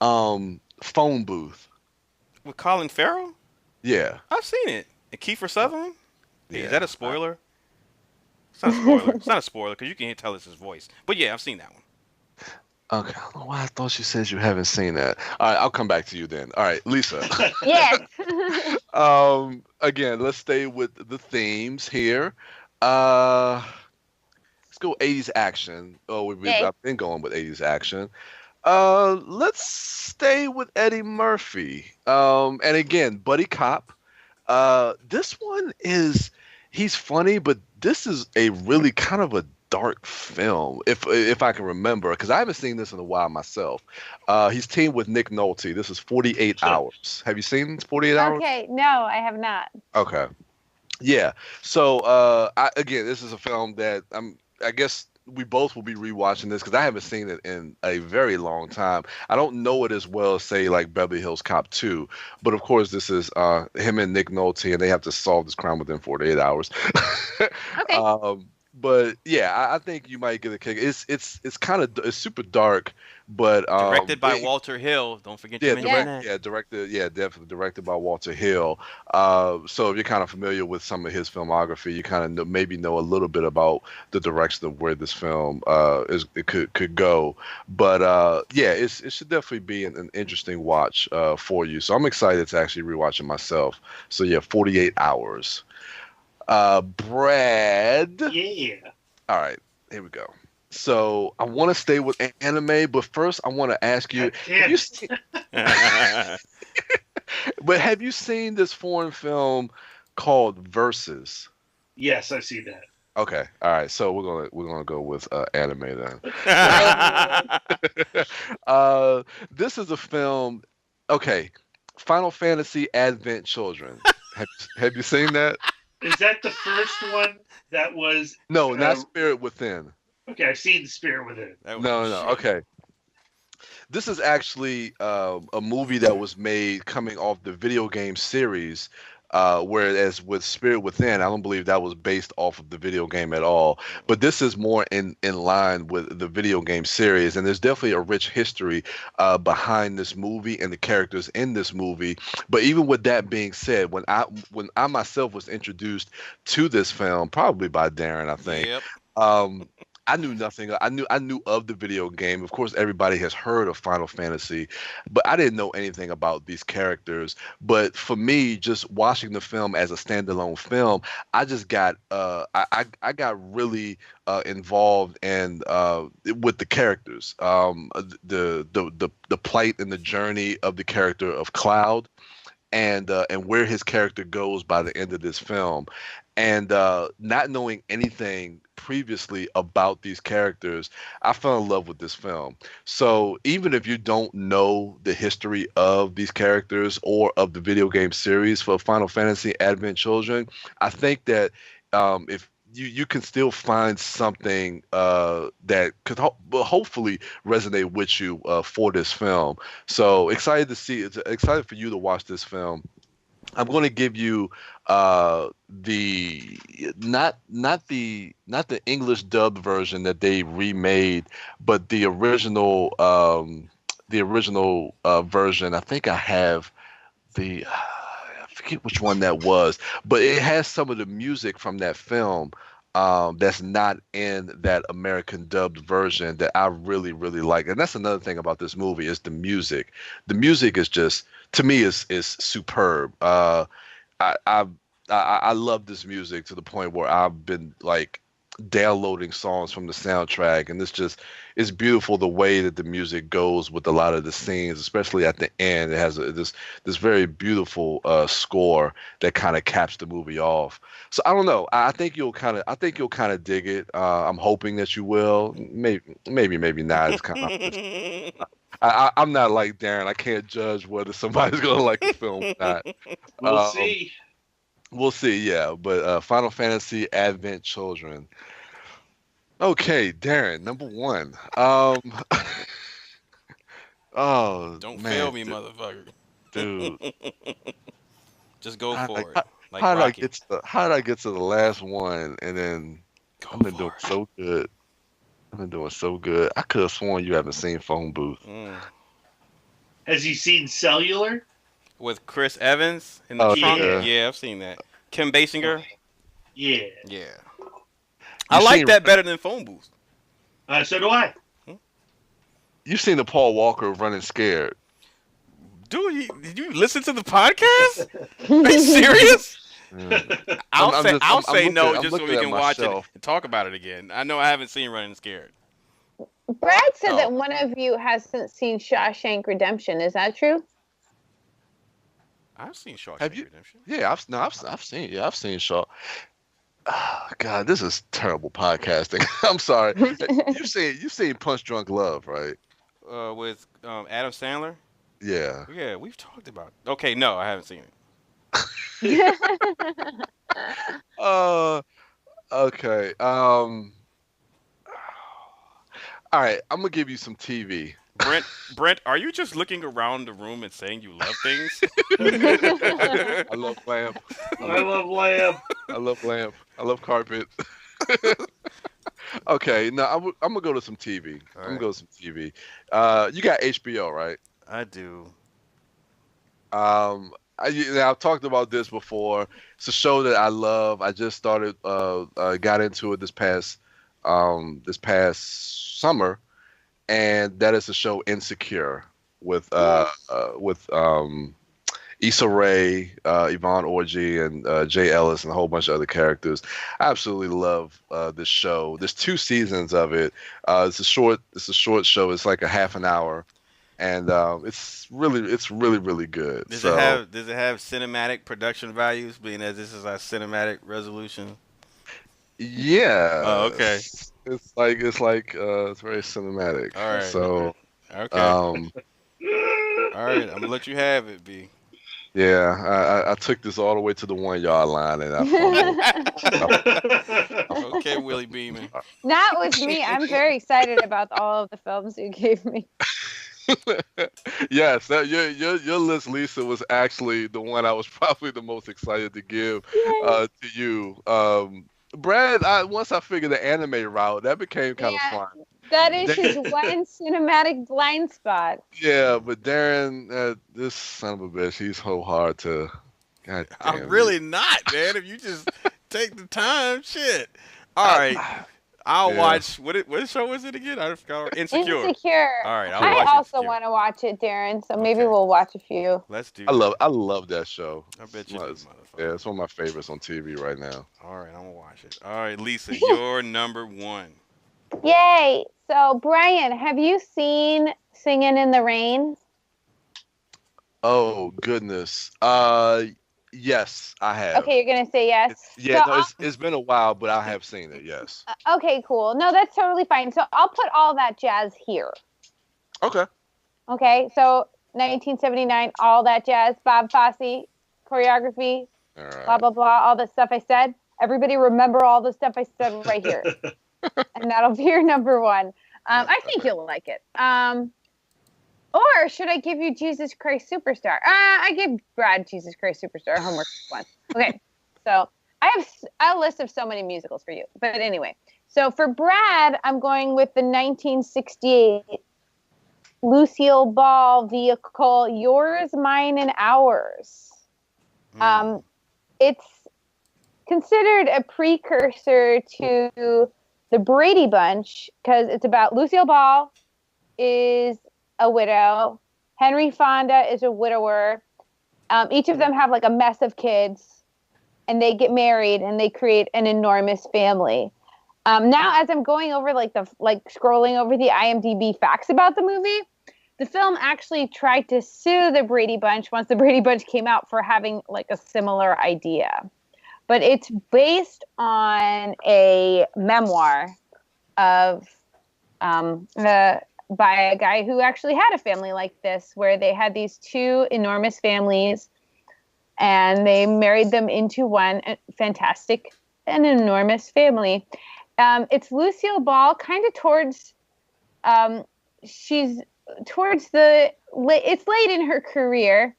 S3: Phone Booth.
S2: with Colin Farrell,
S3: Yeah,
S2: I've seen it. And Kiefer Sutherland. Hey, is
S3: yeah.
S2: that a spoiler? It's not a spoiler. It's not a spoiler because you can tell it's his voice. But yeah, I've seen that one.
S3: Okay, I don't know why I thought you said you haven't seen that. All right, I'll come back to you then. All right, Lisa.
S4: Yes.
S3: Again, let's stay with the themes here. Let's go 80s action. Oh,
S4: Yay.
S3: I've been going with 80s action. Let's stay with Eddie Murphy. And again, buddy cop. This one he's funny, but this is a really kind of a dark film, if I can remember, because I haven't seen this in a while myself. He's teamed with Nick Nolte. This is 48 Hours. Have you seen 48 Hours?
S4: Okay. No, I have not.
S3: Okay. Yeah. So again, this is a film that I guess we both will be rewatching this because I haven't seen it in a very long time. I don't know it as well as say like Beverly Hills Cop 2, but of course this is him and Nick Nolte, and they have to solve this crime within 48 hours.
S4: Okay.
S3: But yeah, I think you might get a kick. It's kind of it's super dark, but
S2: Directed by Walter Hill. Don't forget to
S3: yeah,
S2: mention that.
S3: directed, yeah, definitely directed by Walter Hill. So if you're kind of familiar with some of his filmography, you kind of maybe know a little bit about the direction of where this film it could go. But yeah, it should definitely be an interesting watch for you. So I'm excited to actually rewatch it myself. So yeah, 48 hours. Brad.
S5: Yeah.
S3: All right, here we go. So I want to stay with anime, but first I want to ask you: have you seen, but have you seen this foreign film called Versus?
S5: Yes, I see that.
S3: Okay, all right. So we're gonna go with anime then. This is a film. Okay, Final Fantasy Advent Children. Have you seen that?
S5: Is that the first one that was?
S3: No, not Spirit Within.
S5: Okay, I've seen the Spirit Within.
S3: No. Okay. This is actually a movie that was made coming off the video game series, whereas with Spirit Within, I don't believe that was based off of the video game at all. But this is more in line with the video game series, and there's definitely a rich history behind this movie and the characters in this movie. But even with that being said, when I myself was introduced to this film, probably by Darren, I think.
S2: Yep.
S3: I knew nothing. I knew of the video game. Of course, everybody has heard of Final Fantasy, but I didn't know anything about these characters. But for me, just watching the film as a standalone film, I just got I got really involved and with the characters, the plight and the journey of the character of Cloud, and where his character goes by the end of this film. And not knowing anything previously about these characters, I fell in love with this film. So even if you don't know the history of these characters or of the video game series for Final Fantasy Advent Children, I think that if you can still find something that could hopefully resonate with you for this film. So excited for you to watch this film. I'm going to give you the not the English dubbed version that they remade, but the original version. I think I have I forget which one that was, but it has some of the music from that film that's not in that American dubbed version that I really, really like. And that's another thing about this movie is the music. The music is just, to me, is superb. I love this music to the point where I've been like downloading songs from the soundtrack, and it's beautiful the way that the music goes with a lot of the scenes, especially at the end. It has this very beautiful score that kind of caps the movie off. So I don't know. I think you'll kind of dig it. I'm hoping that you will. Maybe not. It's kind of. I'm not like Darren. I can't judge whether somebody's gonna like the film or not.
S5: We'll see.
S3: We'll see, yeah. But Final Fantasy Advent Children. Okay, Darren, number one. Oh,
S2: Don't
S3: man,
S2: fail me, motherfucker.
S3: dude.
S2: Just go for it. Like
S3: How did
S2: Rocky.
S3: how did I get to the last one and then I've been doing so good. I've been doing so good. I could have sworn you haven't seen Phone Booth.
S5: Has he seen Cellular?
S2: With Chris Evans in the trunk? Yeah, I've seen that. Kim Basinger?
S5: Yeah.
S2: Yeah. I like that better than Phone Booth.
S5: So do I.
S3: You've seen the Paul Walker Running Scared.
S2: Dude, did you listen to the podcast? Are you serious? I'll say no just so we can watch it and talk about it again. I know I haven't seen Running Scared.
S4: Brad said that one of you hasn't seen Shawshank Redemption. Is that true?
S2: I've seen Shawshank Redemption.
S3: Yeah, I've seen Shaw. Oh, God, this is terrible podcasting. I'm sorry. You've seen Punch Drunk Love, right?
S2: With Adam Sandler.
S3: Yeah.
S2: Yeah, we've talked about it. Okay, no, I haven't seen it.
S3: Okay. All right, I'm gonna give you some TV.
S2: Brent, are you just looking around the room and saying you love things?
S3: I love lamp.
S5: I love lamb.
S3: I love lamp. I love carpet. Okay, now I'm gonna go to some TV.
S2: All
S3: I'm gonna
S2: right.
S3: go to some TV. You got HBO, right?
S2: I do.
S3: I've talked about this before. It's a show that I love. I just started, got into it this past summer, and that is the show Insecure with Issa Rae, Yvonne Orji, and Jay Ellis, and a whole bunch of other characters. I absolutely love this show. There's 2 seasons of it. It's a short show. It's like a half an hour, and it's really good.
S2: Does it have cinematic production values, being as this is our cinematic resolution?
S3: Yeah.
S2: Oh, okay.
S3: It's very cinematic.
S2: All right.
S3: So,
S2: Okay. All right. I'm gonna let you have it, B.
S3: yeah, I took this all the way to the 1-yard line, and I fumbled.
S2: Okay, Willie Beeman.
S4: That was me. I'm very excited about all of the films you gave me.
S3: Yes, your list, Lisa, was actually the one I was probably the most excited to give to you. Brad, once I figured the anime route, that became kind of fun.
S4: That is his one cinematic blind spot.
S3: Yeah, but Darren, this son of a bitch, he's so hard to. God damn
S2: I'm really not, man. If you just take the time, shit. All right. I'll watch. What show was it again? I forgot. Insecure. All right.
S4: I also want to watch it, Darren. So maybe we'll watch a few.
S2: Let's do.
S3: I love that show.
S2: I bet you do, motherfucker.
S3: Yeah, it's one of my favorites on TV right now.
S2: All right, I'm gonna watch it. All right, Lisa, you're number 1.
S4: Yay! So Brian, have you seen Singing in the Rain?
S3: Oh goodness. Yes, I have.
S4: Okay, you're gonna say yes.
S3: It's been a while, but I have seen it. Yes.
S4: Okay, cool. No, that's totally fine. So I'll put all that jazz here.
S3: Okay.
S4: Okay, so 1979, all that jazz, Bob Fosse, choreography,
S3: All right.
S4: blah blah blah, all the stuff I said. Everybody remember all the stuff I said right here, and that'll be your number 1. I think you'll like it. Or should I give you Jesus Christ Superstar? I gave Brad Jesus Christ Superstar homework once. Okay, so I have a list of so many musicals for you. But anyway, so for Brad, I'm going with the 1968 Lucille Ball vehicle, Yours, Mine, and Ours. It's considered a precursor to the Brady Bunch because it's about Lucille Ball is a widow. Henry Fonda is a widower. Each of them have like a mess of kids, and they get married and they create an enormous family. Now, as I'm going over scrolling over the IMDb facts about the movie, the film actually tried to sue the Brady Bunch once the Brady Bunch came out for having like a similar idea. But it's based on a memoir of by a guy who actually had a family like this, where they had these 2 enormous families, and they married them into one fantastic and enormous family. It's Lucille Ball, kind of towards, she's towards it's late in her career.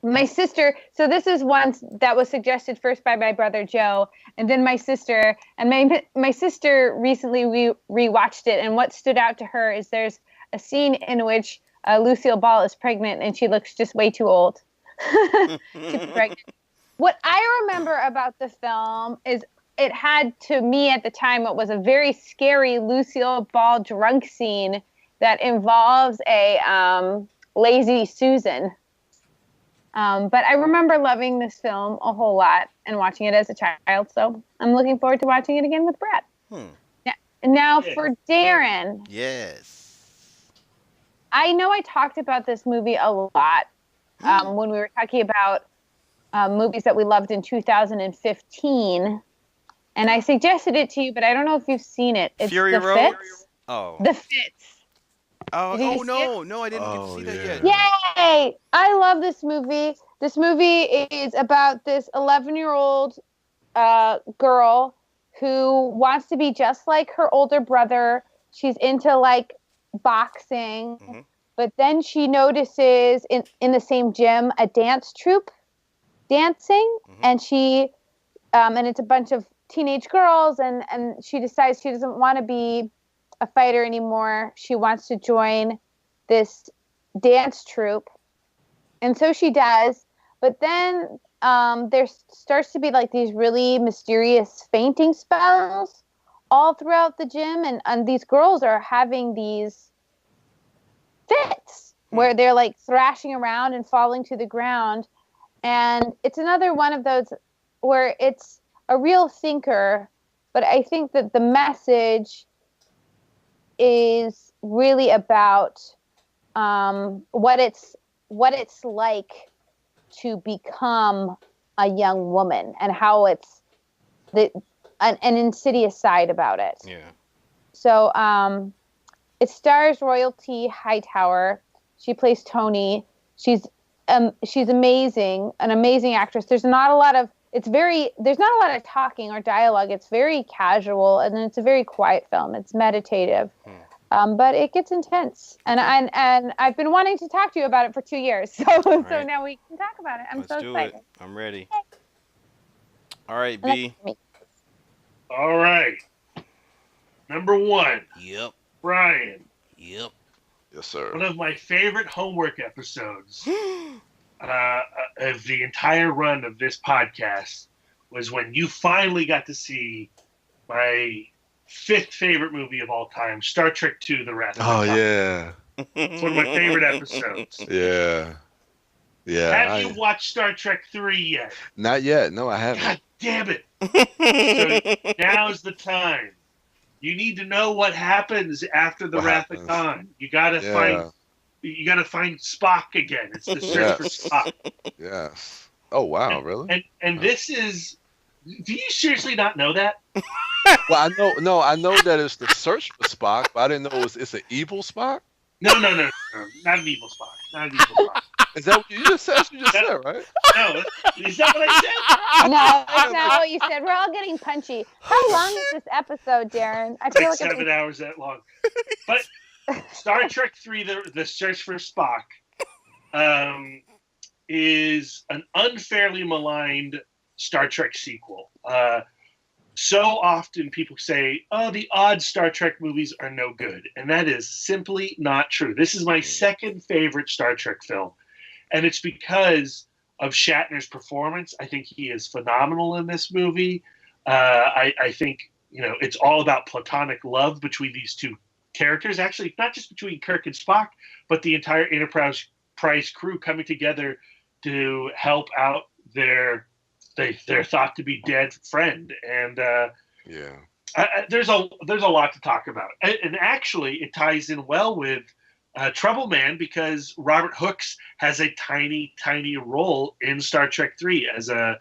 S4: My sister, so this is one that was suggested first by my brother Joe, and then my sister, and my sister recently rewatched it, and what stood out to her is there's a scene in which Lucille Ball is pregnant, and she looks just way too old to be pregnant. What I remember about the film is it had, to me at the time, what was a very scary Lucille Ball drunk scene that involves a lazy Susan. But I remember loving this film a whole lot and watching it as a child, so I'm looking forward to watching it again with Brad. Now for Darren.
S2: Yes.
S4: I know I talked about this movie a lot when we were talking about movies that we loved in 2015, and I suggested it to you, but I don't know if you've seen it. It's
S2: Fury
S4: The
S2: Road?
S4: Fits.
S2: Oh.
S4: The Fits.
S2: Oh
S4: Did you see it?
S2: no, I didn't get to see that yet.
S4: Yay! I love this movie. This movie is about this 11-year-old girl who wants to be just like her older brother. she's into like boxing,
S2: Mhm.
S4: but then she notices in the same gym a dance troupe dancing,
S2: Mhm.
S4: and she and it's a bunch of teenage girls, and she decides she doesn't want to be a fighter anymore. She wants to join this dance troupe, and so she does. But then there starts to be like these really mysterious fainting spells all throughout the gym, and these girls are having these fits where they're like thrashing around and falling to the ground. And it's another one of those where it's a real thinker, but I think that the message is really about what it's like to become a young woman, and how it's an insidious side about it.
S2: Yeah.
S4: So it stars Royalty Hightower. She plays Tony. She's amazing, an amazing actress. There's not a lot of talking or dialogue. It's very casual, and it's a very quiet film. It's meditative. But it gets intense, and I've been wanting to talk to you about it for 2 years, so
S2: right.
S4: now we can talk about it. I'm
S2: Let's
S4: so
S2: do
S4: excited.
S2: it. I'm ready. All right,
S4: And
S2: B.
S4: that's me.
S5: All right. Number 1,
S2: Yep.
S5: Brian.
S2: Yep.
S3: Yes, sir.
S5: One of my favorite homework episodes of the entire run of this podcast was when you finally got to see my 5th favorite movie of all time, Star Trek II: The Wrath of
S3: Oh
S5: Khan.
S3: yeah.
S5: It's one of my favorite episodes.
S3: Yeah. Yeah.
S5: Have you watched Star Trek 3 yet?
S3: Not yet. No, I haven't.
S5: God damn it. So now's the time. You need to know what happens after the
S3: What
S5: Wrath
S3: happens?
S5: of Khan. You gotta find Spock again. It's the search for Spock.
S3: Yes. Oh wow, really?
S5: And this is. Do you seriously not know that?
S3: Well, I know that it's the search for Spock, but I didn't know it's an evil Spock.
S5: No, not an evil Spock. Not an evil Spock.
S3: Is that what you just said? You just said, right?
S5: No, is that what I said?
S4: No, that's not what you said. We're all getting punchy. How long is this episode, Darren? I
S5: It's like
S4: it's
S5: 7 hours that long. But Star Trek 3, the search for Spock, is an unfairly maligned Star Trek sequel. So often people say, oh, the odd Star Trek movies are no good. And that is simply not true. This is my second favorite Star Trek film. And it's because of Shatner's performance. I think he is phenomenal in this movie. I think, it's all about platonic love between these two characters. Actually, not just between Kirk and Spock, but the entire Enterprise crew coming together to help out their thought to be dead friend. And there's a lot to talk about. And actually, it ties in well with Trouble Man, because Robert Hooks has a tiny, tiny role in Star Trek 3 as an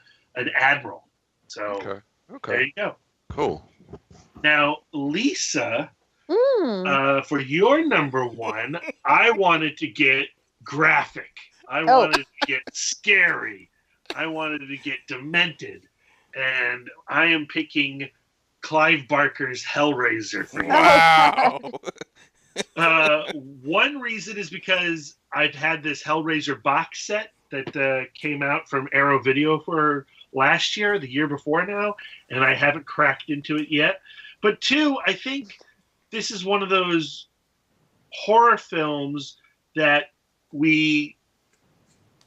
S5: admiral. So there you go.
S3: Cool.
S5: Now, Lisa, for your number 1, I wanted to get graphic. I wanted to get scary. I wanted to get demented. And I am picking Clive Barker's Hellraiser for you.
S2: Wow.
S5: One reason is because I've had this Hellraiser box set that came out from Arrow Video for last year, the year before now, and I haven't cracked into it yet. But 2, I think this is one of those horror films that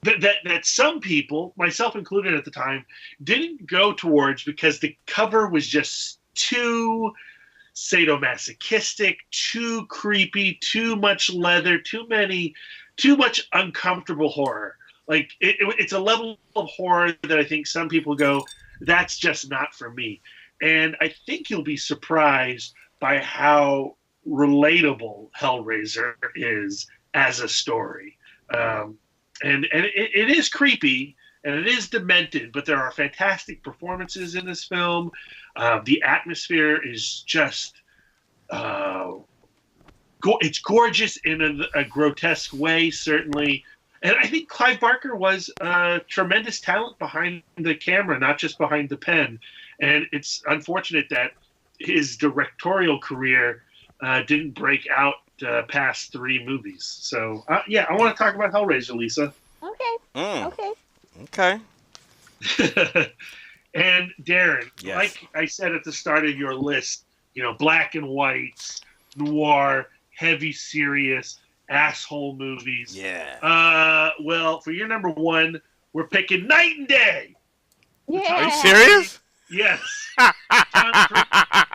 S5: that some people, myself included at the time, didn't go towards because the cover was just too sadomasochistic, too creepy, too much leather, too much uncomfortable horror. Like it's a level of horror that I think some people go, that's just not for me. And I think you'll be surprised by how relatable Hellraiser is as a story. And it is creepy and it is demented, but there are fantastic performances in this film. The atmosphere is just it's gorgeous in a grotesque way, certainly. And I think Clive Barker was a tremendous talent behind the camera, not just behind the pen. And it's unfortunate that his directorial career didn't break out past 3 movies. So yeah, I want to talk about Hellraiser, Lisa.
S4: Okay.
S2: Mm,
S4: Okay.
S2: okay.
S5: And Darren,
S2: Yes.
S5: like I said at the start of your list, black and whites, noir, heavy, serious, asshole movies.
S2: Yeah.
S5: Well, for your number 1, we're picking Night and Day.
S4: Yeah.
S2: Are you serious?
S5: Yes. Tom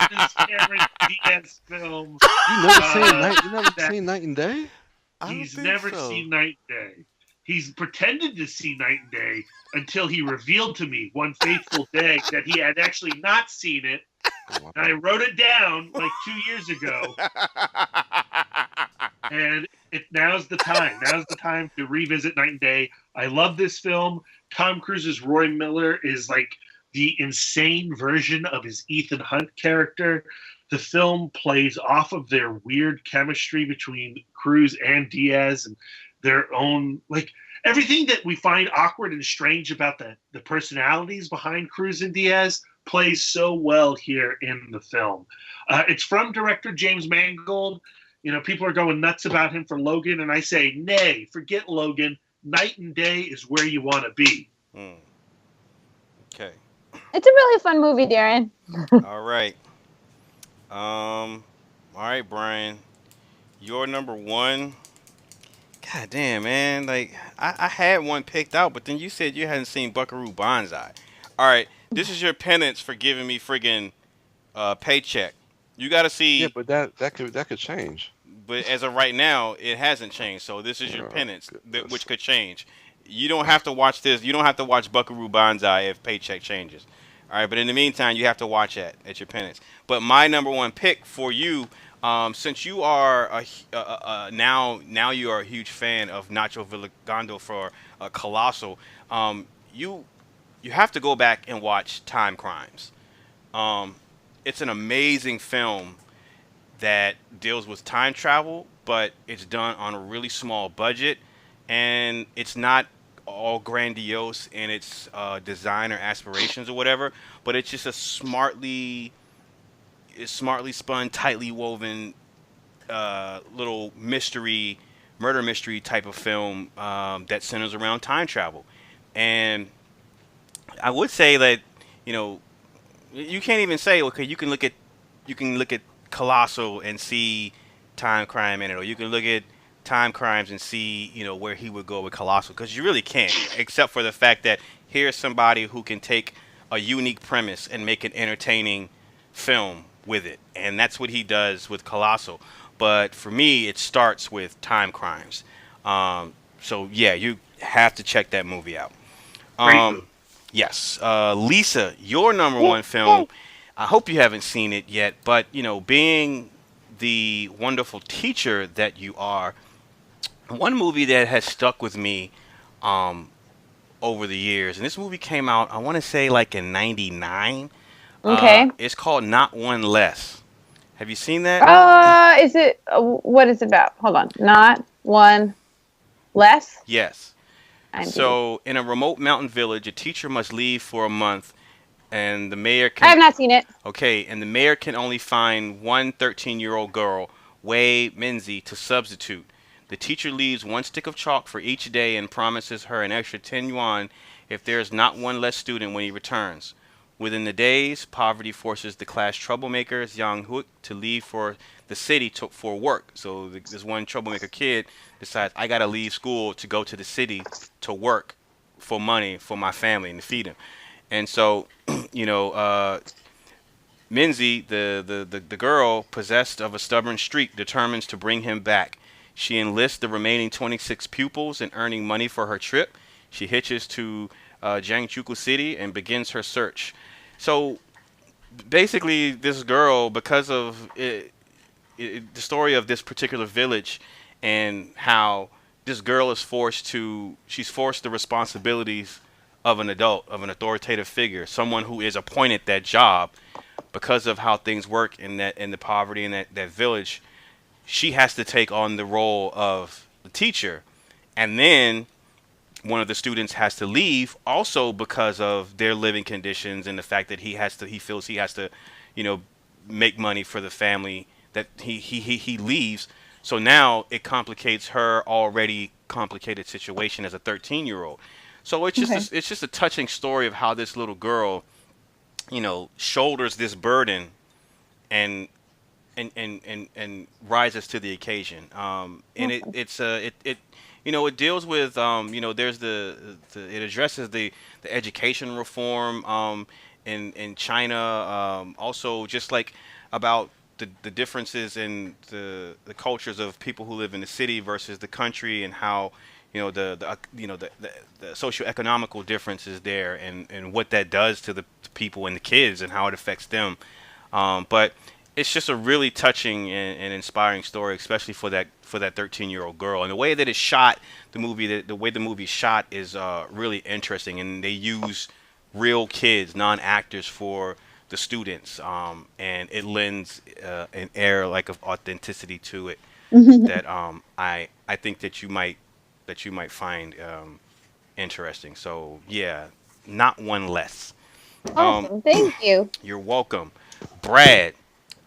S5: Cruise's Cameron Diaz film.
S3: You never seen
S5: Uh,
S3: Night? You never
S5: that
S3: seen Night and Day?
S2: I don't
S5: he's
S2: think
S5: never
S2: so.
S5: seen Night and Day. He's pretended to see Night and Day until he revealed to me one fateful day that he had actually not seen it.
S3: Oh, wow.
S5: And I wrote it down like 2 years ago, and now's the time. Now's the time to revisit Night and Day. I love this film. Tom Cruise's Roy Miller is like the insane version of his Ethan Hunt character. The film plays off of their weird chemistry between Cruise and Diaz and their own, like, everything that we find awkward and strange about the personalities behind Cruise and Diaz plays so well here in the film. It's from director James Mangold. People are going nuts about him for Logan, and I say, nay, forget Logan. Night and Day is where you want to be.
S2: Mm. Okay.
S4: It's a really fun movie, Darren.
S2: All right. All right, Brian. Your number 1. God damn, man. Like, I had one picked out, but then you said you hadn't seen Buckaroo Banzai. All right. This is your penance for giving me friggin' paycheck. You got to
S3: Yeah,
S2: see,
S3: but that could change.
S2: but as of right now, it hasn't changed. So this is your
S3: Oh,
S2: penance,
S3: goodness.
S2: which could change. You don't have to watch this. You don't have to watch Buckaroo Banzai if paycheck changes. All right, but in the meantime, you have to watch that at your penance. But my number 1 pick for you, since you are now you are a huge fan of Nacho Villagando for Colossal, you have to go back and watch Time Crimes. It's an amazing film that deals with time travel, but it's done on a really small budget, and it's not all grandiose in its design or aspirations or whatever. But it's just a smartly spun, tightly woven little murder mystery type of film that centers around time travel. And I would say that you know you can't even say, okay, you can look at Colossal and see Time Crime in it, or you can look at Time Crimes and see where he would go with Colossal, because you really can't, except for the fact that here's somebody who can take a unique premise and make an entertaining film with it, and that's what he does with Colossal. But for me, it starts with Time Crimes. So yeah, you have to check that movie out.
S5: Great
S2: Um,
S5: movie.
S2: Yes. Lisa, your number
S4: Yeah,
S2: 1 film, I hope you haven't seen it yet, but, being the wonderful teacher that you are, one movie that has stuck with me um, over the years, and this movie came out, I want to say, like in '99.
S4: Okay.
S2: It's called Not One Less. Have you seen that?
S4: Is it? What is it about? Hold on. Not one less.
S2: Yes.
S4: I'm
S2: So, in a remote mountain village, a teacher must leave for a month, and the mayor
S4: I have
S2: can.
S4: not seen it.
S2: Okay, and the mayor can only find one 13-year-old girl, Wei Minzy, to substitute. The teacher leaves one stick of chalk for each day and promises her an extra 10 yuan if there is not one less student when he returns. Within the days, poverty forces the class troublemakers Yang Hook to leave for the city for work. So this one troublemaker kid decides, I gotta leave school to go to the city to work for money for my family and to feed him. And so, you know, Minzy, the girl possessed of a stubborn streak, determines to bring him back. She enlists the remaining 26 pupils in earning money for her trip. She hitches to Jiangchuku City and begins her search. So basically, this girl, because of the story of this particular village and how this girl is she's forced the responsibilities of an adult, of an authoritative figure, someone who is appointed that job because of how things work in the poverty in that village. She has to take on the role of the teacher, and then one of the students has to leave also because of their living conditions and the fact that he feels he has to, you know, make money for the family that he leaves. So now it complicates her already complicated situation as a 13-year-old. So
S4: Okay.
S2: it's just a touching story of how this little girl, shoulders this burden and and rises to the occasion. And
S4: Awesome.
S2: it deals with there's it addresses the education reform in China. Also, just like about the differences in the cultures of people who live in the city versus the country, and how the socioeconomical differences there, and what that does to the people and the kids, and how it affects them. But it's just a really touching and inspiring story, especially for that 13-year-old girl. And the way that it's shot, the way the movie's shot is really interesting, and they use real kids, non-actors, for the students, and it lends an air like of authenticity to it that I think that you might find interesting. So yeah, not one less. Um,
S4: Awesome. Thank you.
S2: you're welcome, Brad.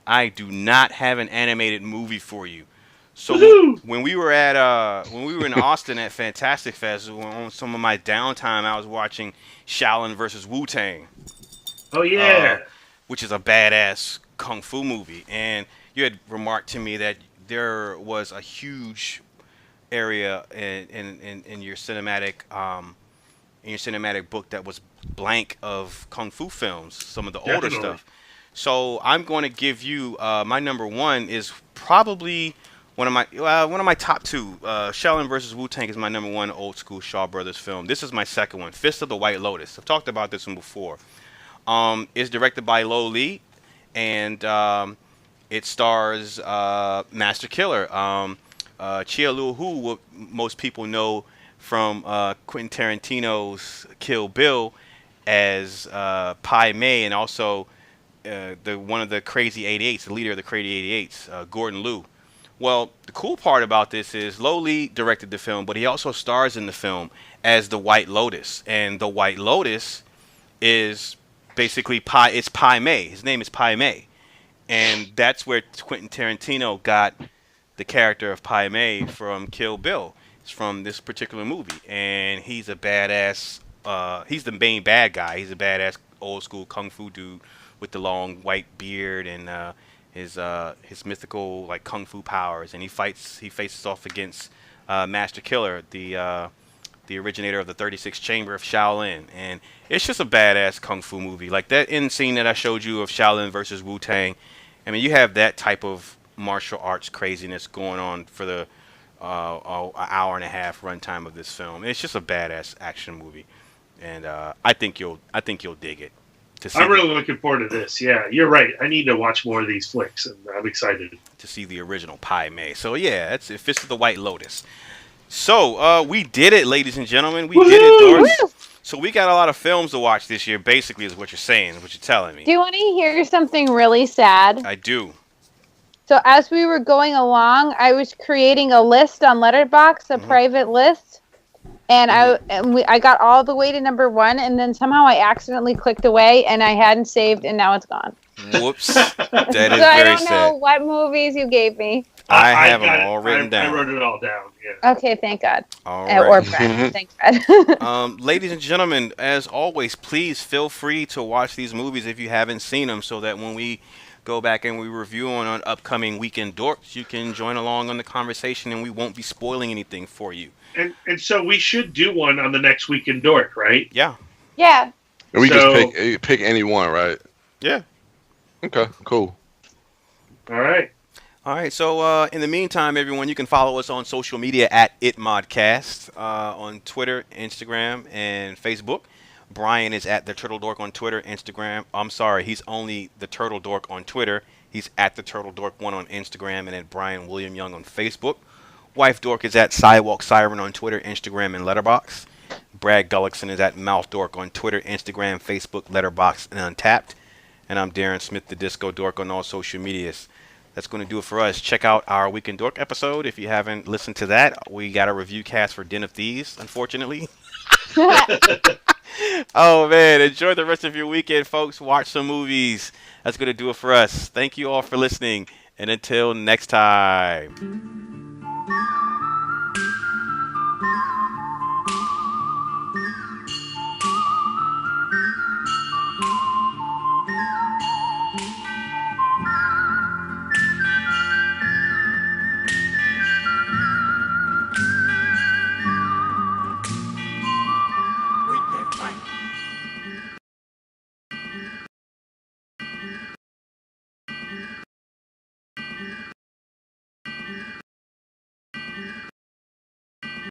S2: I do not have an animated movie for you. So
S5: Woohoo!
S2: when we were in Austin at Fantastic Fest, on some of my downtime, I was watching Shaolin versus Wu Tang,
S5: Oh
S2: uh,
S5: yeah.
S2: which is a badass kung fu movie. And you had remarked to me that there was a huge area in your cinematic book that was blank of kung fu films, some of the older
S5: Definitely.
S2: stuff. So I'm going to give you my number one is probably one of my top two. Shaolin versus Wu Tang is my number one old school Shaw Brothers film. This is my second one, Fist of the White Lotus. I've talked about this one before. It's directed by Lo Lee, and it stars Master Killer. Chia Lu Hu, what most people know from Quentin Tarantino's Kill Bill as Pai Mei, and also the one of the Crazy 88s, the leader of the Crazy 88s, Gordon Liu. Well, the cool part about this is Lo Lee directed the film, but he also stars in the film as the White Lotus, and the White Lotus is basically Pai. It's Pai Mei. His name is Pai Mei, and that's where Quentin Tarantino got the character of Pai Mei from Kill Bill. It's from this particular movie, and he's a badass. He's the main bad guy. He's a badass old school kung fu dude with the long white beard and his mythical like kung fu powers, and he fights. He faces off against Master Killer, the originator of the 36th Chamber of Shaolin, and it's just a badass kung fu movie. Like that end scene that I showed you of Shaolin versus Wu Tang. I mean, you have that type of martial arts craziness going on for the hour and a half runtime of this film. It's just a badass action movie, and I think you'll dig it.
S5: I'm really looking forward to this. Yeah, you're right. I need to watch more of these flicks, and I'm excited.
S2: To see the original Pai Mei. So yeah, that's it. Fist of the White Lotus. So we did it, ladies and gentlemen. We did it,
S5: Woohoo!
S2: dorks.
S4: Woo!
S2: So we got a lot of films to watch this year. Basically, is what you're saying, is what you're telling me.
S4: Do you want to hear something really sad?
S2: I do.
S4: So as we were going along, I was creating a list on Letterboxd, a
S2: Mhm.
S4: private list, and I got all the way to number 1, and then somehow I accidentally clicked away, and I hadn't saved, and now it's gone.
S2: Whoops. That
S4: So
S2: is
S4: I
S2: very
S4: don't know
S2: sad.
S4: what movies you gave me.
S2: I have
S5: got
S2: them
S5: it.
S2: all written
S5: I
S2: down.
S5: wrote it all down. Yeah.
S4: Okay, thank God.
S2: All
S4: Or
S2: right.
S4: Brad. Thanks, Brad.
S2: Ladies and gentlemen, as always, please feel free to watch these movies if you haven't seen them, so that when we go back and we review on upcoming Weekend Dorks, you can join along on the conversation, and we won't be spoiling anything for you.
S5: And so we should do one on the next Weekend Dork, right?
S2: Yeah.
S4: Yeah.
S3: And we
S5: So-
S3: just pick any one, right?
S2: Yeah.
S3: Okay, cool.
S5: All right.
S2: All right. So in the meantime, everyone, you can follow us on social media at ItModcast on Twitter, Instagram, and Facebook. Brian is at the Turtle Dork on Twitter, Instagram. I'm sorry, he's only the Turtle Dork on Twitter. He's at the Turtle Dork 1 on Instagram, and at Brian William Young on Facebook. Wife Dork is at Sidewalk Siren on Twitter, Instagram, and Letterboxd. Brad Gullickson is at Mouth Dork on Twitter, Instagram, Facebook, Letterboxd, and Untapped. And I'm Darren Smith, the Disco Dork, on all social medias. That's going to do it for us. Check out our Weekend Dork episode if you haven't listened to that. We got a review cast for Den of Thieves, unfortunately. Oh, man. Enjoy the rest of your weekend, folks. Watch some movies. That's going to do it for us. Thank you all for listening, And until next time.